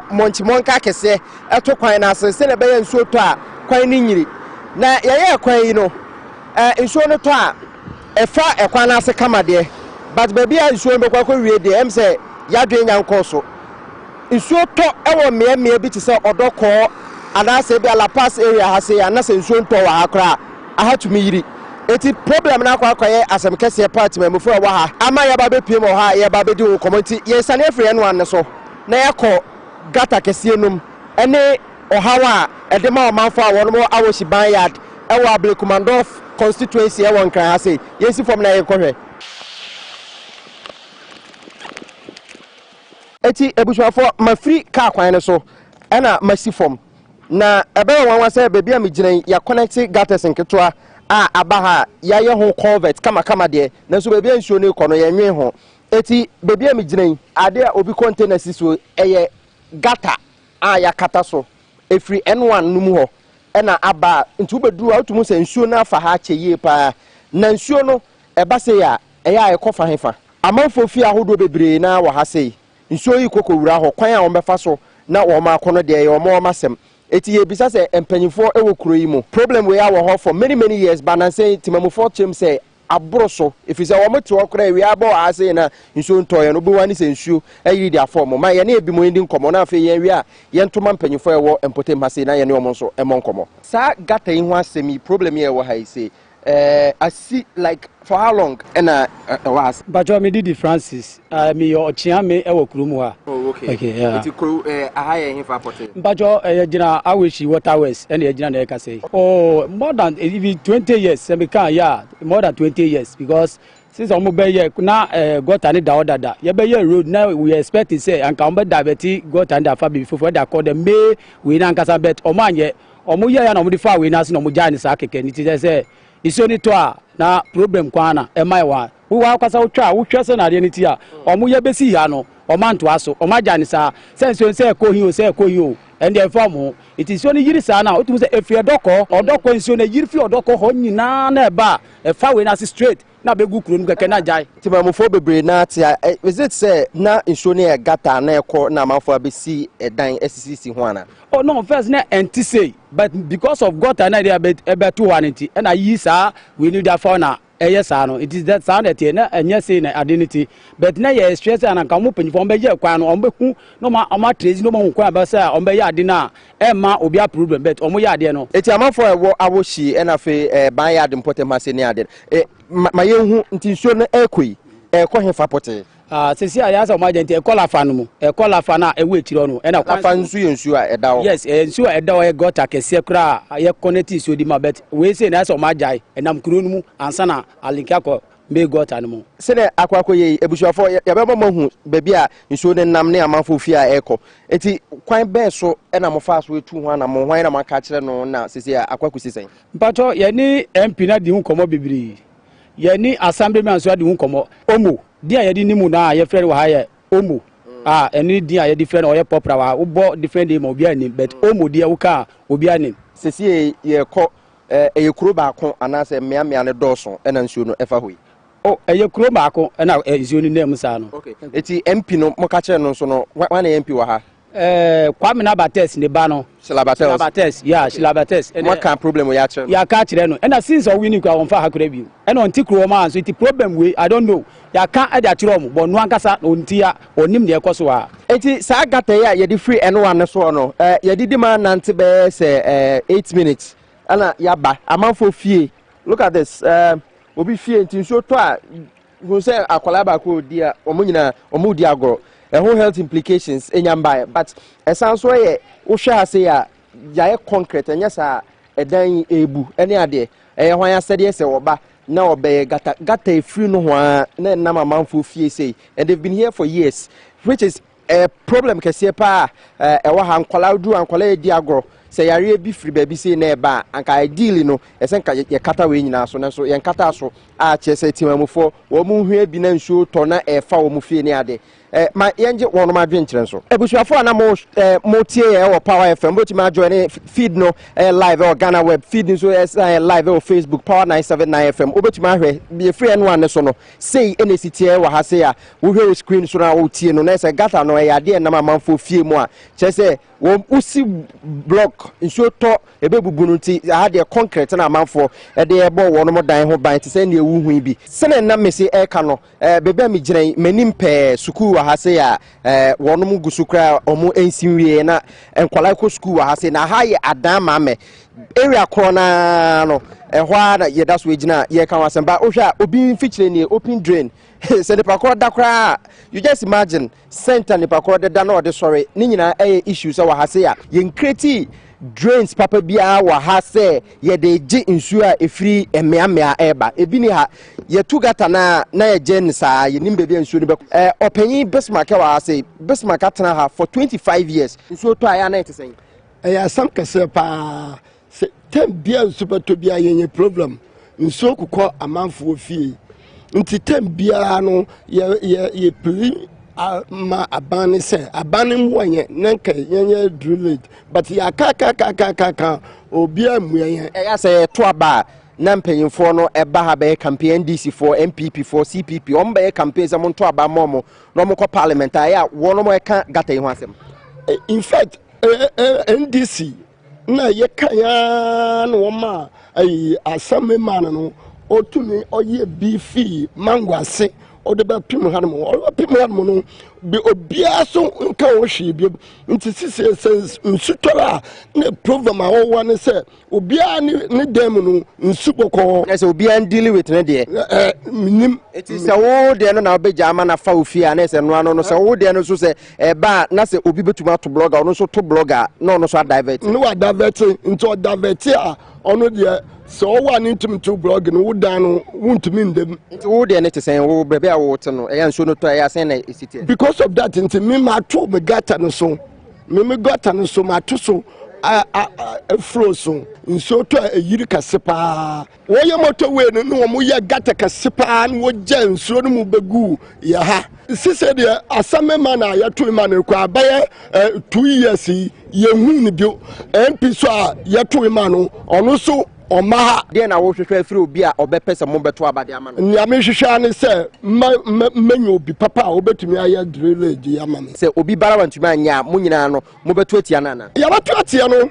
monchimonka kese eto kwan na se na be nsuo to a kwan ni nyiri na ye kwan yi no nsuo no to a efa ekwan na se kama de but baby a nsuo be kwa wie de em say yadwe nyanko so nsuo to ewo me bi ti say odoko ana se be La Paz area ha se ana se nsuo to wa akra aha tumi yiri eti problem na akwaye asem kese party memfo wa ha ama ya ba be piem ha ya ba be di community ye sane free no an so na yakọ gata kese enum ene ohawa edema omanfo a wono mo awoshi banyard ewo Ablekumandorf constituency e won kan ha say yesi form na ye kohwe eti ebushafo mafri ka kwan ne so ena masi form na ebe wanwa say bebi am giran ya connect gutters nketoa abaha ya ye ho convert kama de na so bebi ansuo ne kono ye nwe ho eti bebi am giran ade a obi container siso eye gata ya kata so efri N1 numu ho ena aba ntu bedu atumu se nsuo na afa ha cheye pa na nsuo no eba se ya eya ekofa hefa amanfo fi ahodo bebre na wa ha sei nsuo yi kokowura ho kwan a wo befa so na wo ma kono de ye wo ma masem eti ye bisa se empanyifo ewo kuro yi mu problem we awo ho for many years but na say timamufo chem say abroso ifisa wo mete okra we abo ase na nsuo ntoye no bi wani se nsuo ayi dia form ma ye na ebi mo ndi nkomo na afi ye wi a ye ntoma empanyifo ewo empotem ha se na ye ne omo nso emo nkomo sa gata yi ho asemi problem ye wo ha ise I see like for how long and was Bajo me did Francis me your chiame ewo kurumu ha. Oh okay. Okay yeah. It kuru ahaya hin fa pote. Bajo jina awishi waterways and jina na ka say. Oh more than even 20 years se me kan yeah more than 20 years because since omo be here na got ani da order ye be here road now we expect to say and can be divert got and afa before they call them may we na nkasa bet omo anye omo ye ya na omo di fa we na se no omo jani sa keke ni ti say isoni to a na problem kwana emai wa wo wa kwasa wo twa wo hwese na de ni ti a omo ye besi ya no omanto aso omaja ni sa sense se ko hi o and the form it is only years now it was if your doko or doko is on a year for doko honey na ba a far when as straight na be good room can jai timamophobe na tia is it say na insure gata na ekọ na amafo abesi edan SCC ho ana oh no first na enti say but because of got an idea about 2 and I use we need that for now. Yes, I know. It is that sound that you know, and yes, in identity. But now you're stressed and come open from Beja, on Beku, no more trees, no more Quabasa, on Beya dinner, Emma, or be a problem, but Omoya, no. It's a month for I was she and I feel by ad important Massiniad. My young intention equi, a coin for pote. Cecilia has a major collar fan, a collar fan, a witch, and a fan sure a down. Yes, and sure a dog got a secra, a connected to the mabet. We say that's a magi, and I'm Krumu, and Sana, Alinkako, may got animal. Sene Aquacoye, a bush of Yabamo, Babia, in showing Namne, a month for fear echo. It's quite best so, and I'm fast with 200, I'm wine, I'm a catcher, no, now, Cecilia Aquacusi. But Yanni and Pina di Uncomo Bibri. Yanni assemblyman so di Uncomo, Omo. Dia yedi nimu na ye friend wa haye omo eni dia yedi friend o ye popra wa wo different dem obi ani but omo dia wo ka obi ani sesi ye ko ye kuro ba ko anase mea ne doso ena nsuo no efa hoi oh ye kuro ba ko ena nsuo ni na musa no okay eti MP no mo ka kire no so no wan MP wa ha Kwame na bates ne ba no Shilabates yeah Shilabates what kind problem ya kire ya ka kire no ena since o win kwa won fa hakura bi ena on ti kuro ma so it problem we I don't know ya ka e da kire omo but no ankasa onti ya onim ne ekoso wa eti sa gata ya ye di free N1 ne so no ye di ma nante be say 8 minutes ana ya ba amanfo fie look at this obi fie nti so to a go say akwala ba ko di a omo nyina omo di agoro whole health implications enyamba but esan so ye wo hwe ase ya ye concrete enya sa edan ebu ene ade hwan ya sede se woba na obe gata free no ho na nama manfo fie sei and they've been here for years which is a problem kese pa wa ha nkwala du ankwala di agoro se yare bi free baby sei na eba anka ideally no esen ka ye kata we nyina so na so ye nkata so a chese timamufo wo mu hwe bi na nsuo to na efa wo mu fie ne ade ma yenje wono ma dwenkyere so ebusuafo na mo tie e Power FM boti ma join feed no live or Ghana web feed so live or Facebook Power 979 FM oboti ma hwe be free N1 ne so no sei enesiti e wa ha sei a wo hwe screen so na wo tie no na se gata no e ade na manfo fie mu a chese wo usi block nso to ebebubu no ti ha de concrete na manfo e de ebo wono mo dan ho ban ti se na ewu hu bi se na mesi e ka no bebe mi giran manim pe school ha say ya wono mu gusukra omo ensinwie na enkwala ko school ha say na ha ye adan ma me area corner no ehwa na ye das we gina ye kan wasemba ohwa obi feature ni open drain se de pakoro dakra you just imagine center ni pakoro de na ode sorry ni nyina issues wa ha say ya ye create drains papa bia wa ha say ye de gi nsu a efiri emea eba ebi ni ha ye tu gata na ye gen sa ye nimbe bia nsu ni be opanyin Bismarck wa say Bismarck atena ha for 25 years nsu to aya na etesen ya sam kase pa se tem bia nsu beto bia ye problem nsu kokọ amanfo fie nti tem bia no ye pli ma abani se abani mwenye nanka yenye drilled but ya ka obi amuyen ya se to aba na mpanyimfo no eba ha be campaign DC for MPP for CPP on be campaign se mo to aba momo no mo ko parliament ya wono mo eka gata ihu asem in fact NDC na ye kan ya no ma asame man no otumi oye bifi mangwase o de ba pim hanmo o pim hanmo no be obia so nka wo hwe bi nti sise nsutora na program a wo wane se obia ni dem no nsuboko na se obia deal with ne de minim eti se wo de no na obeja ama na fa ofia na se no ano no se wo de no so se ba na se obi betuma to blogger no so to blogger no no so divert no wa divert nti o divert a ono de so one intim to blog no wo dan no wontumi ndem nti wo de ne te sen wo bebe a wo te no e nso no to e asen na esiti because of that nti me ma to me gata no so me gata no so ma to so frozen nsuo to yiri kase paa woyɛ motorway no no mo yɛ gata kase paa no wogya nsuo no mu begu yɛ ha sise de asame ma na yɛto ma no kwa bɛyɛ 2 years yɛhu ne bio MP so a yɛto ma no ɔno so ɔma deɛ na wohwehwɛ afiri obi a ɔbɛpɛ sɛ mombɛto abade ama no nea mehwehwɛ ne sɛ manya obi papa a wobɛtumi ayɛ drainage ama me sɛ obi bara wantumi anyɛ a mo nyinaa no mobɛto atia no ana yɛbɛto atia no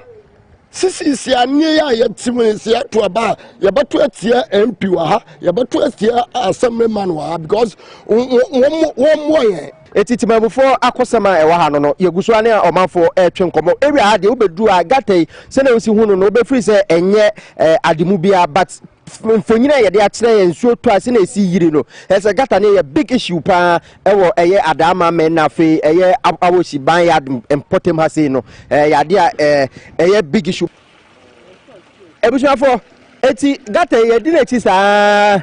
sisi anie ya yɛtim si ato aba yɛbɛto atia MP wɔ ha yɛbɛto atia assembly man wɔ ha because wɔn yɛ etitimabufo akosema ewa ha no yeguso ane omanfo etwe nkomo area ha de obedu a gatei se na osi hunu no obefiri se enye ademu bia but mfonyina ye de akire ye nsuo to ase na esi yiri no ese gata ne ye big issue pa ewo eye adama men na fe eye awoshi ban ya important ha sei no ya de eye big issue ebusuafo eti gata ye di na chi sa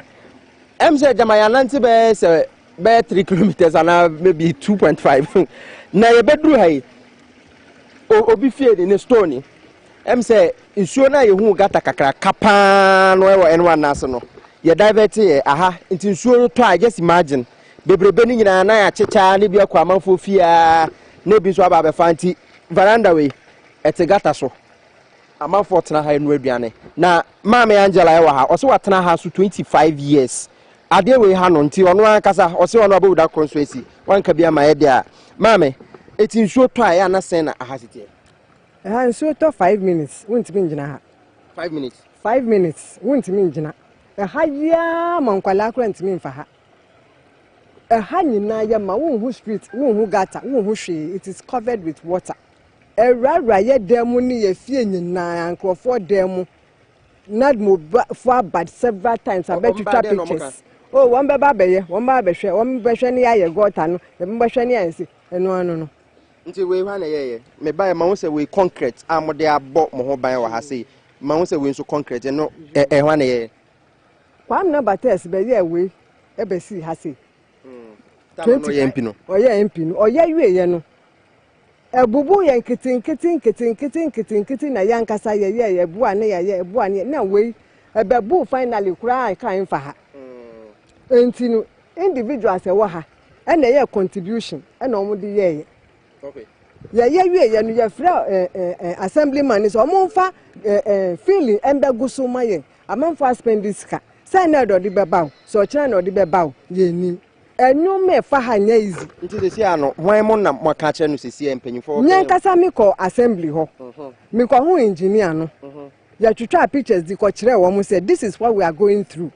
emse jamaya nanti be se by 3 kilometers and maybe 2.5 na ye bedru hay obi fie ni stone em say nsuo na ye hu gata kakra kapa no e wo enwa nas no ye divert ye aha nti nsuo to I just imagine bebrebe ni nyina na ya checha ne bi akwa amanfo fia na bi so aba be fanti veranda we ete gata so amanfo tena ha enu aduane na mama Angela e wa ha o so watena ha so 25 years ade we ha no nti ono ankasa o se ono abuda constituency wanka bia ma ye dia mame eti nsuo to a ya na sen na ahasite ha nsuo to 5 minutes wontimi ngina ha 5 minutes wontimi ngina ha ya mankwala akra ntimi mfa ha ha nyina ya ma wonhu street wonhu gata wonhu hwe it is covered with water ewra ye demu ni ye fie nyina ankrofo demu nad mo for bad several times about to pictures. Oh, one baby, one baby, one version ya got an, the version yancy, and no. Until we ran me buy a mouse with concrete, I'm there bought more by what I say. Mouse wins so concrete and no a 1 year. One number test, but yeah, we ever see Hassie. 20 Empino, or yeah, Empino, or yeah, you know. A boo and kitten, a young cassa, yeah, buane, no way. A babu finally cry, crying for her. And individuals a waha and a contribution and almost the year. Okay. Yeah, assemblyman is almost feeling and the Gusuma, a man for spend this car. Send out the babao, so China or the babao, ye and you may fahan easy. Into the Siano, why mona more catcher to see and penny for Yankasamiko assembly ho. Miko who engineer no. Ya to try pictures the coach almost said, this is what we are going through.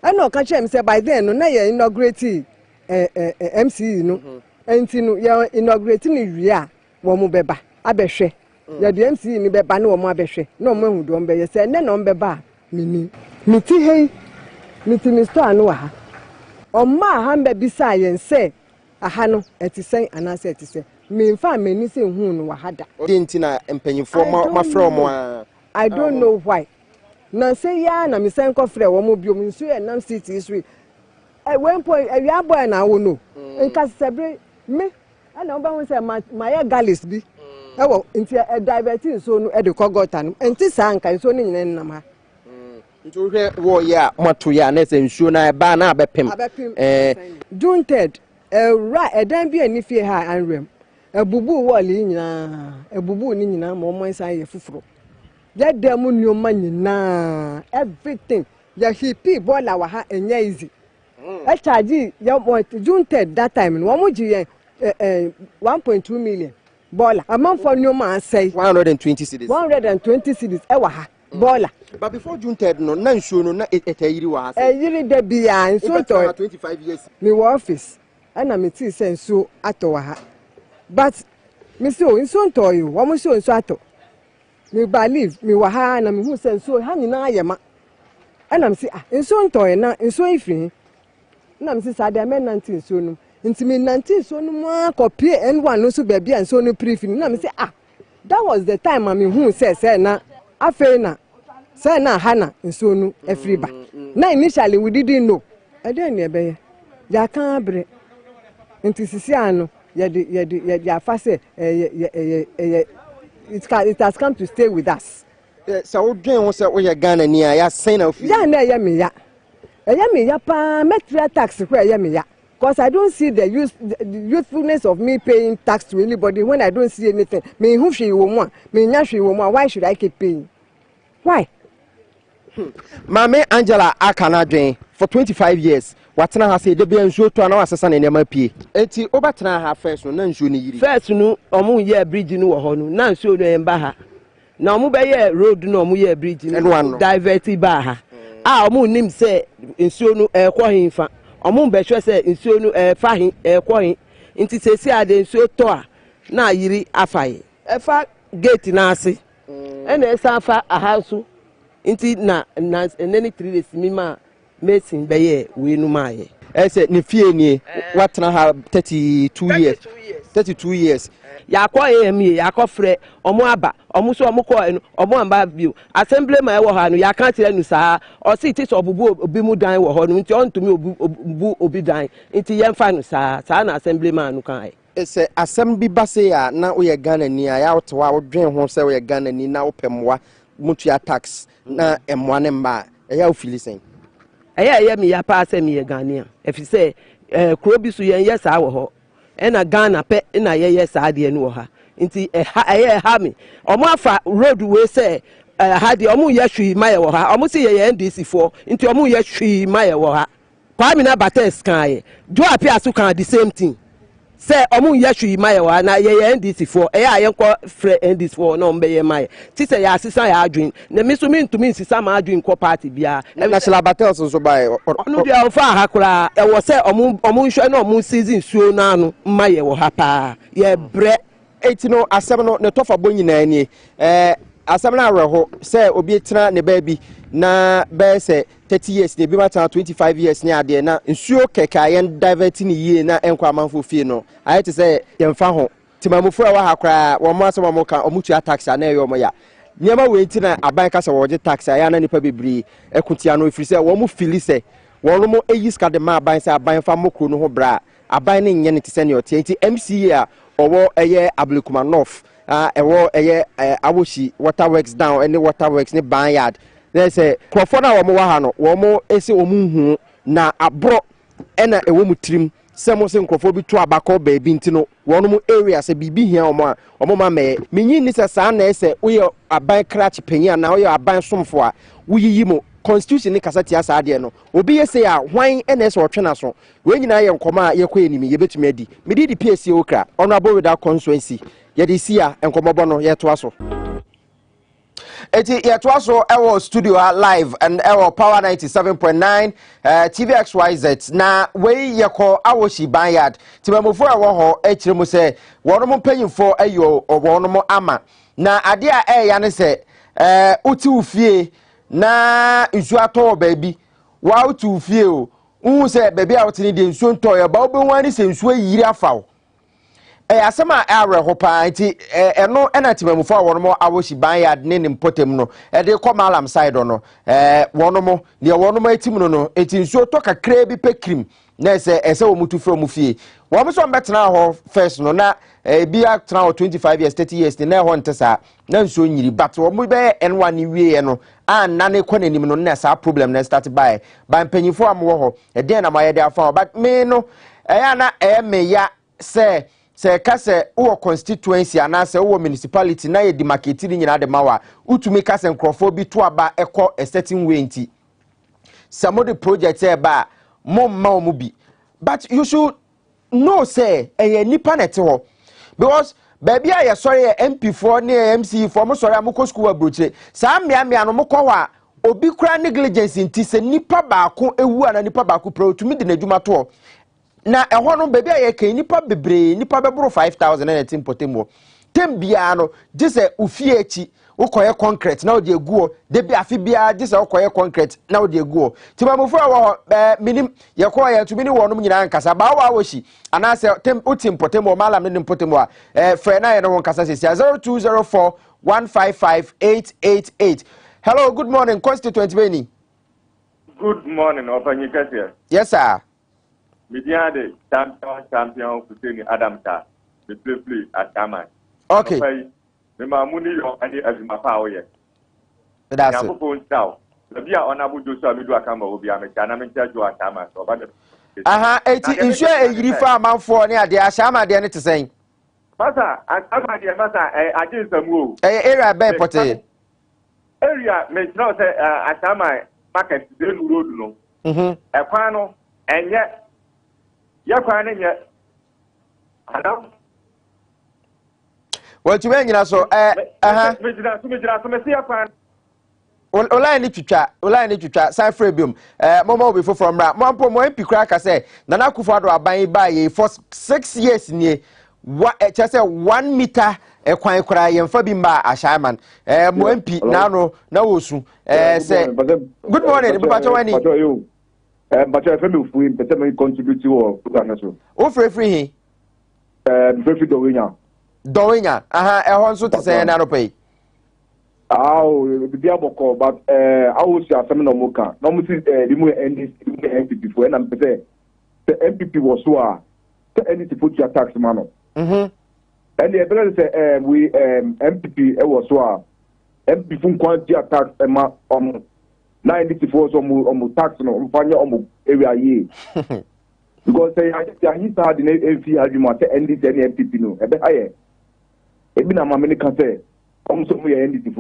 I know catch him say by then no na ye inaugurate MCE no enti no ye inaugurate ni wia wo mo beba abehwe ye de MCE ni beba na wo mo abehwe na mo hu do mbe ye say ne no mbeba mini miti hei miti mi store no ha omma ha mba bisa ye say aha no etisen anase etisen me mfa mani se hu no wa hada enti na empanyifo ma from I don't know why. Na say ya na me sen ko frɛ wo mo biom nsu e nam city sui one point awia boy na wo no nka sebre me ana oba won say my galis bi e wo nti e diverting so no e de kogota no nti sa nka so no nyina nam ha nti wo hwɛ wo ya mato ya na se nsu na ba na abepem June 3rd ra edan bi ani fie ha anrem ebubu wall nyina ebubu ni nyina mo mo san ye fufuro ya demu nyoma nyina everything ya hippie bola wa ha enya easy e charge ya June 3rd that time no mo ji 1.2 million bola amount for nyoma say 120 cedis e wa ha bola but before June 3rd no na nsuo no na etayiri wa ha say yiri da bia nsuo to 25 years me office ana me ti say nsuo ato wa ha but me say nsuo to you wo mo say nsuo ato me believe me wa ha na me hu say nsuo ha nyina ayema ana me say nsuo ntoye na nsuo ifiri na me say sada me 19 nsuo no nti me 19 nsuo no ma copy N1 no so ba bia nsuo no prefin na me say that was the time me hu say na afei na say na ha na nsuo no afiri ba na initially we didn't know e den ne be ye ya kan abre nti sisi ano ye afa say it has come to stay with us. So we dream was we are Ghana near ya saying of ya na ya me ya pa metria tax where ya me ya. Because I don't see the usefulness of me paying tax to anybody when I don't see anything. Me who she woman, me nya she woman, why should I keep paying? Why? Mame Angela Akanadwen for 25 years. Watena ha say de be nsuo to na wasesa na nema pie. Enti obatena ha first no na nsuo ni yiri. First no omu ye bridge no wo ho no na nsuo no emba ha. Na omu be ye road no omu ye bridge no divert ba ha. Omu nim say nsuo no ekwo hinfa. Omu be hwe say nsuo no fa hin ekwo hin. Nti sesi ade nsuo to a na yiri afai. Efa gate na ase. Ena esa fa ahasu. Inti na nene 3 days mima mesin beye we no maye. Say ne fie nie watena ha 32 years. 32 years. Yakwa emi yakwa frɛ omo aba omo so omo ko enu omo amba bio assembly ma wo ha no yaka tire nu saa o si ti so obubu obi mu dan wo ho no nti on tumi obu obi dan nti yemfa no saa na assembly ma no kan say asem bi base ya na wo ye Ghana ni ya wotewa wo dwen ho say wo ye Ghana ni na wo pemwa mutua tax na emwa ne mba ya wo feel sen eya mi ya pa asem ye Ghana efi say kuro bi so yen ye saa wo ho ena Ghana pe na ye saa de enu wo ha nti ha mi omo afa road we say ha de omo ye hwi maye wo ha omo say ye NDC for nti omo ye hwi maye wo ha Kwame na bates kan ye do apia so kan the same thing say omo ye hwi maye wo ha na ye NDC for aye nko frɛ NDC for na ombe ye maye ti say ya asisa ya adwin na mi so mi ntumi nsisa ma adwin ko party bia national battles so by onu dia ofa ha kura e wo say omo nhwe na omo season suo na anu maye wo ha pa ye bre eti no asem no ne tofa bo nyina ni asem na areho say obi tena ne ba bi na be say 30 years ne bi mata 25 years ne ade na nsuo keka yen divert ni yie na enkwa manfo fie no aye te say yemfa ho timamufo wa ha kra wo mo asem mo kan omutua tax na eyo mo ya niema we nti na aban kasa wo je tax ya na nipa bebri ekutia no ifiri say wo mo fili say wo mo eyiska de ma aban say aban fa mokro no ho bra aban ne nye ne te say ne otie nti MCA a owo eye Ablekuma North ewo eye Awoshi waterworks down any waterworks ne Banyard they say krofo na wo mo wa ha no wo mo ese wo mu hu na abro ena ewo mutrim se mo se krofo bi to abako ba bi ntino wo no mo area se bibi hia wo mo ma me menyi ni se sa na ese wo ye aban krach panya na wo ye aban somfo a wo yiyi mo constitution ni kasa tia sa ade no obi ye say a hwan ns wo twena so we nyina ye nkoma ye kɔ enimi ye betumi adi medi di PSC okra honorable with that constituency ye di sia enkomobo no ye to aso eti ye to aso ewo studio live and ewo power 97.9 TVXYZ na we ye kɔ Awoshi Banyard timamofo ewo ho ekire mu se wono mo panyimfo ayo wono mo ama na ade a ya ne se uti ufie na nsu ato baby wa utu fie o hu se baby a wotini de nsu nto ya ba obewani se nsu yiri afawo asema awe ho pa nti eno ena timamufo a wono mo Awoshi Banyard ne mpotem no de ko malam side no wono mo ne wono mo etim no eti nsu to kakra bi pekrim na ese wo mutu fro mu fie wo mo so mbetena ho first no na bi atena ho 25 years 30 years na ho ntesa na nsu nyiri but wo mo be enwa ni wie no na ne kɔ nanim no na sa problem na start by mpanyifo am wo ho den na mayede afa but me no na me ya se kase wo constituency ana se wo municipality na ye demarcate nyina de mawa utumi kase nkrofo bi to aba ekɔ a certain way nti some of the projects ba mom bi but you should know say nipa na te ho because baby a sorry MP4 ne MC for mo sorry amoko school abroche sa mmea no mokɔ wa obi kura negligence nti se nipa baako ewu ana nipa baako pro tumi de nadwuma to na ɛhɔ no baby a yɛ nipa bebre nipa bɛboro 5000 na team potemo tem bia no gise ufie echi ukoye concrete na odi eguo de bi afi bia gise ukoye concrete na odi eguo timamofo a wo minim yɛkɔ yɛ tumi ni wɔnom nyina nkasa ba wa Awoshi ana sɛ tem utim potemo malam ne potemo a frɛ na yɛ no nkasa sesia 0204 155 888 hello good morning constituent Beni good morning Opanyi Kasiebo yes sir media de champion Kuseni Adam Ta the play at Taman okay me ma mu ni yo ani azuma pa o ye that's it phone style the bia honorable Joshua Midu Akamba obi amecha na mencha jo atama so ba de aha eti insure eyiri fa amanfo ne ade ahyama de ne tesen masa atama de masa aje samu o area be pote area me try say atama market de road no ekwan no enye yakwan ne nye adam what you mean so aha me jira so me see yakwan Ola ni twitwa san frebium mama obi foforo mra mompo mo MP kra ka say Nana Akufo-Addo aban ba ye for 6 years nie say 1 meter ekwan kra ye mfa bi mba ashaman mo MP na wosu say good morning Pacho wani Pacho FM fu in pete me contribute to program so o free he free Dowenya aha ehon so te say na no pay the Diaboko, but I will see a seminar mocha. No, remove any MPP for the MPP was so any to put your tax man. And the ability say we MPP was so MPP from quantity tax Emma 94 on tax no on area ye. Because say I he started in every argument any MPP no. Ebe higher. Ebi na mameni kan say almost we end it if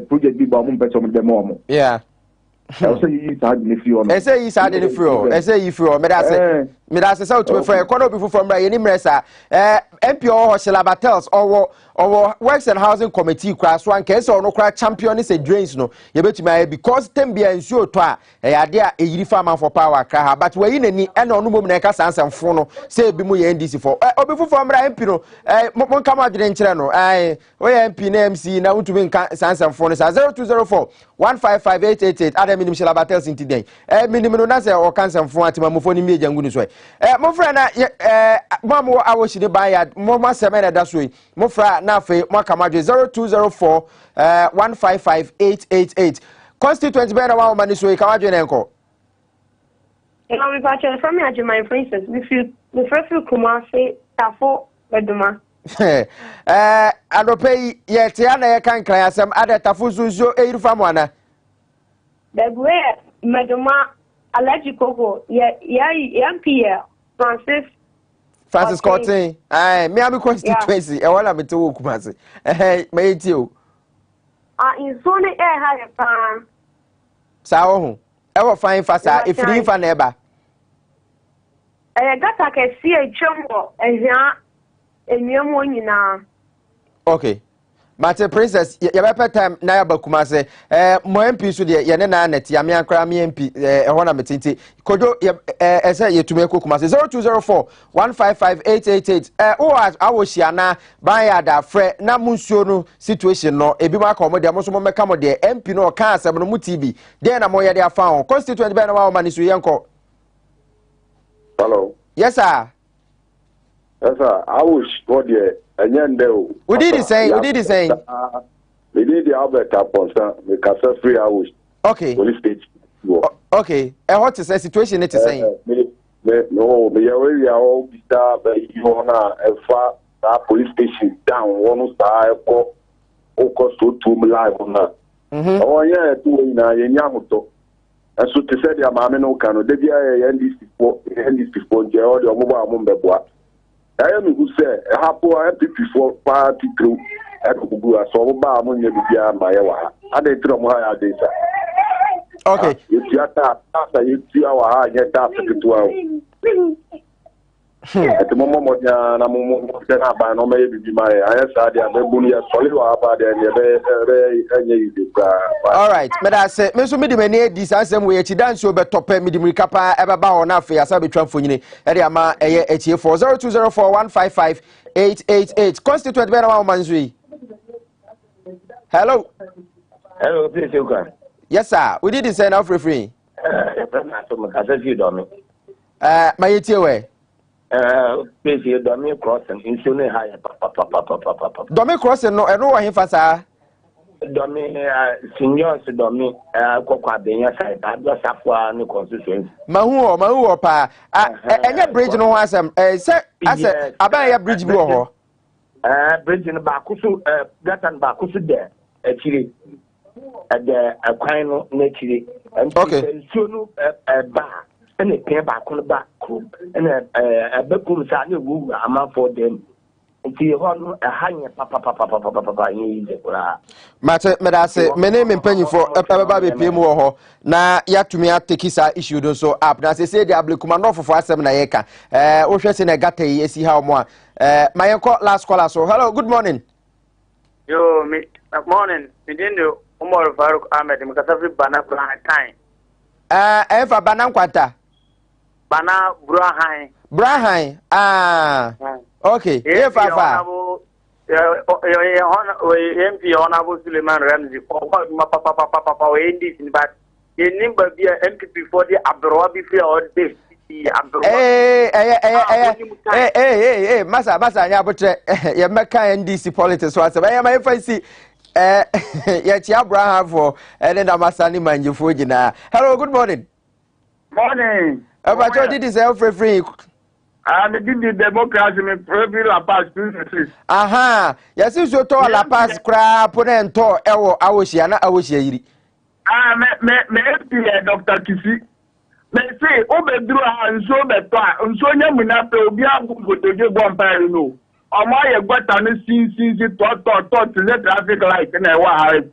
project be ba mo person dem mo yeah I say you sad ni free on I say you sad ni free I say you free me da say so to free kono be from ra ye ni mresa MP o Shelabatels or Works and Housing Committee kra so anka say ono kra champion is a drains no ye betuma because tem bia nsuo to a ade a eyiri farm for power kra ha but we nani e na ono mom na ka sansamfo no say bi mu ye NDC for obi from ra MP no mo nka ma dwene nkire no o ye MP na MC na untumi nka sansamfo no 0204 155888 adam minim Shelabatels intiden minim no na say o kansamfo atima mofo ni meja ngunu so mo fra na mo awoshi de bayad mo ma semena da so mo fra na fe mo akamadwe 0204 155888 constituent be na wa mani so ikawadwe na enko na we patch from me aje my princess if you the first you come say tafo beduma adopei ye tia na ye kan kran asem ada tafo zuzo eyirufa mo ana the way meduma allergico ye MP Francis Cotton. Me am constituency. E wala me to Kumasi. Me eti o. In so ne ha pa. Sa ho. E wo fine fasa e free fa na eba. Gata ke si e chembo ehia enwemo nyina. Okay. Mate princess ye be time na ya Kumasi mo MP so de ye ne na net ya me ankra me MP ho na metiti kojo ese ye tume ko Kumasi 0204 155888 awohia na ban ya da frɛ na munsuo no situation no ebi ma ka mo de mo so mo meka mo de MP no ka asem no mu TV de na mo ye de afa on constituent be na wa mani so yenko. Hello. Yes sir. Yes sir, I wish God there. We did the same. We did the Albert Aponsa, the Casa Free House. Okay. Police station. Okay. And what is the situation it is saying? No, the area all be there, but you wanna far that police station down one side or cost to 2 million on that. Oh, yeah, 2 in a Yamuto. And so to say the Mamino Cano, they be a NDC before Gerald or mobile Mumbeboa. I am who say a happy before party group at Ubu, so about Munya Bia Mayawa. And they throw my data. Okay. If you are after you 2 hours, get after 2 hours. At the moment, I'm by no maybe my answer. They are very solid about all right, but I say, Mr. Midimene, this answer we dance over top Midimicapa, Eba or Nafi, as I be transferring Ediama, HA 0204 155888. Constituent Benama Mansui. Hello. Hello, please, you can. Yes, sir. We didn't send off free. My ETA. Please, you dummy crossing, insulin higher. Dummy crossing, no, I know what he fasa. Dummy, seniors, dummy, Coca Benya side, I just have one constituency. Mahu, pa. And your bridge no has some, I said, I buy a bridge blow. Bridging Bakusu, Gatan Bakusu there, actually, at the Aquino naturally, and soon a bar, and a pair back on the back room, and a Bekum Sani room among for them. Mate, medase, my name is Penny for a baby PMO. Na ya to me at Tekisa issue do so up. Now, say the Ablicumano for 7 acre. Ocean in a gate, see how more. My uncle last caller. So, hello, good morning. Yo, morning. We didn't know Umar Faruk Ahmed, because every banana time. Eva Bananquata Bana Brahai. Brahai, okay, here, Fafa. MP Honorable Suleiman Ramsey, or Papa, but you never be an MPP for the Abdurabi or this. Hey, Massa, Yabutre, Yamaka and DC politics was a very my fancy. Yet Abraham for and then Amasani man you for hello, good morning. Morning. About your did is free. And the democracy may probably La Paz. Aha, yes, you so tall La Paz crap, put and tall, I was here. Me Dr. Kisi. Me say, Obedru and so better, and so Yamina will be able to give one pair. No, or my got an since it thought to the traffic light and I want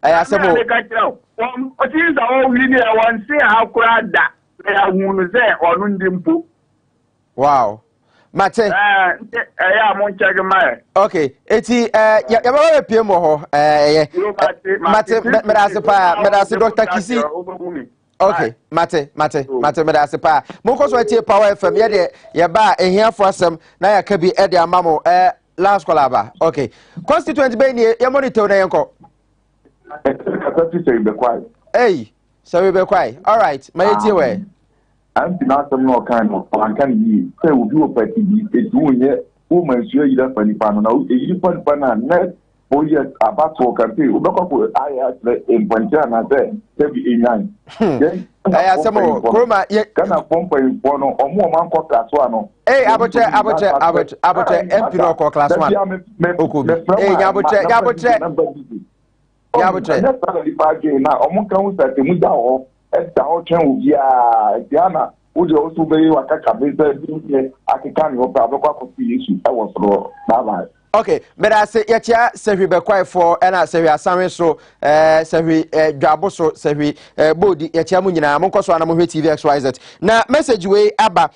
I asked him, since I only want to see how crowd that. Wow. Mate. Okay. Eti ya PMO Mate medase Dr. Kisi. Okay. Mate medase pa. Monko so etie Power FM ye ba ehiafo asem na ya ka bi e de amamo last call aba. Okay. Constituent be ni ye monitor na yenko. Hey, so we be quiet. All right. My etie we. I'm not some more kind of can say we do a petty doing it. Woman, sure you don't find now. You put banana net. Oh, yes, about to campaign. Look up with I actually in Pontana there, 79. I asked some more. Chroma, can I pump in one or more man called class one? Hey, Abutre, MP class one. Hey, Abutre. Now, almost comes at the Mudao. Diana, would you also be like a cabin? I can hope I was okay, but I say, yeah, say we be quiet for, and I say we are sorry, so, say we Jaboso, say we body, Yachamunina, Moncoso, and I'm TV XYZ. Now, message way, Abba,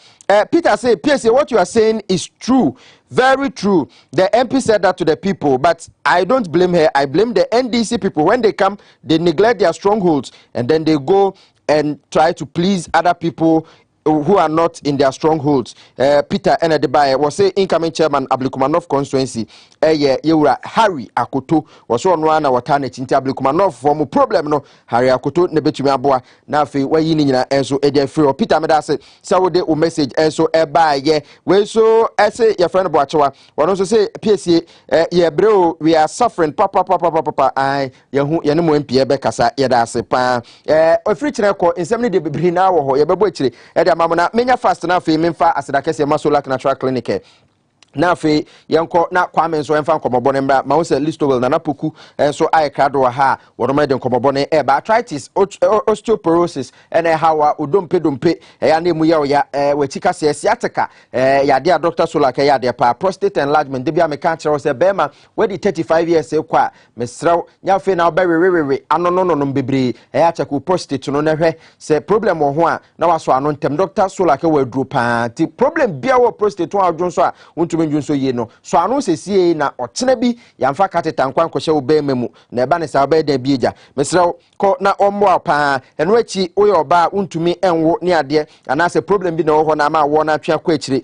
Peter say, PSA, what you are saying is true, very true. The MP said that to the people, but I don't blame her. I blame the NDC people. When they come, they neglect their strongholds, and then they go and try to please other people who are not in their strongholds. Peter Enedebaye was say incoming chairman Ablikumanov constituency. Yewura Harry Akoto was on one our tarnet into Ablikumanov for problem no Harry Akoto nebetumi aboa na afi wayi ni nyina enso ede free Peter Medase sawode o message enso ebaye we so ese your friend Boachewa one also say PSA ye bro we are suffering papa ai ye hu ye ne mo MP ebe kasa ye da ase pa ofri kire ko nsem de bibiri na wo ho ye bebo akire mamona menya fast na fe memfa asedakese masola natural clinic na fe yenko na kwame nso emfa nkomobone mbra ma wo se listowel na napoku enso ai krado ha wodoma de nkomobone eba arthritis osteoporosis ene hawa odompe ya na emu ya watika se sciatica ya dia Dr. Solaka ya dia pa prostate enlargement de bia me kan kire wo se bema wedi 35 years kwa mesrew nya fe na obererewe anono bebre ya check prostate no na hwe se problem wo ho a na waso ano ntem Dr. Solaka wa duro pa ti problem bia wo prostate wo adwon so a menjunso ye no so anu sesie na otena bi yamfa kateta nkwan kohye wo be memu na eba ne sa ba da bieja mesrew ko na ommo pa eno achi wo yoba untumi enwo ne ade ana se problem bi na wo ho na ma wo na atwa kwa akire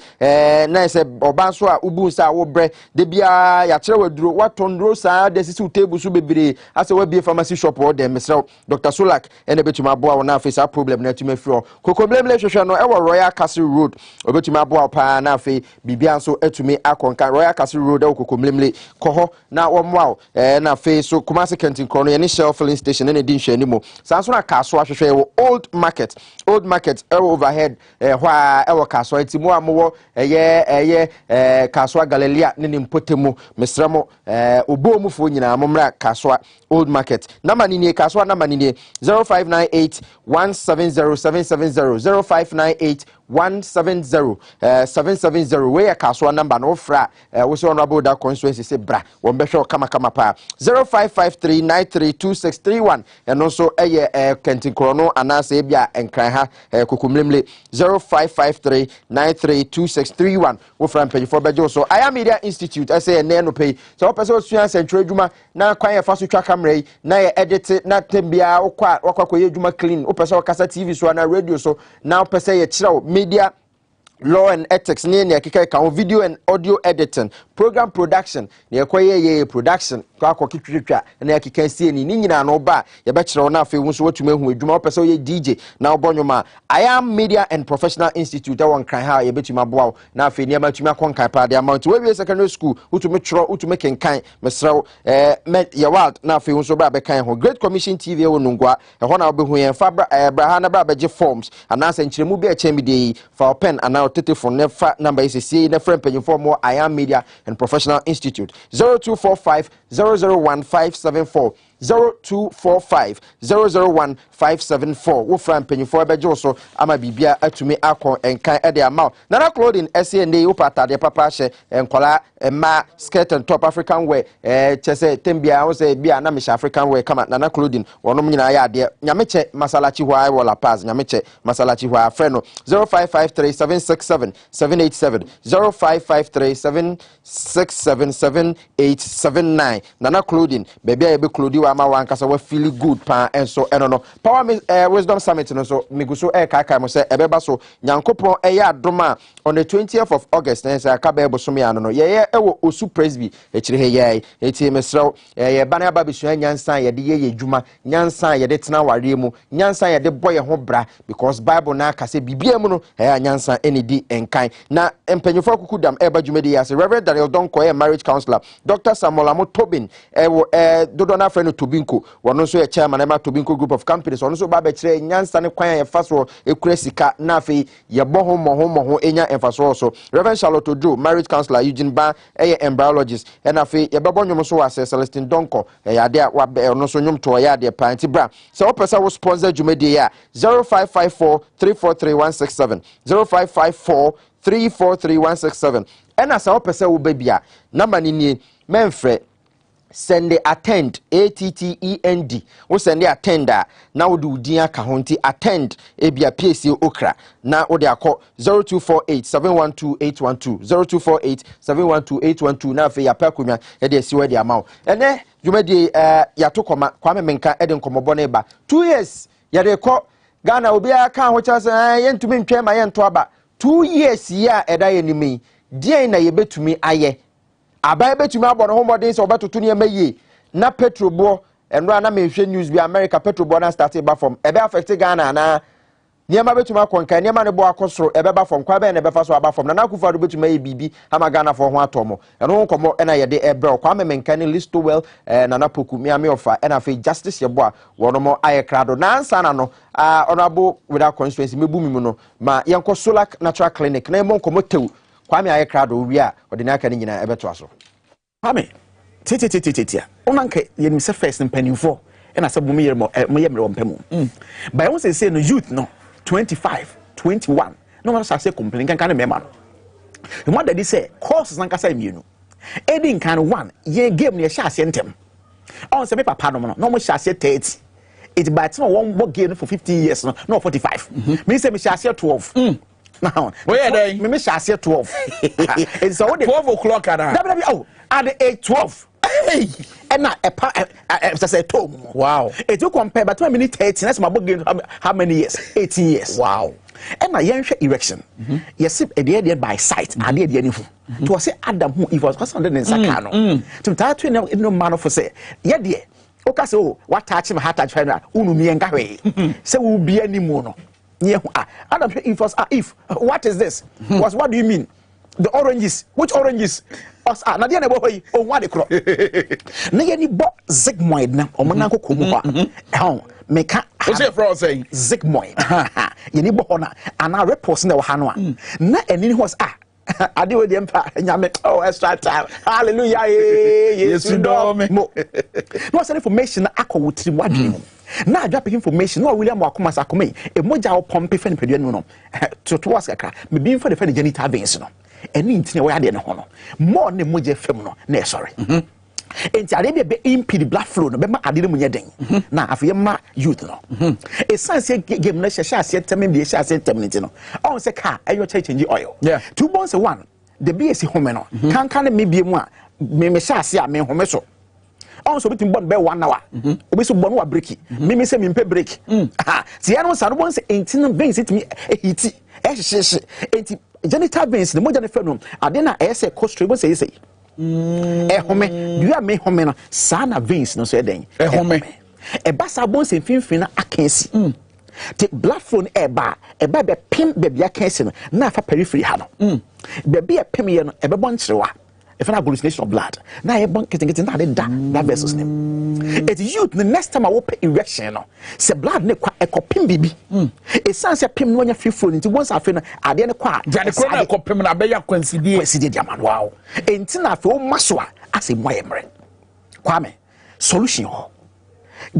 na se oba so a ubu sa wo bre de bia ya kire waduro watondro sa de sisi table so bebere ase wa bie pharmacy shop wo de mesrew Dr. Solak ene betuma aboa wo na afi sa problem na tumi afro kokomlemle hwehwe no e wo Royal Castle Road obetuma aboa pa na afi bibia so ebetumi akonkan Royal Castle Road okokomlemle koho na womwa na fe so Kumasi Kentin Krono ye ne Shell filling station ne di nhwani mu sanso na kaso ahwehwe wo old market overhead hwa ewo kaso atimu amowo kaso Galilea ne mpotemu mesramo obomufo nyina momra kaso old market number ni kaso number ni 0598 170770 0598 170 where kaso number no fra we so honorable that constituency say bra won be hwe kama pa 0553932631 and also Kentin Krono anase bia enkran ha kokumlemle 0553932631 wo fra mpanyfo bejo so Aya Media Institute say na no pay so person sua central adwuma na kwan ya faso twa camera na ye edit na tembia wakwa ye adwuma clean wo person kasa TV so na radio so na person ye kira media law and ethics ne akeka ka video and audio editing program production ne ekoye production kwa kitwitwa na akeka sie ni nyina no ba ye be kire na afi wonso watuma hu adwuma opese ye DJ na obonwoma Am Media and Professional Institute that one kan ha ye betuma boa na afi ne amatuma konkan pa de amount we secondary school utumi kiro utumi kenkan mesrew ye world na afi wonso bra be kan ho Great Commission TV wonungwa ho na obehu ye fa bra na bra beje forms anase nchiremu bi echemi de fa pen ana telephone never number is see na friend page for more Am Media and Professional Institute 0245 001574 0245 001574 wo friend page for bejo so ama bibia atumi akon enkan e de amount nana clothing SNA wo pata de papa hye enkola ma skirt and top African wear chese tembia wo say bia na me African wear kama nana clothing wonom nyina ya de nyameche masalachi hwa wala pass nyameche masalachi hwa freno 0553767787 0553767789 nana clothing baby e be clothing wa ma wankasa wa feel good pa enso eno power wisdom summit no so miguso kai mo se ebeba so nyankopon eya adoma on the 20th of August na say aka be bosom ya no ye ewo osu presby echire he ye eti mesrew ye bana aba besu nyansan ye de ye dwuma nyansan ye de tena ware mu nyansan ye de boye ho bra because Bible na aka se bibia mu no nyansan eni di enkan na empanyofo kukudam eba dwumedi ya se Reverend Daniel Donko marriage counselor Dr. Samuel Amotobin ewo dodona friend Tobinko wono so ye chairman ema Tobinko group of companies wono so ba be kire nyansa ne kwan ye faso ekura sika na afi ye boho moho enya emfaso so Reverend Charlotte Ojo marriage counselor Eugene Ba embryologist and afi ye bebo nyom so wase Celestine Donko ya de wa no so nyom to ya de panti bra so opesa wo sponsor dwumedi ya 0554 343167 0554 343167 ena sa opesa wo babia number ni memfre send attend ATTEND wo send attender na wo do din aka honti attend ebia PSC okra na wo de akọ 0248712812 0248712812 na fe ya pakunya e de siwe de amaw ene dwumadi ya to koma kwame menka e de nkomobo na ba 2 years ya de kọ Ghana obi aka ho cha se yentumi ntwe ma yento aba 2 years ya eda yenimi die na yebetumi aye abai betumi abọ no homodin se obetoto ne emaye na petrolbo enro na mehwe news bi America petrolbo na start ba from ebe affect Ghana na niema betumi akonka niema ne bo akosoro ebe ba from kwa be na ebe fa so aba from na kufa do betumi aye bibi ama Ghana for ho atomo eno nkomo na ye de ebre kwa memenka ne listo well na poku mi ame ofa na fe justice ye bo a wono mo aye krado na ansa na no honorable without constituency mebu mi mu no ma yenko Solak Natural Clinic na mo nkomo tew kwame aye krado wi a odina aka ni nyina ebeto aso kwame tete onanke yenim se first mpanimfo na se bumi yere mo yemre wo mpamu by won say no youth no 25 21 no one say complain kan mema no the one that say courses nan kasa mienu edin kan one ye game ne sha ase ntem on se me papa no mo sha ase 30 it by time one game for 50 years no 45 me say me sha ase 12 now where dey me sha ase 12 it's so 12 o'clock oh at the 8:12 hey and na say tom wow it you compare but 1 minute 30 that's my game how many years 18 years wow and na yen hwe erection yes e dey by sight and dey anyfo to say Adam who if was under the saka no to ta to no man for say ye dey o ka say oh what touch him heart touch final unu mi enka hwe say we be animu no ye Adam if was if what is this what do you mean the oranges. Which oranges? Us na dia na bo hoyi o nwa de kro. Na ye ni bo Zigmoid na o mana ko komu ho. Meka what's your friend saying? Zigmoid. Ye ni bo ho na ana reports na wo ha no a. Na eni was ade we de mpa nyame oh extra time. Hallelujah. Yes you know me. No some information na akọwotiri mu adwene. Na adwa information no William Wakoma sakome e moja wo pompe fe ne pedua no to was kakra me bi mfa de fe ne genital veins no eni ntine wo ade ne ho no more ne moja fem no na sorry enti ade be impede blood flow no be ma ade mu nyeden na afi ma youth no e sense game na hye ase tem be hye ase tem ne no on se car ayo change oil 2 months one the BSc home no kan me bie mu a me hye ase a me home so on so bitim bon be 1 hour obi so bon wa break me say me mpe break ti ya no sa no bon say entin veins it me hiti hye enti genital veins the moja ne fe no ade na say costre bo say home do you me home no sana veins no so eden home basa bon say finfin na akensi the blood flow eba be pim baby akensi no na fa periphery ha no baby pim ye no ebe bon chirewa if an hallucination of blood na e bon getting na that vessels name it youth the next time I will pay erection no say blood ne kwa ekopim bibi e san say pim no nya free flow nti once afi no ade ne kwa jane ko na ekopim na be ya kwansidie diamond wow enti na afi o maso a ase moye mre kwame solution ho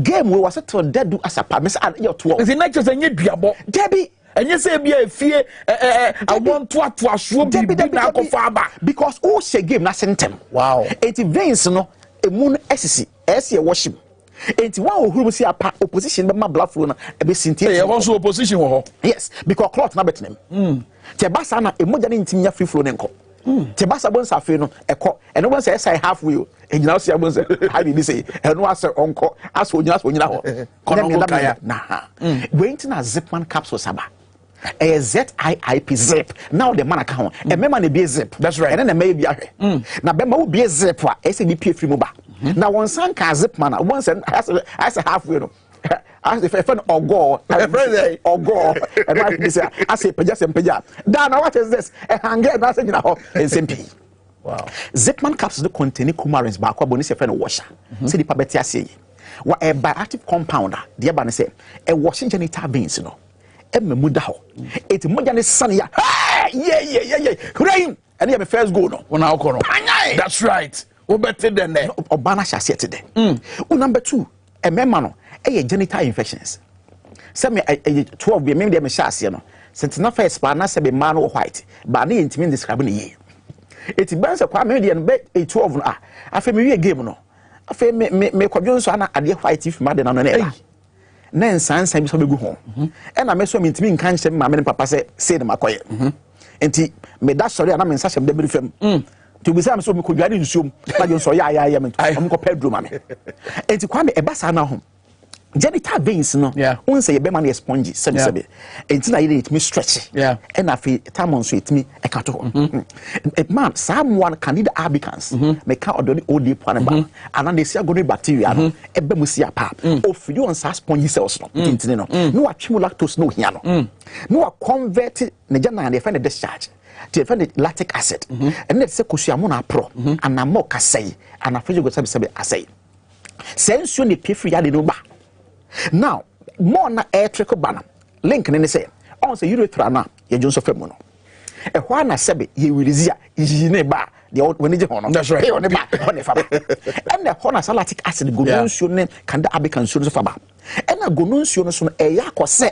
game we was to dead as a promise and your 12 is na just nye duabo debi enye say bia efie I want to aso bi na akofa aba because all she game na sentem wow it veins no emu no esisi ese worship enti wa ohuru si apa opposition be ma blood flow na e be sintie e also opposition wo ho yes because clot na betenem te basa na emoja ne ntimnya free flow ne nko te basa bon sa fe no eko eno bon say say halfway o enyina so ya bon say how did you say eno ase onko aso onyina ho kono kaya na we na zipman capsule saba a ZIIP zip now the man account and member na be zip that's right and then may be na be ma be zip a SBP free mobile now one san ka zip man once as a halfway no as if friend ogo and right this I say peja dan what is this a hanger na say na ho SMP wow zipman capsules contain coumarins ba kwa bonus friend washer say the pabeti ase wa a bioactive compounder the ba say a washing genital veins no muda ho it moja ne sane ya yeah rain and you first go no one alcohol that's right o better than that obana sha set there number 2 a memma no genital infections say me 12 be me dem sha ase no sentina first pa na say be man white ba na intimi describe ne ye it ban say kwa me de no be 12 no afa me wie game no afa me kwadwo nso ana ade white if ma de na no na na nsansan bi so begu ho na me so mentimi nka nhyem ma me papa say na makoye enti me da sori ana me nsa hyem da beri fam to bi say me so me kodware nsuom na jo so ya me am ko pedro ma me enti kwa me e basa na ho genital veins no unse ye be man spongy sebe enti na ye it me stretch and afi tamon so it me e ka to man someone candida albicans me ka odoni odi po na ba ana de sia goni bacteria no e be mu sia pa ofidi on sa spongy cells no enti no no atwemu lactose no hia no no convert ne jana na find the discharge to find lactic acid and let say kosuamo na pro ana mo kasai ana fejo go sebe asai sensu ne pefri ya de no ba now more na air trickle banner link ne say on say urethra na ye jonso femu no e ho na sebe ye wirizia yi ne ba de woni je ho no that's right e oni ba oni fa ba and the ho na lactic acid go nsuo ne kanda abekan nsuo no fa ba and na go nsuo no so no e ya akose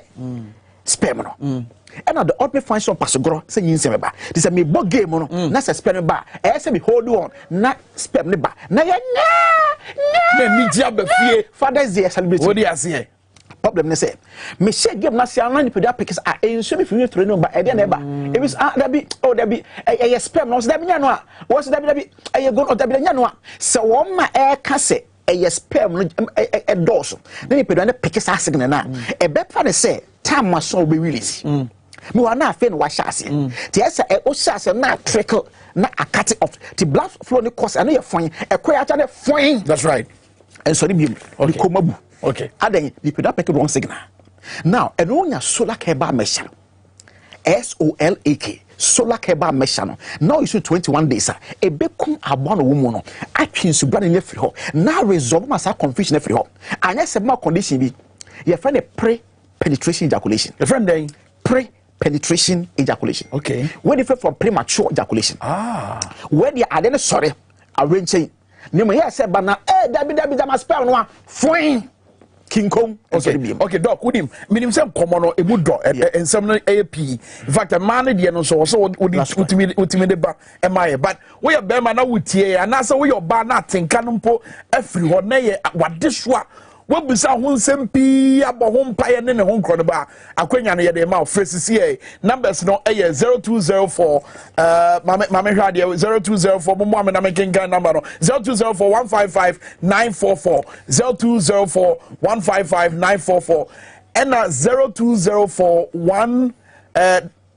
sperm no and the ultimate function pasogro say yin se ba this me bo game no na say sperm ba e say me hold on na sperm ne ba na ya na ni dia ba fie father's day celebrate what do you say problem ne say me share game na say anani pedia pickers a enso me fie three no ba e dey na ba e be that be oh that be e sperm no so that be nya no a was that be e go no that be nya no a so one ma e ka say e sperm no e doso na ni pedia na pickers a signal na e be fa ne say time ma so be release me wa na afen wa shase ti esa o shase na trickle na akate of the blood flow ni cause and you fine e kwaya ta ne fine that's right and so bi the komabu okay adan the pedo pick wrong signal now and onya solar cable measure SOLAK solar cable mesh no now you 21 days e bekum abon wo mu no atwen su bra ne free ho now resolve masa confusion free ho anya se ma condition bi your friend pre penetration ejaculation your friend then pre penetration ejaculation. Okay. Where different from premature ejaculation. Where the adene sorry arrange. Nemo here say bana dabi jama spell no fine. King Kong. Okay, doc, udim. Minim say common no e do and some AP. In fact, a man dey no so ultimate ba emaye. But we be man na wutie and na say we your ba na tenka no mpo afri ho na ye wadeswa. What be sa hun sempi abo hon paye ne hon krono ba akwanya no ye de ma phrases here numbers no 0204 mame hwa de 0204 mo mo na mekenga number no 0204 155 944 0204 155 944 and 0204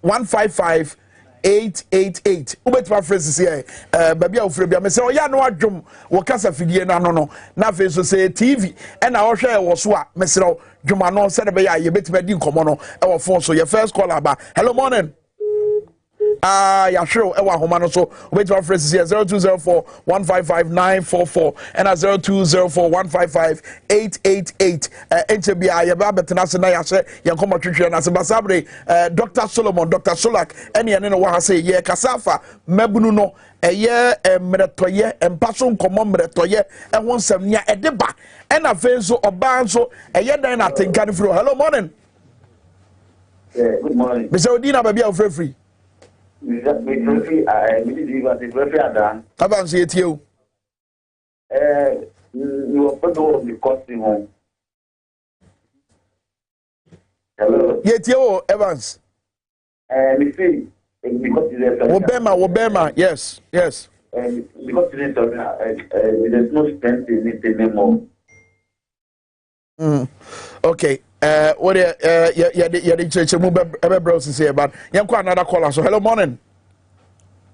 155 888 ubetwa phrases here baby ofre bia me say oya no adwom wo kasa fidie na no na fe so say TV e na wo hwe wo so a me say dwuma no se de be ya ye betima di nkomo no e wo phone so your first call aba hello morning ya sure e wa homa no so ubetwa phrases here 0204 155 944 and 0204 155 888 entebia ye ba betena se na ya hye ye nkomo twetwe na se basabre Dr. Solomon Dr. Solak ene ye no wa say ye kasafa mabunu no eye mretoye empaso nkomo mretoye e ho nsam nia edeba ena fe so oba nso eye dan na tenka no fro hello morning good morning Mr. Odina baby of free Evans yet you. You are put all the costing home. Hello. Yet you, Evans. You see, because Obama, yes. Because there's no strength in it anymore. Okay. What the church move ever browse here, but yanko another caller. So hello morning.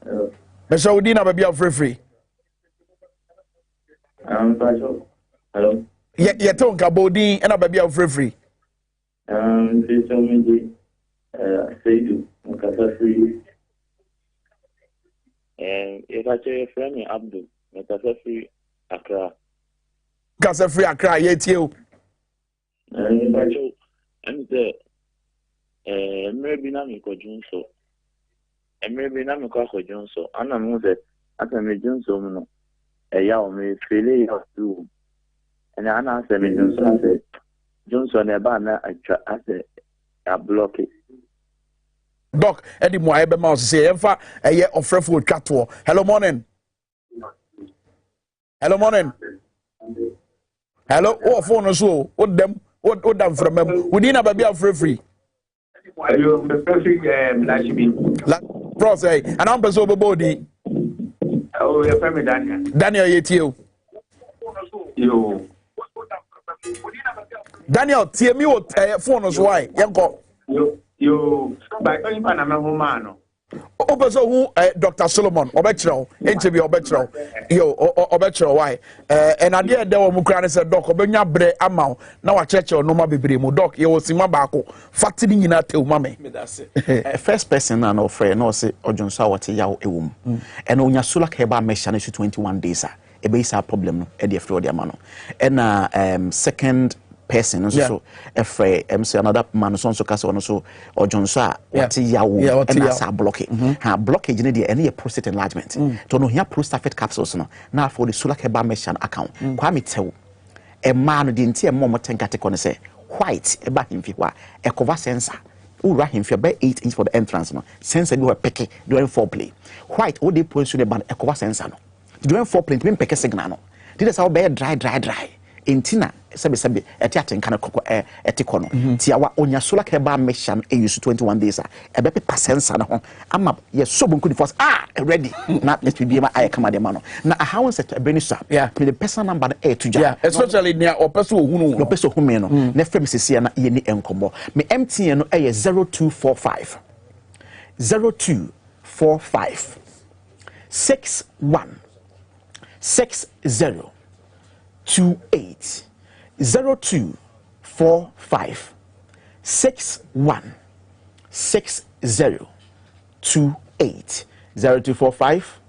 Hello. Mr. Udina baby of free. Hello. Yeah, tongue kabodi and a baby of free. Please tell me say you free. If I tell your friend Abdul, free Accra. Free Accra, yet you. And maybe na me ko junso and maybe na me ko junso ana mu de ata me junso mu no ya o me fele ya tu and ana se me junso na ba na atwa ase ya block it doc edi mo aye be ma say emfa eye ofrefo twato hello morning hello oh phone so what them what them from within a baby of free you the Bros, and I'm person body. Oh, your family Daniel yet you. Daniel, tell me what phone is why. You by going Panama. Opeso who Dr. Solomon Obetro interview Obetro yo Obetro why and idea there were mukran said doc obenya bre amount na wa church no ma bebre mu doc ye osima baako fatini nyina tew mame first person na no frɛ no say odwonso awate yawo ewum and onya solar cable mesh na 21 days e be isa problem no e de frɛ odi ama no and second person so efre MC another man so kasa ono so odwonso a wate yawo and asa blockage ha blockage ne de ene prostate enlargement to no hia prostate capsules no na for the solar cable mesh account kwa metew e ma no de nti e mo motenkate ko ne say white e ba himfi wa e cover sensor ura himfi be 8 inch for the entrance no sensor bi ho peke during foreplay white o de point so the band e cover sensor no during foreplay me peke signal no did say be dry entina sebe eti atenka na kokko etiko no ti awa onya solar cable mesh e use 21 days e be paper sensor na ho ama ye so bonku di force ready na let me be ma I come de ma no na how set benisa me the personal number na e tuja especially near opeso ohunu no peso home no na frame sisi na ye ni enkombo me MTN no e 0245 61 60 28 0245 61 60 28 0245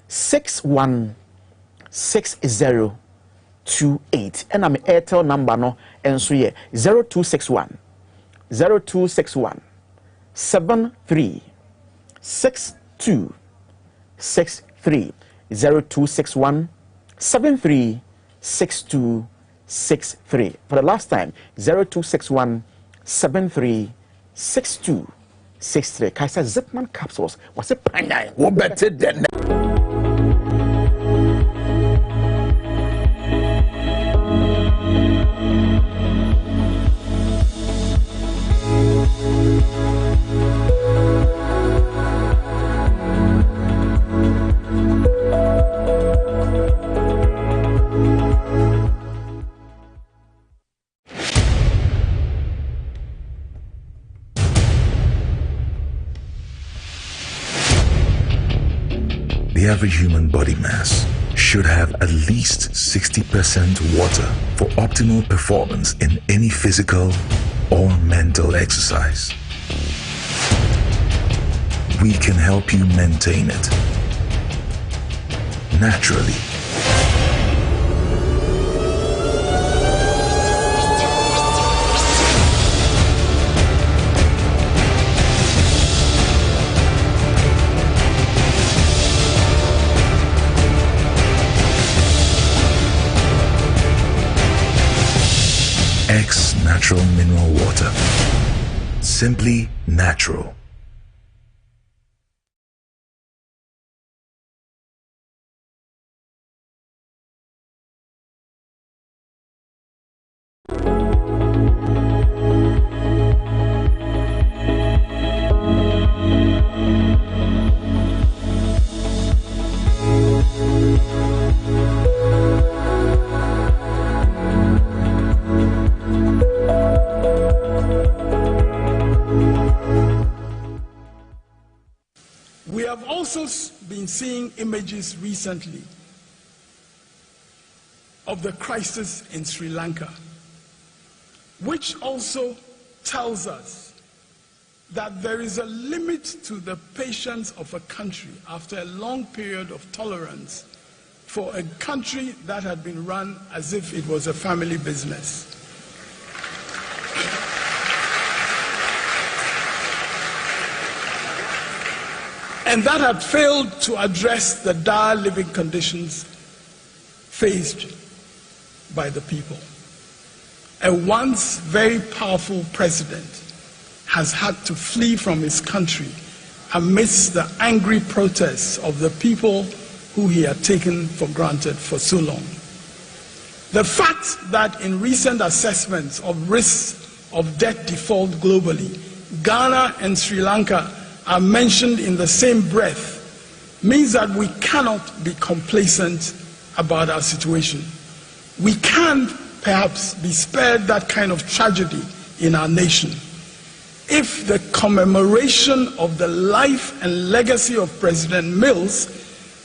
616028 and I'm Airtel number no enso ye 0261 73 62 63 0261 73 62 63 for the last time 0261 73 62 63 Kaisa Zipman capsules was a panya what better than The average human body mass should have at least 60% water for optimal performance in any physical or mental exercise. We can help you maintain it naturally. X Natural Mineral Water. Simply natural. We have also been seeing images recently of the crisis in Sri Lanka, which also tells us that there is a limit to the patience of a country after a long period of tolerance for a country that had been run as if it was a family business. And that had failed to address the dire living conditions faced by the people. A once very powerful president has had to flee from his country amidst the angry protests of the people who he had taken for granted for so long. The fact that in recent assessments of risks of debt default globally, Ghana and Sri Lanka are mentioned in the same breath means that we cannot be complacent about our situation. We can perhaps be spared that kind of tragedy in our nation if the commemoration of the life and legacy of President Mills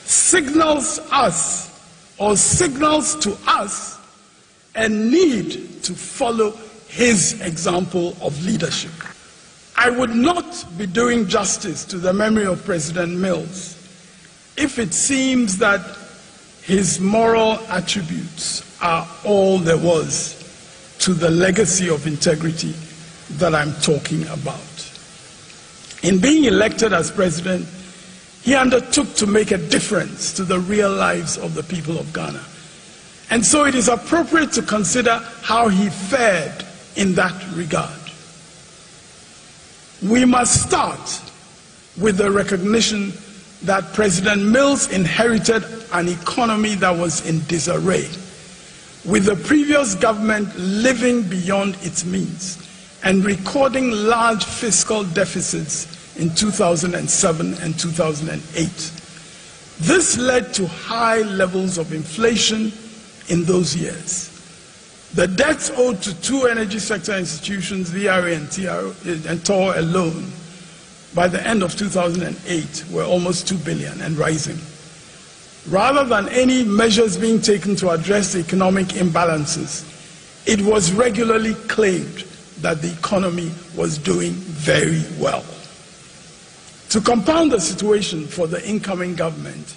signals us or signals to us a need to follow his example of leadership. I would not be doing justice to the memory of President Mills if it seems that his moral attributes are all there was to the legacy of integrity that I'm talking about. In being elected as president, he undertook to make a difference to the real lives of the people of Ghana. And so it is appropriate to consider how he fared in that regard. We must start with the recognition that President Mills inherited an economy that was in disarray, with the previous government living beyond its means and recording large fiscal deficits in 2007 and 2008. This led to high levels of inflation in those years. The debts owed to two energy sector institutions, VRA and TOR alone, by the end of 2008 were almost 2 billion and rising. Rather than any measures being taken to address the economic imbalances, it was regularly claimed that the economy was doing very well. To compound the situation for the incoming government,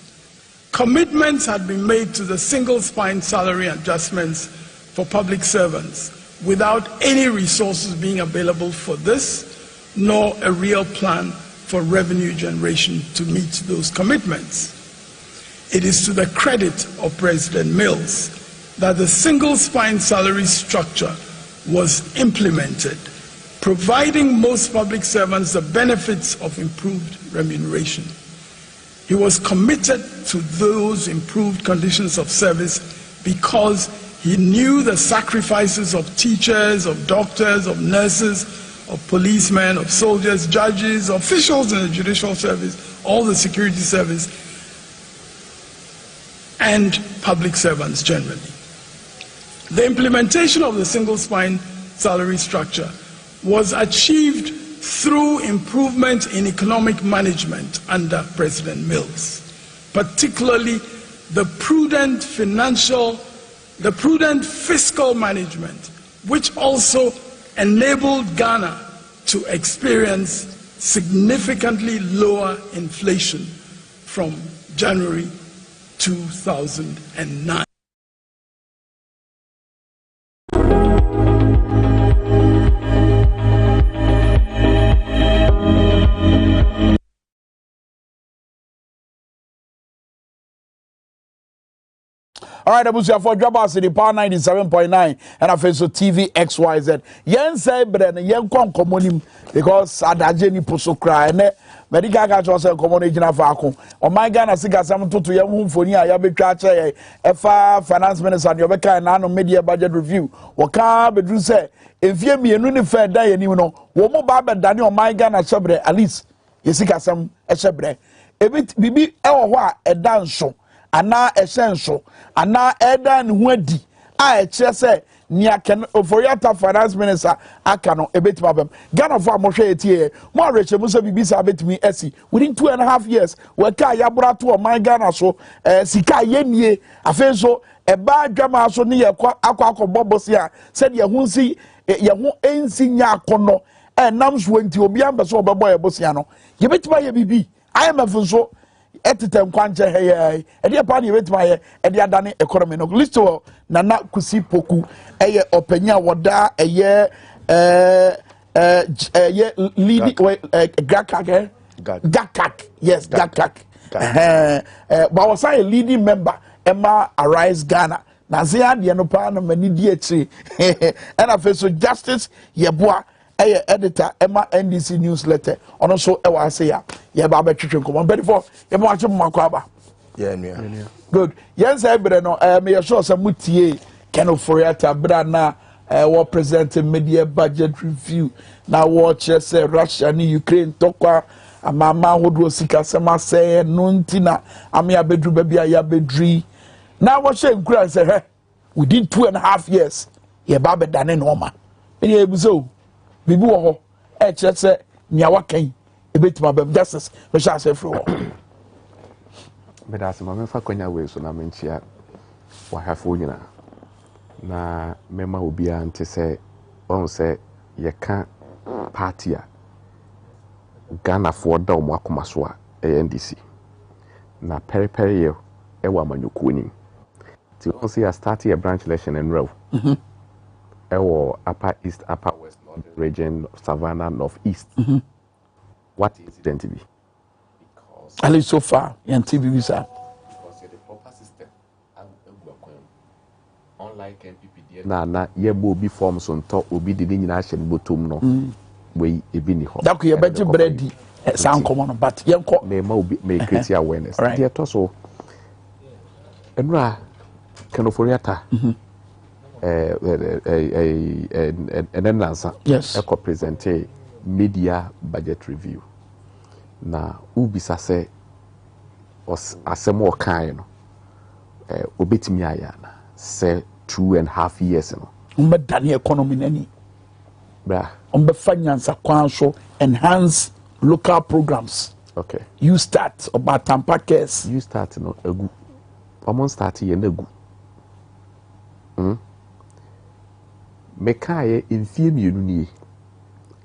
commitments had been made to the single spine salary adjustments for public servants without any resources being available for this, nor a real plan for revenue generation to meet those commitments. It is to the credit of President Mills that the single spine salary structure was implemented, providing most public servants the benefits of improved remuneration. He was committed to those improved conditions of service because he knew the sacrifices of teachers, of doctors, of nurses, of policemen, of soldiers, judges, officials in the judicial service, all the security service, and public servants generally. The implementation of the single spine salary structure was achieved through improvement in economic management under President Mills, particularly the prudent fiscal management, which also enabled Ghana to experience significantly lower inflation from January 2009. All right, Abusia for Drabas in the Power 97.9 and I face TV XYZ. Yen say Bren, yen kon komonim because Adajeni Poso cry ne medical catch was a common agent of Ako. O my Ghana Siga Sam to young home for near Yabe FA finance minister and Yobeka and Nano media budget review. Waka bedru say if ye me no fair die any no wo mo ba bedane o my Ghana shebre at least yesika sam e shebre. Ebit bibi e wo ho a edanso ana essential ana eda ne ho adi a e kire se nia ken oforiata finance minister aka no ebetima bam Ghana for amohwe etie mo areche mo so bibisa betimi esi within 2.5 years we ka yabura to o man Ghana so sika yenie afenso eba adwama so ne akwa bobosi a said ye hu nsi ye hu ensi nya akono nam so nti obi ambeso obebo ye bosia no ye betima ye bibi IMF nso etitem kwanje heye ede pa ne betima ye ede adane economy no listo nana kusi poku eye openya woda eye lead gakak yes gakak but was a leading member Emma Arise Ghana na se ade no pa no mani di echi and afeso justice yeboa eye editor Emma NDC newsletter ono so e wa say ya ye ba betwetwe nkomo but before ye mo ache mo akwa ba yeah good yes ebre no me sure say mutie Keno Foriata bra na we present media budget review na watch say Russia ni Ukraine tokwa amama hodo sika sema say no ntina ame abedru ba bia ya bedri na wo she nkura say he within 2.5 years ye ba bedane no ma e ebuso bibi wo ho e kire say nia wakan ebetima bam justice we shall say free me da asema me fa kwanya we so na menchia wa hafo nyina na mema obia nte se on se ye ka party a Ghana for da omo akomaso a NDC na periperi ye e wa manyoku ni ti on se ya start a branch election in Rev e wo upper east upper west northern region Savannah north east what incident be because at least so far yan TVB sir because the proper system unlike MPP na ye bo bi form so nto obi de nyina ahye botom no we ebi ni ho that you beji bready sound common but yenko me ma obi me create awareness there to so enra Kenoforiata then answer yes eco present media budget review na ubisa say asemo kan no obetimi aya na say 2.5 years no mbedane economy nani bra finance akwanso enhance local programs okay you start about tampakes you start no agu omon start ye na agu mekaye enfie mienu nie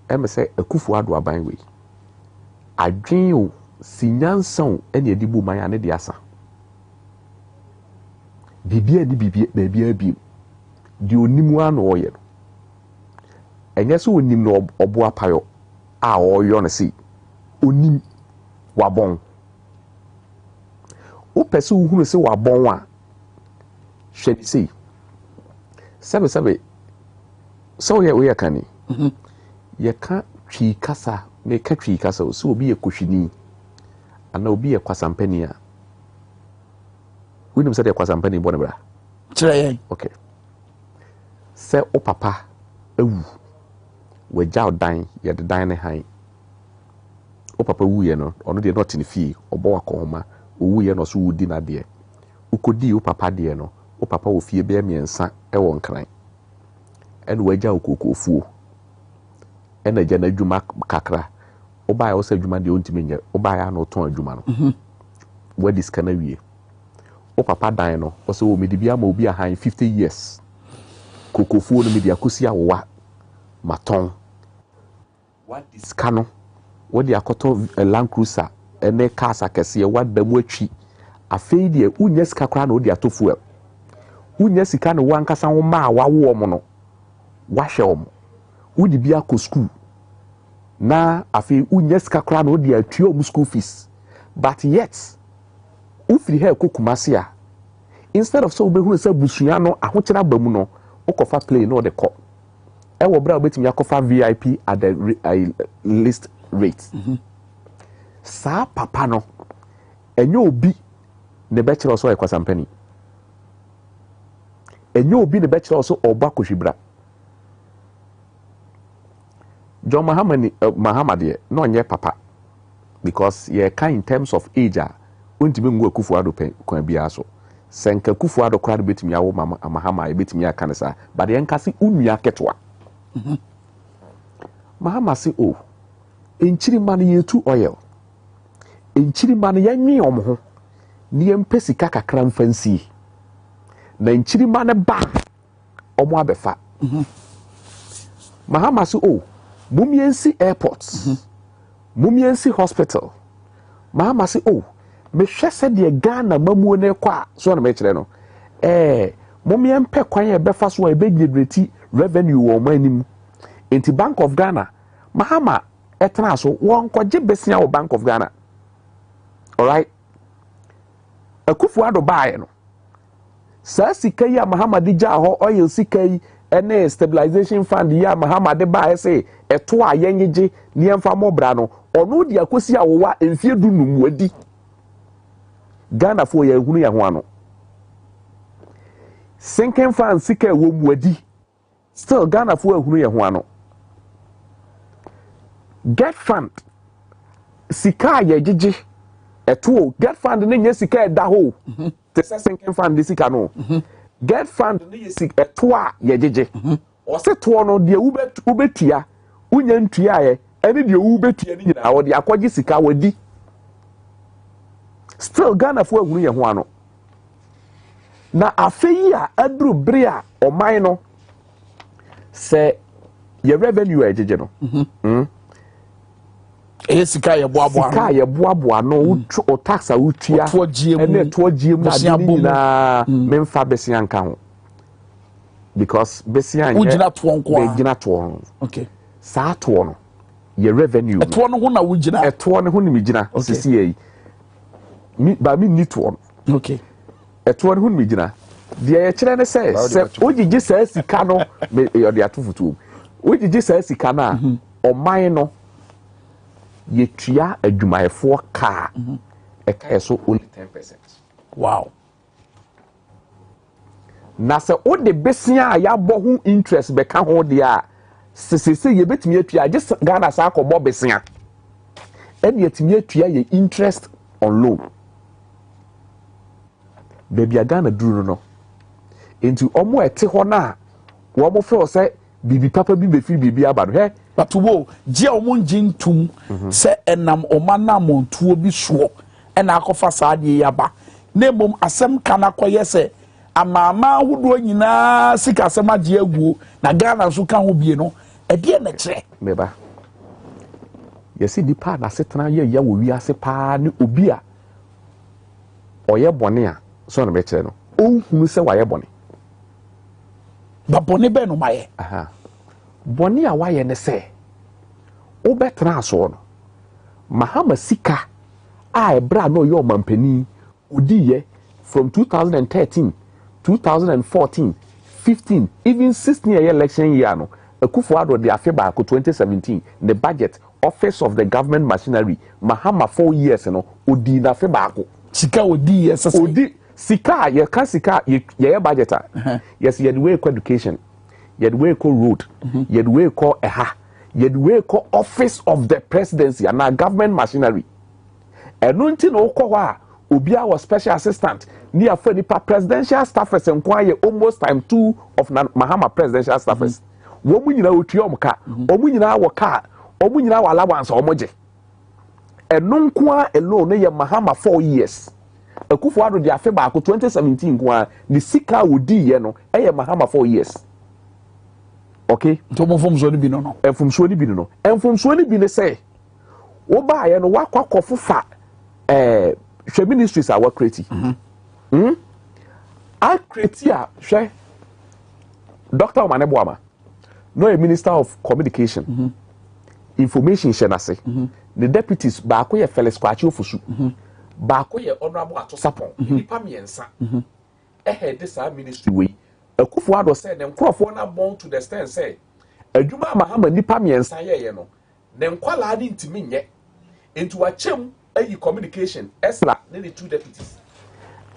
em say akufu ado aban we adwen o sinyansa o ene edi bu man ya ne de asa bibia ni bibia bi di onimu ano oye enye so onim no obo apayo a oyo no si onim wabon o pese uhunu se wabon a hwe si sabe so ye kani ye ka twi kasa me ka twi kasa so obi ye kohwini ana obi ye kwasampani a winim se de kwasampani bo ne bra kire yen okay se o papa ewu we jaw dan ye de dan ne han o papa wu ye no ono de not in fie obo akoma owu ye no so wudi na de ukodi o papa de no o papa wo fie be miensa e won kran ene waja okokofuo ene gya na adwuma kakra o ba ya o se adwuma de ontime nye o ba ya na oton adwuma no wadi skana wie o papa dan no o se wo medibia ma obi a han 50 years kokofuo no media kosi awowa maton wadi skano wadi akoto Land Cruiser ene cars akese wada mu atwi afei de unya sika kra na odi atofuel unya sika na wankasa ho ma wawo mo no wahwe om udi bia ko school na afei unya sika kra na odi atuo school fees but yet ufiri he kokumase a instead of so obehunu se busua no ahokyera bamu no okofa play no de ko e wo bra obetimi akofa VIP at the list rate sa papa no enye obi ne bachelor so ekwasampani enye obi ne bachelor so oba kohwibra John Mahamad no nye papa because ye can in terms of age a ontime ngu Akufo-Addo pen kwa bia so senka Akufo-Addo kra de betimi awo Mahama e betimi aka ne sa but ye nkase unua ketwa Mahama se o enchiri man yetu oil enchiri man yanwi omho ni empesi kakra mfansi na enchiri man ba omo abefa Mahama se o mumiensi airport mumiensi hospital Mahama se o me hwese de Ghana mamuo ne kwa so na me kire no mumien pe kwan e befa so e be generate revenue wo manim enti Bank of Ghana Mahama etena so won koje besia wo Bank of Ghana all right Akufo-Addo baaye no sa sika ya Mahama di ja ho oil sika yi ene stabilization fund ya Mahama de baaye se eto a yenyeje ni emfa mobra no ono di akosi awowa emfie du numuadi Ghana fo ya ehunu ya ho ano sinking fund sika wo muadi still Ghana fo ehunu ya ho ano get fund sika ya jeje eto get fund ne nye sika da ho te sinking fund sika no get fund ne sika eto a ya jeje o se to no de ubetua unya ntua ye ene de ubetua ni nyina wo de akwaje sika wadi still Ghana fo ehunu ye ho ano na afeyi a aduru bre a oman no se ye revenue a jeje no sika ye boaboa no o tax a utua ene to giem na memfa besia nka ho because besia ugina to nko a ugina to okay sa to no ye revenue to no ho na ugina to no ho ni migina sisi yi ba mi ni to okay to no ho ni migina de ye kire ne se ojiji sa sika no me yo de atofutu ojiji sa sika na oman no yetua adwumayefo ka eka so only 10%. Wow. Na se o de besia a ya bo hu interest be ka ho de a sesese ye betimi atua je Ghana sa akọ bo besia ene yetimi atua ye interest on loan baby Ghana duru no enti omo ete ho na wo mo fe o se bibi papa bi be fi bibi abado he patuwo je omo njintum se enam omana montuo bi so ena akofa saade yaba na mom asem kana koye se amama hudo nyina sika asem age aguo na Ghana so ka ho bie no e de na kire meba yɛsi nipa na setena yɛ ya wo wiase paa ne obi a ɔyɛ bɔne a so na bɛkyerɛ no ɔnhunu sɛ wayɛ bɔne ba bɔne bɛ no mayɛ bɔne a wayɛ ne sɛ wobɛtena asoɔ no mahama sika a ɛbrɛ a na ɔyɛ ɔmampanin odiiɛ from 2013 2014 15 even 16 year election year no Akufo-Addo de afe baako 2017 the budget office of the government machinery mahama 4 years no odi na afe baako sika odi yes odi sika ye ka sika ye budget yes ye the way education ye the way road ye the way eha ye the way office of the presidency and government machinery eno nti no ko wa obi a was special assistant ni afa nipa presidential staffers nkwa almost time 2 of mahama presidential staffers wo mu nyina otua omka o mu nyina wo ka o mu nyina wala wansa o moje eno nkwa alone ye mahama 4 years Akufo-Addo de afe baako 2017 nkwa ni sika wodi ye no ye mahama 4 years okay to mo fom so ni bi no enfomso ni bi no enfomso ni bi ne say wo ba ye no wakwa kofofa hwe ministries a wa create a create a hwe Dr. Omaneboama no a minister of communication information shenase the deputies baako ye Felix Kwachi Ofosu baako ye honorable Atosapon nipa miensa head sa ministry we Akufo-Addo say ne nkrofo na born to the extent say adwuma mahama nipa miensa ye no ne nkwala ade ntimi nye into achem ayi communication esla ne the 2 deputies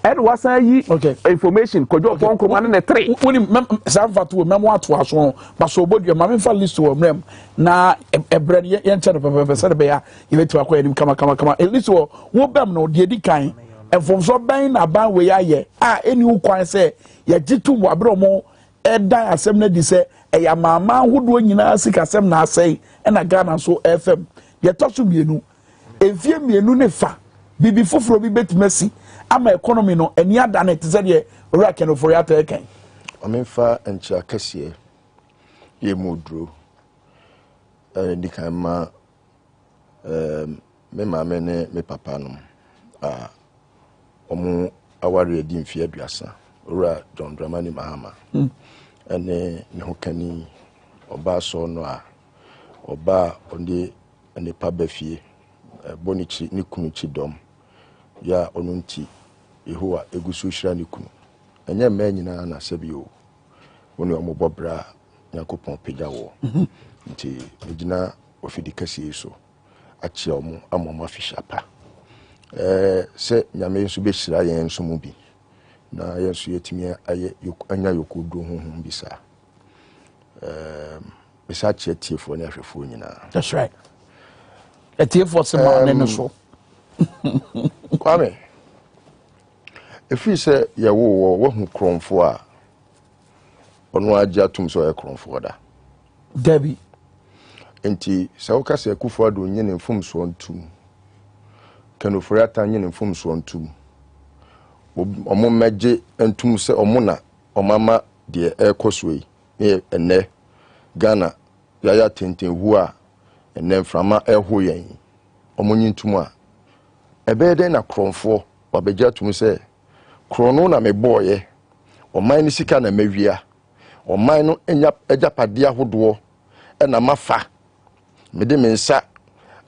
and was ayi information kojo konko ne 3 woni samfa to memo ato aso ba so bodua ma memfa list wo mrem na ebrede ye nche no pepe se be ya ye betu akwa nim kama at least wo bem no de di kan enfomso ben na ban we aye a eni ukwan se ye gitu mo abromo edan asem na di se eya mama hodo nyina sika asem na asai na Ghana so FM ye toso bienu efie mienu ne fa bibi foforo bi betimasi ama economy no eni ada na tse de ora keno for ya ta kan amenfa encha kasie ye modro ndi kan ma me mama ne me papa no omu aware edi mfie aduasa ora John Dramani Mahama ene ne hokani oba so no a oba onde ene pa bafie bonichi ni kunuchi dom ya onunti Yehowa egusu hira ni kunu enye ma nyina na sebio woni omobobra Yakopon pega wo nti megina ofidi kase so achi omo amoma fishapa se nyame nso be hira yen nso mu bi na yesu yetimi aye anya yokodo honhom bisa bisa tiefo na hwefo nyina. That's right. Tiefo se ma ne so Kwame if you say ya wo hu kromfo a ono agya tum so ya kromfo da Debbie enti se wo ka se Akufo-Addo nyene mfomso ntum kanofori ata nyene mfomso ntum omo meje ntum se omo na omama de ekoso yi ene Ghana ya tenten hu a ene mframa eho yen omo nyintum a ebeden na kromfo wabegya tum se krono na me boye oman ni sika na mawia oman no enya ejapade ahodo na mafa me de mensa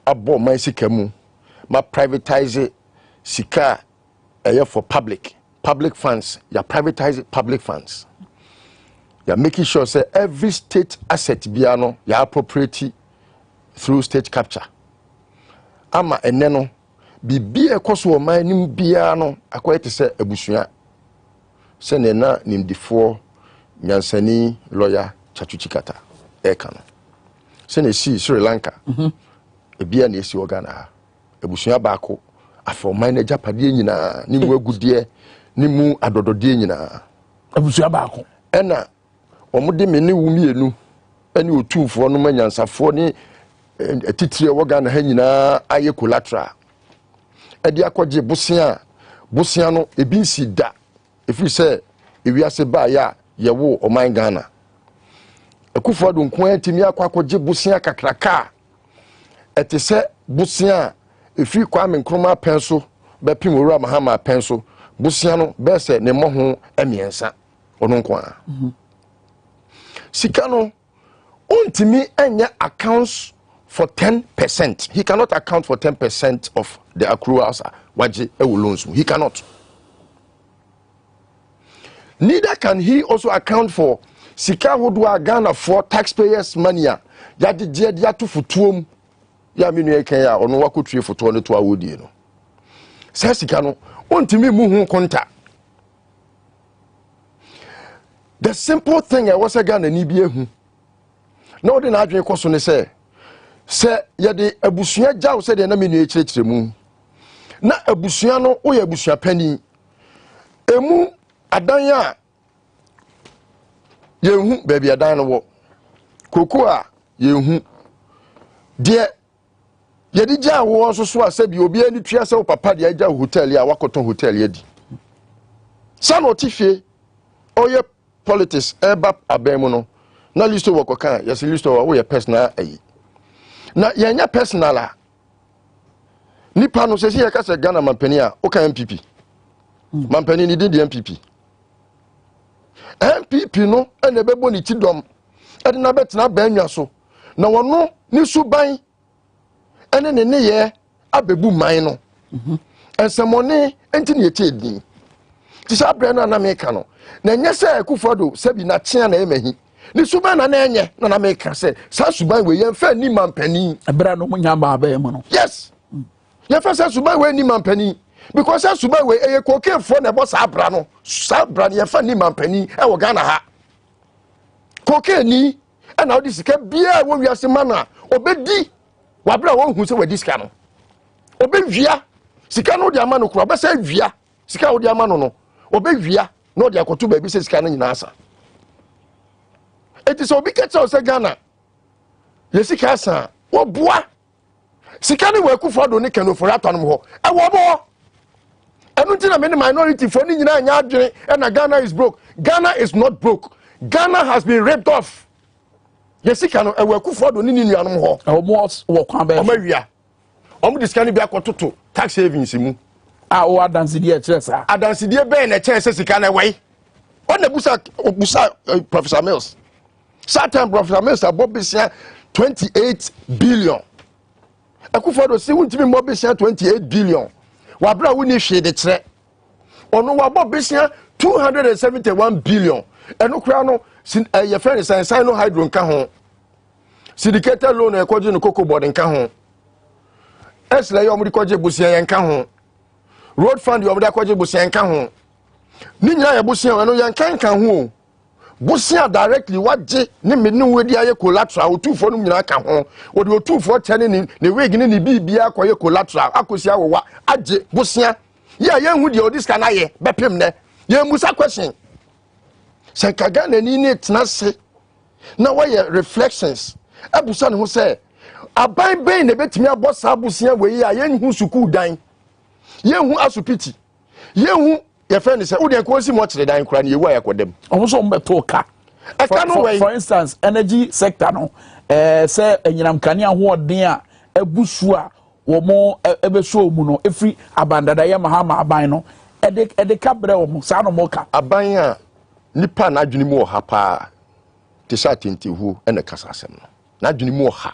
abo man sika mu ma privatize sika for public funds ya privatize public funds ya making sure say every state asset bia no ya appropriate through state capture ama ene no bibi ekoso o man nim bia no akwete se abusua se ne na nimdifo nyansani lawyer chachuchikata eka no se ne si Sri Lanka ebia na esi Ghana ha abusua baako afọ man na japade nyina ni mu agudie ni mu adododie nyina abusua baako ena omode me ne wumienu ene otumfo no manyansafo ni etitire wo Ghana ha nyina aye collateral edi akwaje bosia no ebi nsi da efiri se ewiase ba ya yewo oman Ghana Akufo-Addo nko antimi akwaje bosia kakraka ete se busia efi Kwame Nkrumah penso be pim owura Mahama penso busia no be se ne moho emiensa ono nko a sika no untimi enye accounts for 10%. He cannot account for 10% of the accruals waje loans. He cannot. Neither can he also account for sika wodwa Ghana for taxpayers money. Yadi dia to futuom ya minu eken ya ono wakotue futuo ne to awodie no. Sa sika no untimi mu hu konta. The simple thing I was Ghana ni bi ehu. Na odi na adwen koso ne say se yede abusua jaw se de na menu ekirekire mu na abusua no wo ye abusua pani emu adan a yehu baabi adan no wo koko a yehu de yede jaw wo so so asa bi obi ani tua se wo papa de agya hotel ya wakoton hotel ya di sa no tifie oye politics eba abemu no na listo wo kokan yes listo wo ye personal ayi na yenya personal nipa no se se yakasa Ghana mampani a o ka MPP mampani ni di MPP no ene bebo ni tidom ede na betena banwa so na wono ni suban ene ne ye abebu man no ensemone enti ne yetedi ti sa bre na na meka no na nyese akufodo sabi na tia na emahi ni suban na enye na meka se sa suban we yemfa ni mampani ebra no munya ba ba mu no yes yemfa sa suban we ni mampani because sa suban we eye kokefo na bo sa abra no sa abra yemfa ni mampani e wo Ghana ha kokeni e na odi sika bia wo wiase mana obedi wabra wo hu se wadi sika no obewia sika no di ama no kura ba sa wia sika wo di ama no no obewia no di akoto ba bi se sika no nyina asa. It is obi ketsa o Ghana yesika sa wo boa sika ne waku fodo ne kano for aton ho e wo bo enu ntina me minority for ni nyina anya adwene na Ghana is broke. Ghana is not broke. Ghana has been ripped off. Yesika no e waku fodo ni nuanom ho e wo wo kwan ba o mawia o mu diska ne bi akototo tax savings mu a o adansidi e kire sa adansidi be na kire se sika na wei o na busa Professor Mills. Certain Professor Mr. Bobisia 28 billion. Akufado si wuntimi Bobisia 28 billion. Wabra wuni hwe de kire. Ono wa Bobisia 271 billion. Eno kura no ye friend say no hydro nka ho. Syndicated loan e kwaje no cocoa board nka ho. Esle yo mudi kwaje busia ye nka ho. Road fund yo mudi kwaje busia nka ho. Ni nyina ye busia eno ye nka ho. Busia directly waje ne me ne wedi aye collateral otufo no nyina ka ho wo de otufo tene ne wig ne ne bibia akoye collateral akosia wowa age busia ye hu de odiska na ye bepem ne ye musa question se kaga na ni ne tenase na waye reflections abusa ne ho se aban ben ne betimi abosa busia we ya ye hu suku dan ye hu asupiti ye hu your friend is who they call him much the dying crying you were them. Also, talker. For instance, energy sector no say enyinam kania ho odin a ebusua wo mo ebeso mu no efri abandada ye mahama aban no ede kabre wo mo sa no mo ka aban a nipa na adwene mu oha pa te sha tentihu ene kasa asem no na adwene mu oha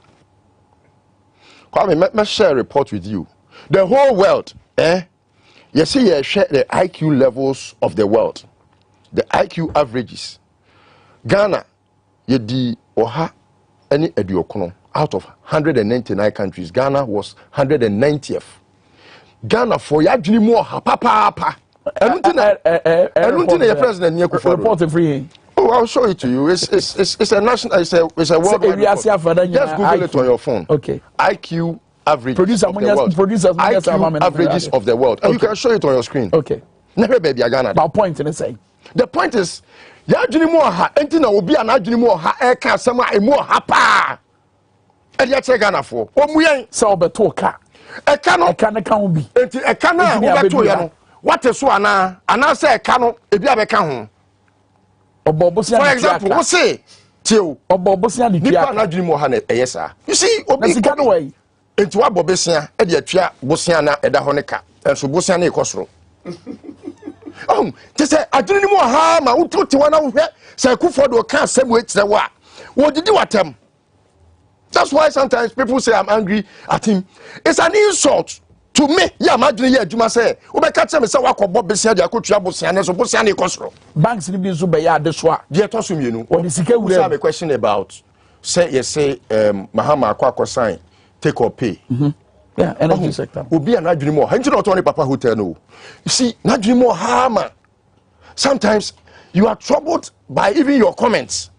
me share a report with you the whole world you see, you share the IQ levels of the world, the IQ averages. Ghana, you di oha any ediokono out of 199 countries. Ghana was 190th. Ghana for ya jini mo ha papa. I don't think the president near report free. Oh, I'll show it to you. It's a national. It's a world report. Just Google it on your phone. Okay. IQ. Average producer of the world. Averages of the world. And you can show it on your screen. Okay. Never baby Ghana. But point in say. The point is, ya jini mo ha enti na obi ana jini mo ha e ka sama e mo ha pa. E dia che Ghana for. Omuyen se obeto ka. E ka no bi. Enti e ka na obeto ya no. What is so ana say e ka no e bi abeka ho. Obobosia. For example, we say Tio obobosia ni dia. Nipa na jini mo ha na e yesa. You see obi ka no way. enti wa bobesia e de atua bosia na eda ho ne ka enso bosia na ekosoro te say adwene ni mo ha ma wotuti wana wo hwe say Akufo do ka asem we kire wo a wo didi watem. That's why sometimes people say I'm angry at him. It's an insult to me. Yeah, imagine here Juma say we be catch me say wa ko bobesia de akotua bosia na so bosia na ekosoro banks ni bi nso be ya de so a de to so mienu what is sika wura have a question about say you say Mahama akwa sign take or pay. Yeah, energy sector. Obi an adwene mo. Hanti not only Papa Hotel no. You see, adwene mo hama. Sometimes you are troubled by even your comments.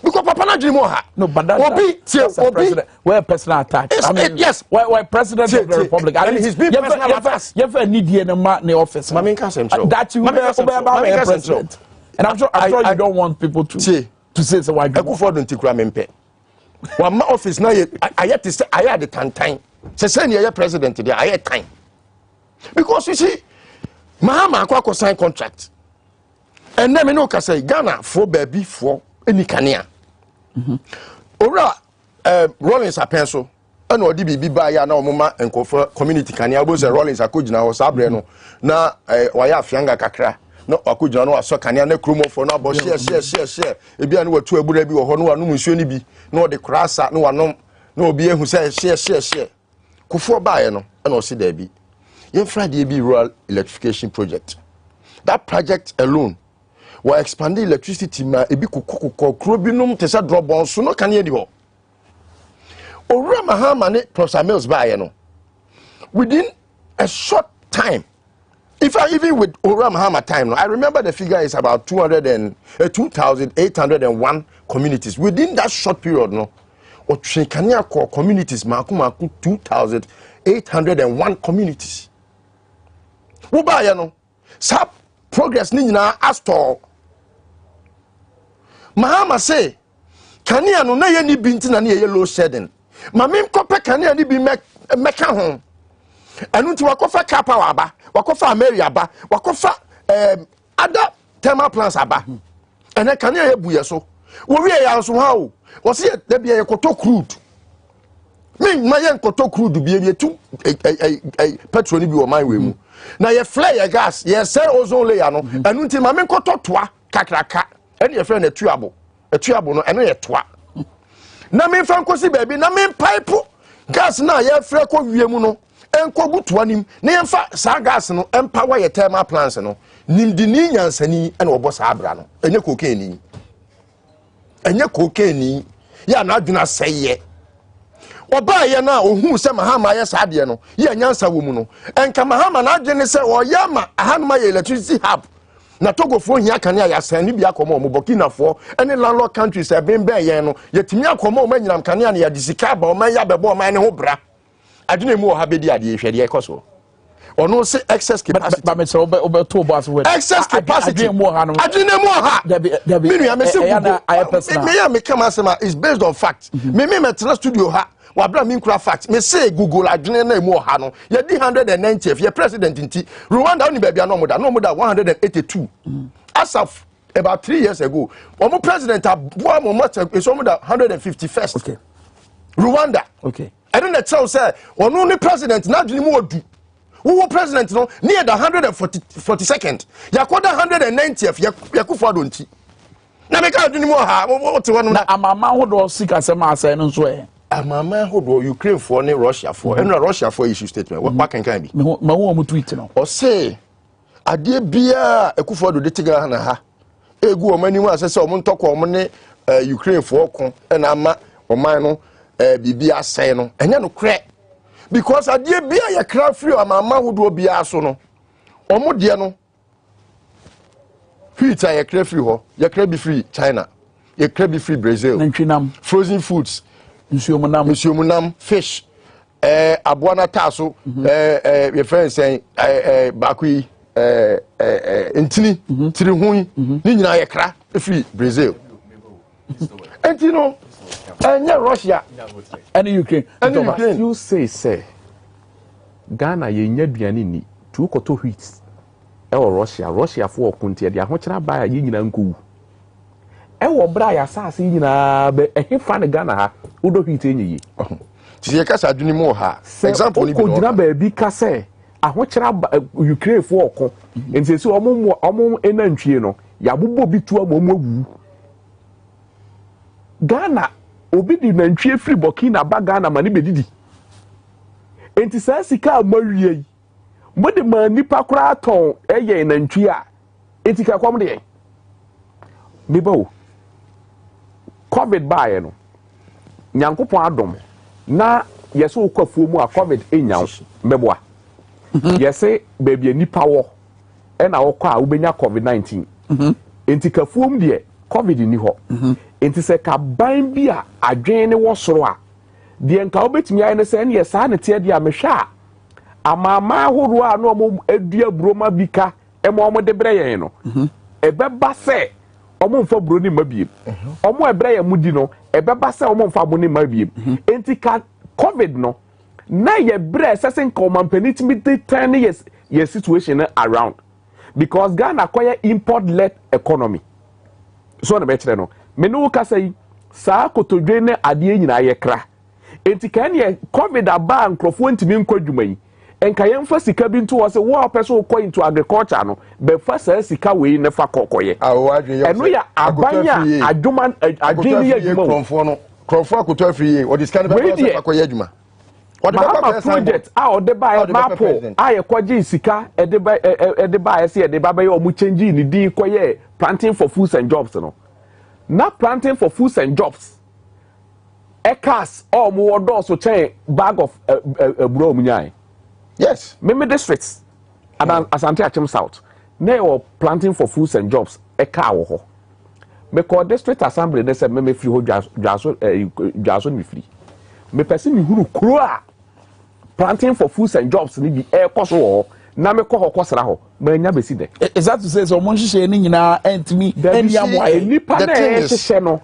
Because Papa adwene mo ha. No, but that's Obi, where personal attack. I mean, yes. Why president of the republic? And he's been personal attacks. You ever need the office. Mami can say that you be president. And I'm sure you don't want people to say so why Akufo don't tikura mempe. One my office now I had to say I had the time. Say near president there I had time. Because you see Mahama akwa sign contract. And then me no ka say Ghana for baby for any kania. Ora Rollins apenso and odi bibi ba ya na omuma enkofa community kania bo say Rollins akogina ho sabre no na waya afianga kakra no akogina no aso kania na kromo for na bo share e bia no watu abura bi wo ho no anu nsuo ni bi no de krasa no wanom na obi ehu say share kufo ba ye no na o si da bi yemfra de bi rural electrification project. That project alone will expand the electricity ma ebi kokoko kro bi num te say drop on so no kania di ho. Owura Mahama ne Professor Mills ba ye no within a short time. If I even with Owura Mahama time, no, I remember the figure is about 2,801 communities. Within that short period, no, or Kenya communities, maku 2,801 communities. Uba no, sap progress ni na astor. Mahama say, Kenya no na ye ni binti na ni ye low shedding. Mamim kope Kenya ni bi meka hon. Enu nti wakofa kapa waba, wakofa Ameria ba, wakofa other thermal plants aba. Ene Kenya ye buye so. Wo wie ya so ha o. Wo se da bia ye koto crude. Me ma ye koto crude bia ye tu petrol ni bi wo man we mu. Na ye flare ye gas, ye say ozone layer no. Enu nti ma me koto toa kakraka. Ene ye flare na tuabo. Etuabo no ene ye toa. Na me fa nkosi baby na me pipe gas na ye flare ko wie mu no. Enko butuwa nim na yemfa sa gas no empower ye thermal plants no nimdini nyansani ene obo sa abra no enye cocaine ya na adwuna seye oba ye na ohun se Mahama ye sa ade no ye nyansa wo mu no enka Mahama na adwene se oyama ahanuma ye electricity hub na togofo hia kan ya sani bia komo mo Burkina fo ene landlocked countries e ben ye no yetimi akomo o manyinam kan ya na ya disika ba o man ya bebo o man ne ho bra adwene mu o ha bedi ade hwede ekoso ono se excess capacity but me say obeto boss with excess capacity adwene mu ha minu ya me se me come asema is based on fact me metena studio ha wabra me nkura fact me say Google adwene na mu ha no ye di 190 ye president nti Rwanda oni bia no moda 182 as of about 3 years ago omo president aboa mo much is almost 151st okay Rwanda okay I don't tell say ono ni president na adwene mu odu wo president no near the 142nd yakoda 190th yakufo adonti na me ka adwene mu ha wo te wono na amama hodo sika sema asai no so e amama hodo Ukraine for ne Russia for and Russia for issue statement what can be ma wo mu tweet no o say ade bia akufo ado de tiga na ha egu o mani mu asese o ntoko o ne Ukraine for ko na ama o man no bibi asai no enya no kre because adie bia ye kra free amama hodo bia so no omo de no Pizza ye kra free ho ye kra be free China ye kra be free Brazil frozen foods nsuomunam fish aboana taso ye friend say bakui entini tirihun ni nyina ye kra free Brazil entino enya Russia and Ukraine you say Ghana ye nya duane ni tu koto wheat Russia for kunti de ahokyera ba ye nyina nkowu wo bra ya sase nyina be ehefa ne Ghana ha wodo wheat enyi ti ye kasa adwene mu ha example ni bi no ba bi ka say ahokyera Ukraine fo oko ntese omo enantwie no yabobo bi tu amomo awu Ghana obi di nantwie free Burkina ba Ghana mani bedidi enti saa sika amawie mode ma nipa kura ton eye nantwie a enti ka kwam de mebo COVID bae no nyankopon adom na yese okwafuo mu a COVID enyaw meboa yese baby nipa wo e na wokọ a ubenya COVID-19 enti kafuom de COVID ni ho enti se ka ban bi a adwen ne wo soro a de nka obetumi aye ne se ne yesa ne te de a mehwa amama horo a no mo adua broma bika e mo de breye no ebeba se omo mfa bro ni mabiem omo ebreye mudi no ebeba se omo mfa bo ni mabiem enti ka COVID no na ye bre sesen commonwealth me turn yes situation around because Ghana acquire import led economy so na be kire no me no ka say saa kotodwe ne ade nyina ye kra enti kan ye COVID aba nkrofo ntimi nkwadwuma yi enka ye mfa sika bi nto wo se wo person ko into agriculture no be fa saa sika we ne fa kokoye eno ya abanya adwuma adwini ye adwuma krofo akoto afiri o discount be fa koye adwuma Mahama project a ode ba mapo a ye kwaji sika ede ba ese ede ba be omu change ni din koye planting for foods and jobs no na planting for foods and jobs ekas omu wodo so chen bag of bro omunyai yes meme districts and Asante Achim South na yo planting for foods and jobs eka wo ho me ko district assembly dey say meme free ho dwaso ni free me person mi huru kro a planting for foods and jobs ni bi e koso ho na me ko ho kosra ho ma nya besi de is that to say so mon hihye ni nyina entimi eni amoaye nipa na e hihye no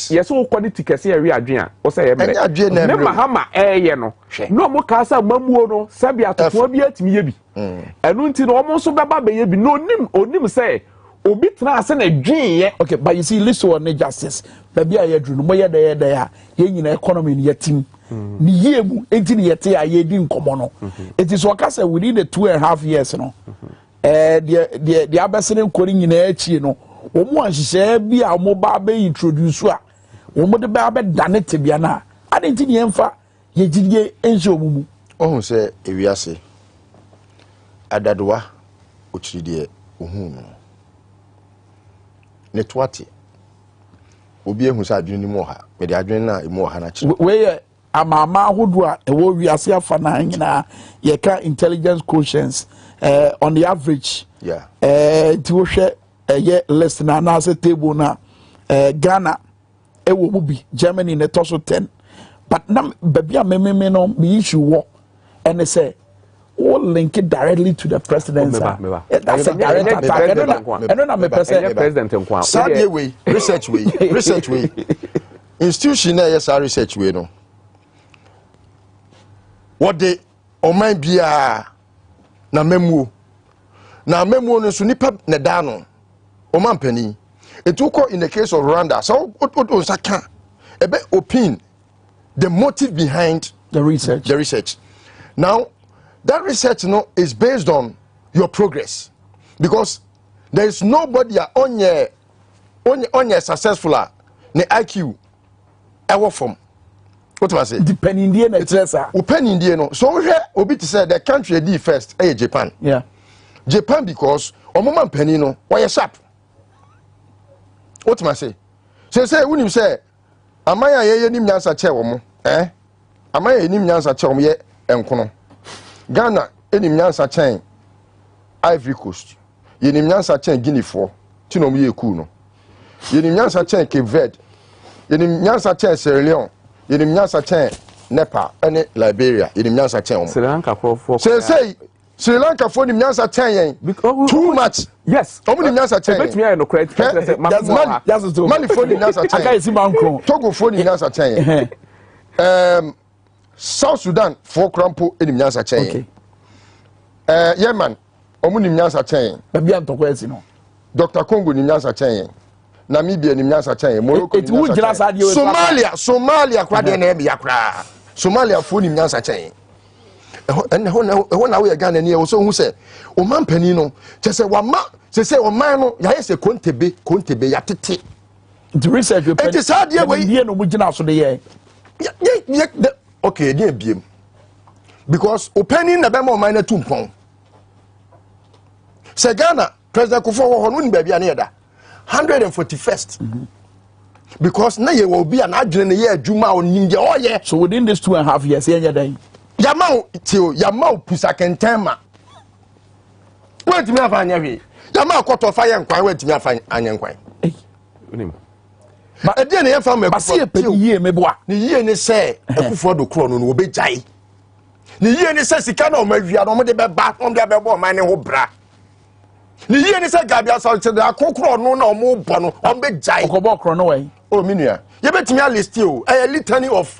yes wo kwani tikese ya wi adwen a wo say ye me me Mahama ye no no mo ka sa mamuo no sabi atofo bi atimi ye bi enu nti no mo so beba be ye bi no onim say obi tena ase na dwen ye okay but you see listen on justice baby a ye dru no mo ye da ya ye nyina economy ni yatim ni yemu enti ni yete a ye di nkomo no it is wakasa within the 2.5 years no the abesene nkori nyina achi no wo mo anhyehyɛ bi a mo ba be introduce a wo mo de ba be dane tebia na ade enti ni emfa ye gidie enhye omumu ohun sɛ ewiase adadoa ochiride ohun no netwati obi ehun sɛ adwene ni mo ha me de adwene na emu ha na chi we amama ahodo a ewo wiase afa na nyina ye ka intelligence quotients on the average ti wo hwɛ ye list na na se table na Ghana ewo mu bi Germany ne toso 10 but na baby a meme no me issue wo and say all link it directly to the president that's a direct attack I don't know me president nkwa sadie way research way institution na yes research way no what they oman bia na memuo no so nipa na da no oman pani etuko in the case of Rwanda so saka ebe opin the motive behind the research now that research is based on your progress because there is nobody on your successful ne IQ ever from what was it depending the na open no so here obi to say the country did first Japan Japan because omoma mpani no why sharp what must I say when you say amaya ye nim nyansa che wo mo amaya nim nyansa che wo ye enkono Ghana enim nyansa chen Ivory Coast yenim nyansa chen Guinea fo ti no ye cool no yenim nyansa chen Cape Verde yenim nyansa chen Sierra Leone yenim nyansa chen Nepal and Liberia yenim nyansa chen Sri Lanka for say Sri Lanka for nim nyansa chen yen too much yes omo nim nyansa chen bet me no credit that's money for nim nyansa chen aka isi banko Togo for nim nyansa chen yen South Sudan for crampo enim nyansa chen Yemen omu nim nyansa chen baby antoko esi no Dr. Congo nim nyansa chen Namibia nim nyansa chen Morocco Somalia Somalia kwa de na e yakra Somalia phone nim nyansa chen and ho na we Ghana ni e so hu se o man pani no chese wa ma se o man no ya se kontebe ya tete the research we it is hard here we no mu gina so de ye okay dey biem because opening na be mo man na tumpon se Ghana President Kufuor ho no ni ba bia na yeda 141st because na ye will be an adwene ne ye adwuma onim de oye so within these 2.5 years ye dan yamau pusakentema wait me afanya hwe yamau koto fire nkwan wait me afanya nkwan unim ba ede ne yefam me ba se pe yie me boa ne yie ne se Akufo do kro no obejai ne yie ne se sika na o mawia no mo de be ba o de be bo man ne ho bra ne yie ne se gabia so te da kokro no na o mo bo no o bejai okobo kro no we o minua ye betimi a list o a litany of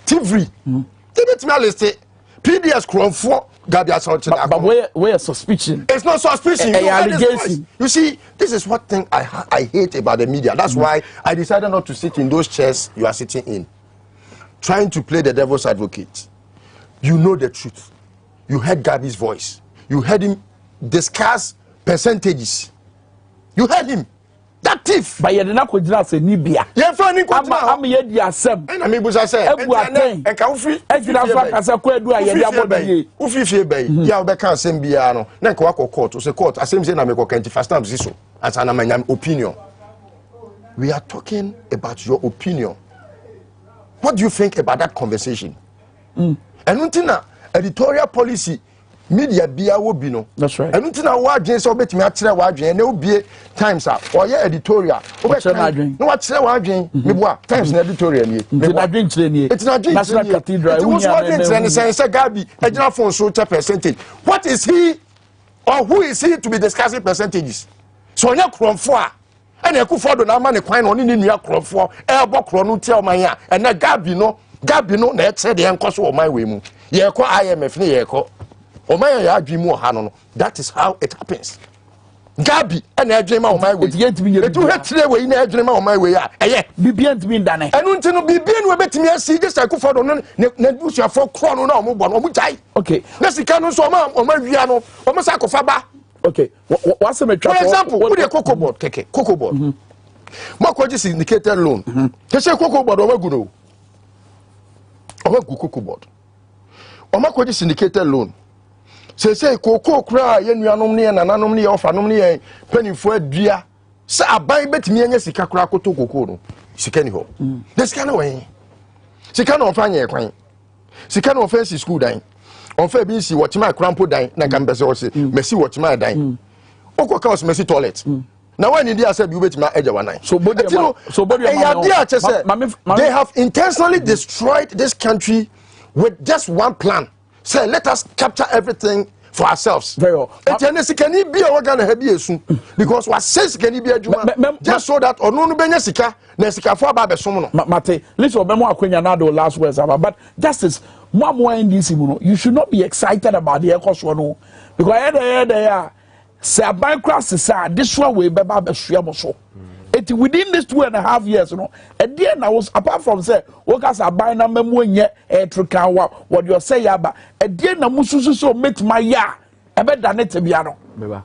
thievery ye betimi a list PDS Crawford Gabia Sultan. But where suspicion? It's not suspicion. Allegation. You see, this is what thing I hate about the media. That's why I decided not to sit in those chairs you are sitting in, trying to play the devil's advocate. You know the truth. You heard Gabi's voice. You heard him discuss percentages. You heard him. That thief. But you did not consider say Nibia. You funny I'm here the asem. And I mean, I say, and can free. And you have as a quedu. Ufi fie bay. Ya be kan asem bia no. Na nka wako court. O se court asem say na me ko kenti first time so. As an amanyam opinion. We are talking about your opinion. What do you think about that conversation? And untina editorial policy. Media bia wo bi no. That's right. And until now wadwen so betimi a kire wadwen na obie times a or your editorial wadwen no wa kire wadwen me boa times na editorial nie me wadwen kire nie it's na dwen National Cathedral it was wadwen kire ne say Gabi ejina phone so percentage what is he or who is he to be discussing percentages so onya kromfo a and Akufo do na ma ne kwan no ne nua kromfo e bo kro no tie o man a and na Gabi no na e kire de enkoso o man we mu ye ko IMF ne ye ko that is how it happens. Gabi and I dream of my way. Yet me to hit today way in a dream of my way. Eh, be beyond to be done. And until be being with bet me see this I could follow Nebusha for chrono no more. Okay, let's see canon so on my piano or Masako Faba. Okay, what's the for example, what a cocoa board, cocoa board. Marco just indicated loan. Just a cocoa board over good. Over cocoa board. Or Marco just indicated loan. Say koko kra ye nuanom ne nananom ne ofanom ne panifo adua sa aban betimi anya sika kra koto koko no sika ni ho the sika no wen sika no fanya kwan sika no fancy school dan on fa bi si watchman krampo dan na kan bese o se mesi watchman dan okoka o se mesi toilet na when you dey say bi betimi eja wanan so body they have intentionally destroyed this country with just one plan. Say, let us capture everything for ourselves. Very well. Because what says can be a just so that or no benyasika, Nesika for Baba Somono. Mate, listen, last words about but justice, more in this, you should not be excited about the Ecosono because they are say a bankrupt society, this one way Baba Shiamoso. It within these 2.5 years, and then I was apart from say, workers are buying a memo yet, what you say, but and then I must so make my ya, I bet that net piano. Beba,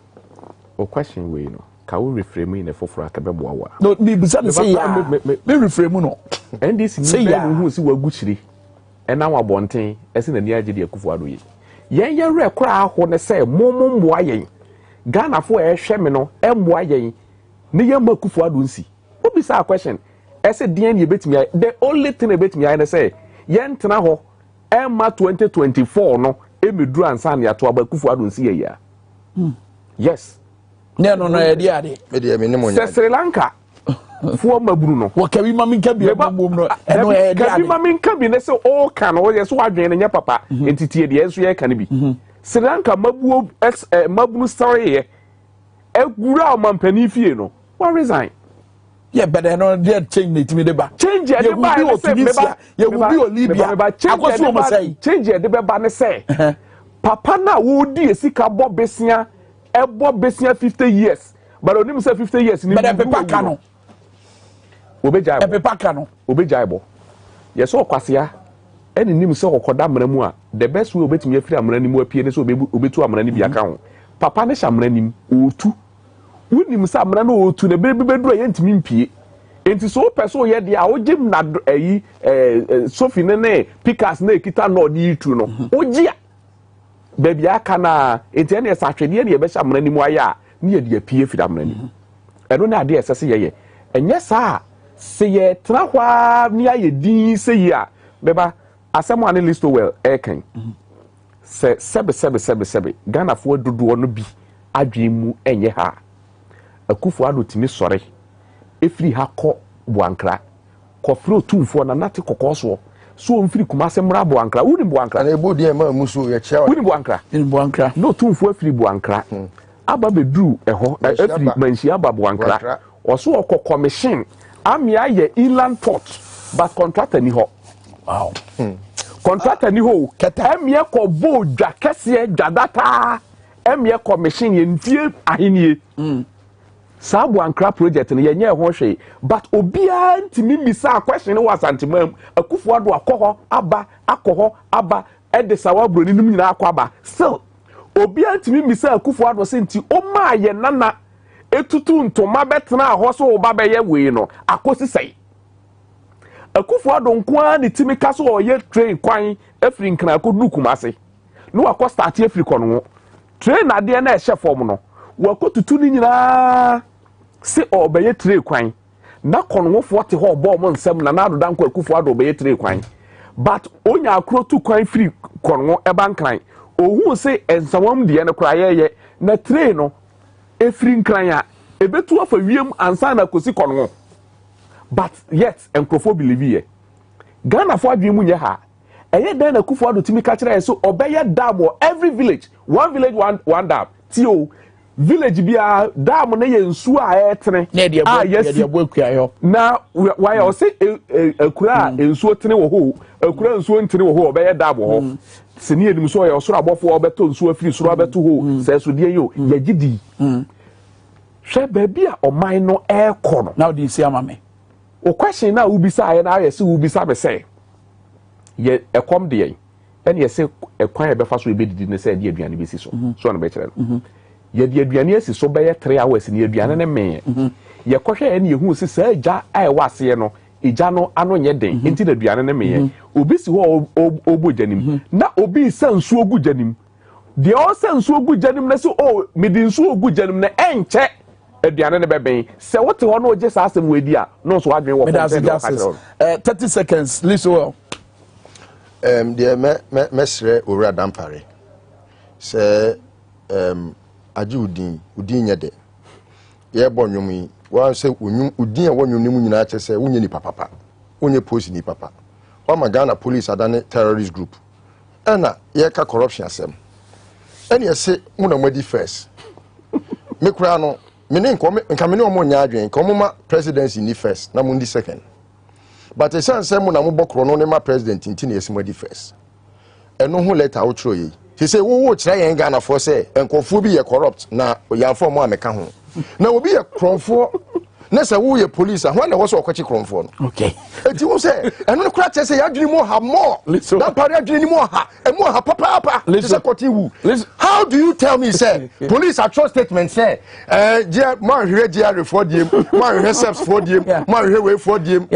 or question we know, can we reframe in a for a cababa? No, me say, me reframe no. And this say, who see what Gucci, and now I want thing as in the near Jidi Kufuari. Yen, ya rare crowd when they say, Momon Wayen, Ghana for a shamino, Wayen. Niyama Akufo don't see. What be a question? I said, DN, you bet me. The only thing about me, I say, Yen Tanaho, Emma 2024, no, Emi Drew and Sanya to Akufo don't see a year. Yes. No, idea. Sri Lanka. Former Bruno. What can we mammy can be about Bruno? And mammy can be, so all can or yes, what drain in your papa, entity, the SUA can be. Sri Lanka Mabu story. Man penny no. What resign? Yeah, but I know they change it to me. Change it. You will be Tunisia. You will be Libya. Change it. The Baba say. Papa na would be a sick Bob Bessia, a Bob Bessia 50 years. But only say 50 years. But a Pepacano. Obejaibo. Obejaibo. Yes, oh, Kwasia. ɛne nim sɛ ɔkɔda amena mu a the best way obetumi afiri amena nim apie ne so obetu amena ni bi aka ho papa ne hyɛ amena nim otu wonim sɛ amena no otu na bebe bedu a yɛntumi mpie enti so pɛ so yɛ de a ogyem na ayi sofi ne pikas na ekita na ɔde itu no ogye baby aka na enti ɛne ɛsɛ atwɛdeɛ ne yɛbɛhyɛ amena nim ayɛ a ne yɛ de apie firi amena nim ɛno ne ade ɛsɛ sɛ yɛyɛ ɛnyɛ saa sɛ yɛ tena hɔ a ne ayɛ din sɛ yi a bɛba asɛm a ne listo well ɛɛkan sɛ sɛbe ghanafoɔ dodoɔ no bi adwene mu ɛnyɛ ha akufo ado tumi sɔre efiri ha kɔ Boankra kɔfrɛ otumfoɔ na nate kɔkɔɔ soɔ so ɔmfiri Kumase mmra Boankra woni Boankra na ebo deɛ ma mu so yɛ kyerɛ woni Boankra na otumfoɔ afiri Boankra aba beduru ɛhɔ afiri manhyia aba Boankra ɔso ɔkɔ commission amia yɛ inland port but contractor ni hɔ wow contractor ni hɔ amia kɔ bo dwa kɛseɛ dwadata amia commission yɛ ntie ahenie saa Boankra project no yɛnyɛ ho hwee but obia ntimi misa question was antimam akufo ado akɔ hɔ aba ɛde sawa broni nim nyina akɔ aba still obia ntimi misa akufo ado se nti o ma yɛ nana etutu ntoma betena hɔ so wo ba bɛyɛ wei no akosi sɛi akufo ado nkoa ne timi ka so ɔyɛ train kwan afiri nkran akɔdu Kumase no akɔ start afiri kɔ no train ade na ɛhyɛ form no wakotutu ni nyina se ɔbɛyɛ train kwan na kɔnwofoɔ te hɔ ɔbɔ ɔmo nsɛm na nado danko akufo ado ɔbɛyɛ train kwan but onya akro tu kwan firi kɔnwo ɛba nkran ohu se ensawam deɛ no kora yɛyɛ na train no efiri nkran a ebetu afa wiem ansa na kosi kɔnwo but yet enkrofo believe ye Ghana fo adwen mu nyɛ ha ɛyɛ dan na akufo ado timi ka kyerɛ so ɔbɛyɛ dam wɔ every village one dam tio village bia dam na yɛ nsuo a ɛtene a yɛsi na wayɛ ɔse akura nsuo tene wɔ hɔ akura nsuo ntene wɔ hɔ ɔbɛyɛ dam wɔ hɔ sini enim so ɔyɛ ɔsoro abɔfo ɔbɛtɔ nsuo afiri soro abɛto hɔ sɛ so deɛ yo yɛgidi hwɛ baabi a ɔman no ɛɛkɔ no now dey see amame o question na ubisa ayɛ na ayɛ se ubisa be sɛ yɛ ɛkɔm deɛ ɛne yɛ se ɛkwan ɛbɛfa so ebedidi ne sɛ de aduane besi so so na bɛkyerɛ no yɛ de aduane asi so bɛyɛ 3 hours ne aduane ne me yɛ kɔhwɛ ɛne yɛhu se sɛ agya a ɛwɔ aseɛ no agya no ano nyɛ den enti na aduane ne me obi si hɔ obo gyanim na obi sɛ nsuo gu gyanim deɛ ɔsɛ nsuo gu gyanim na se o mede nsuo gu gyanim na ɛnkyɛ aduane ne bɛbɛn sɛ wote hɔ no ogye saa asɛm wedi a no so adwen wɔ 30 seconds listen well deɛ mɛsrɛ owura dampare sɛ agye udin nyɛ de yɛbɔ nnwom yi wa sɛ udin a wɔnwom ne mu nyinaa kyɛ sɛ wonyɛ nipa papa wonyɛ post ni papa wama Ghana police adane terrorist group ɛna yɛka corruption asɛm ɛne yɛse mu na madi first me kura no mene nka mene omo nya adwen nka omo ma presidency ni first na mundi second but e san say mu na mo bokro no ne ma president nti na yesimo di first eno ho letter wo tro yi ti say wo kire yen Ghana for say enkofo bi ye corrupt na yanfo mo ameka ho na obi ye kronfo na say wo ye police a ho na wo so okwachi kronfo no okay enti wo say eno ne kura say yadwini mo ha more na pare yadwini mo ha papa say koti wu how do you tell me say police a trust statement say man hwe GR for diem man hwe SEPS for diem man hwe we for diem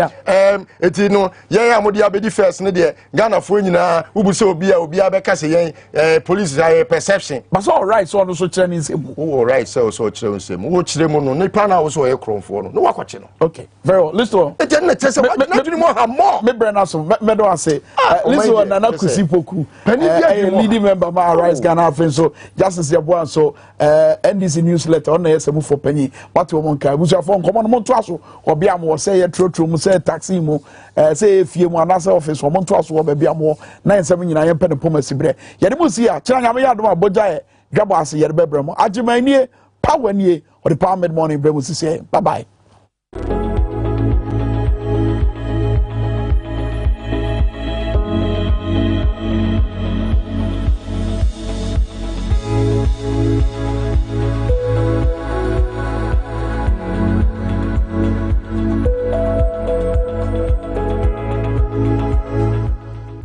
eti no ye amodi abedi first ne de Ghana fo nyina ubu say obi abeka say yen police perception but all right so no so kire ni nsem all right so kire nsem wo kire mu no nipa na wo so ye kronfo no wakwache no okay very well listen eti na tese na dwini mo ha more me brand so me do say listen na Kasiebo leading member ma Rise Ghana friend so justice yeboa so NDC newsletter on yes mu for penny what we monka busu for nkomo no monto aso obi am wo say ye trotro mu say taxi mu say fie mu anasa office wo monto aso wo ba am wo na nsem nyina ye pen pomasi bre ye de mu si a kira nyame ya do abogya ye dwabo ase ye de bebre mu agimanie power nie or the power mid morning bre mu si say bye bye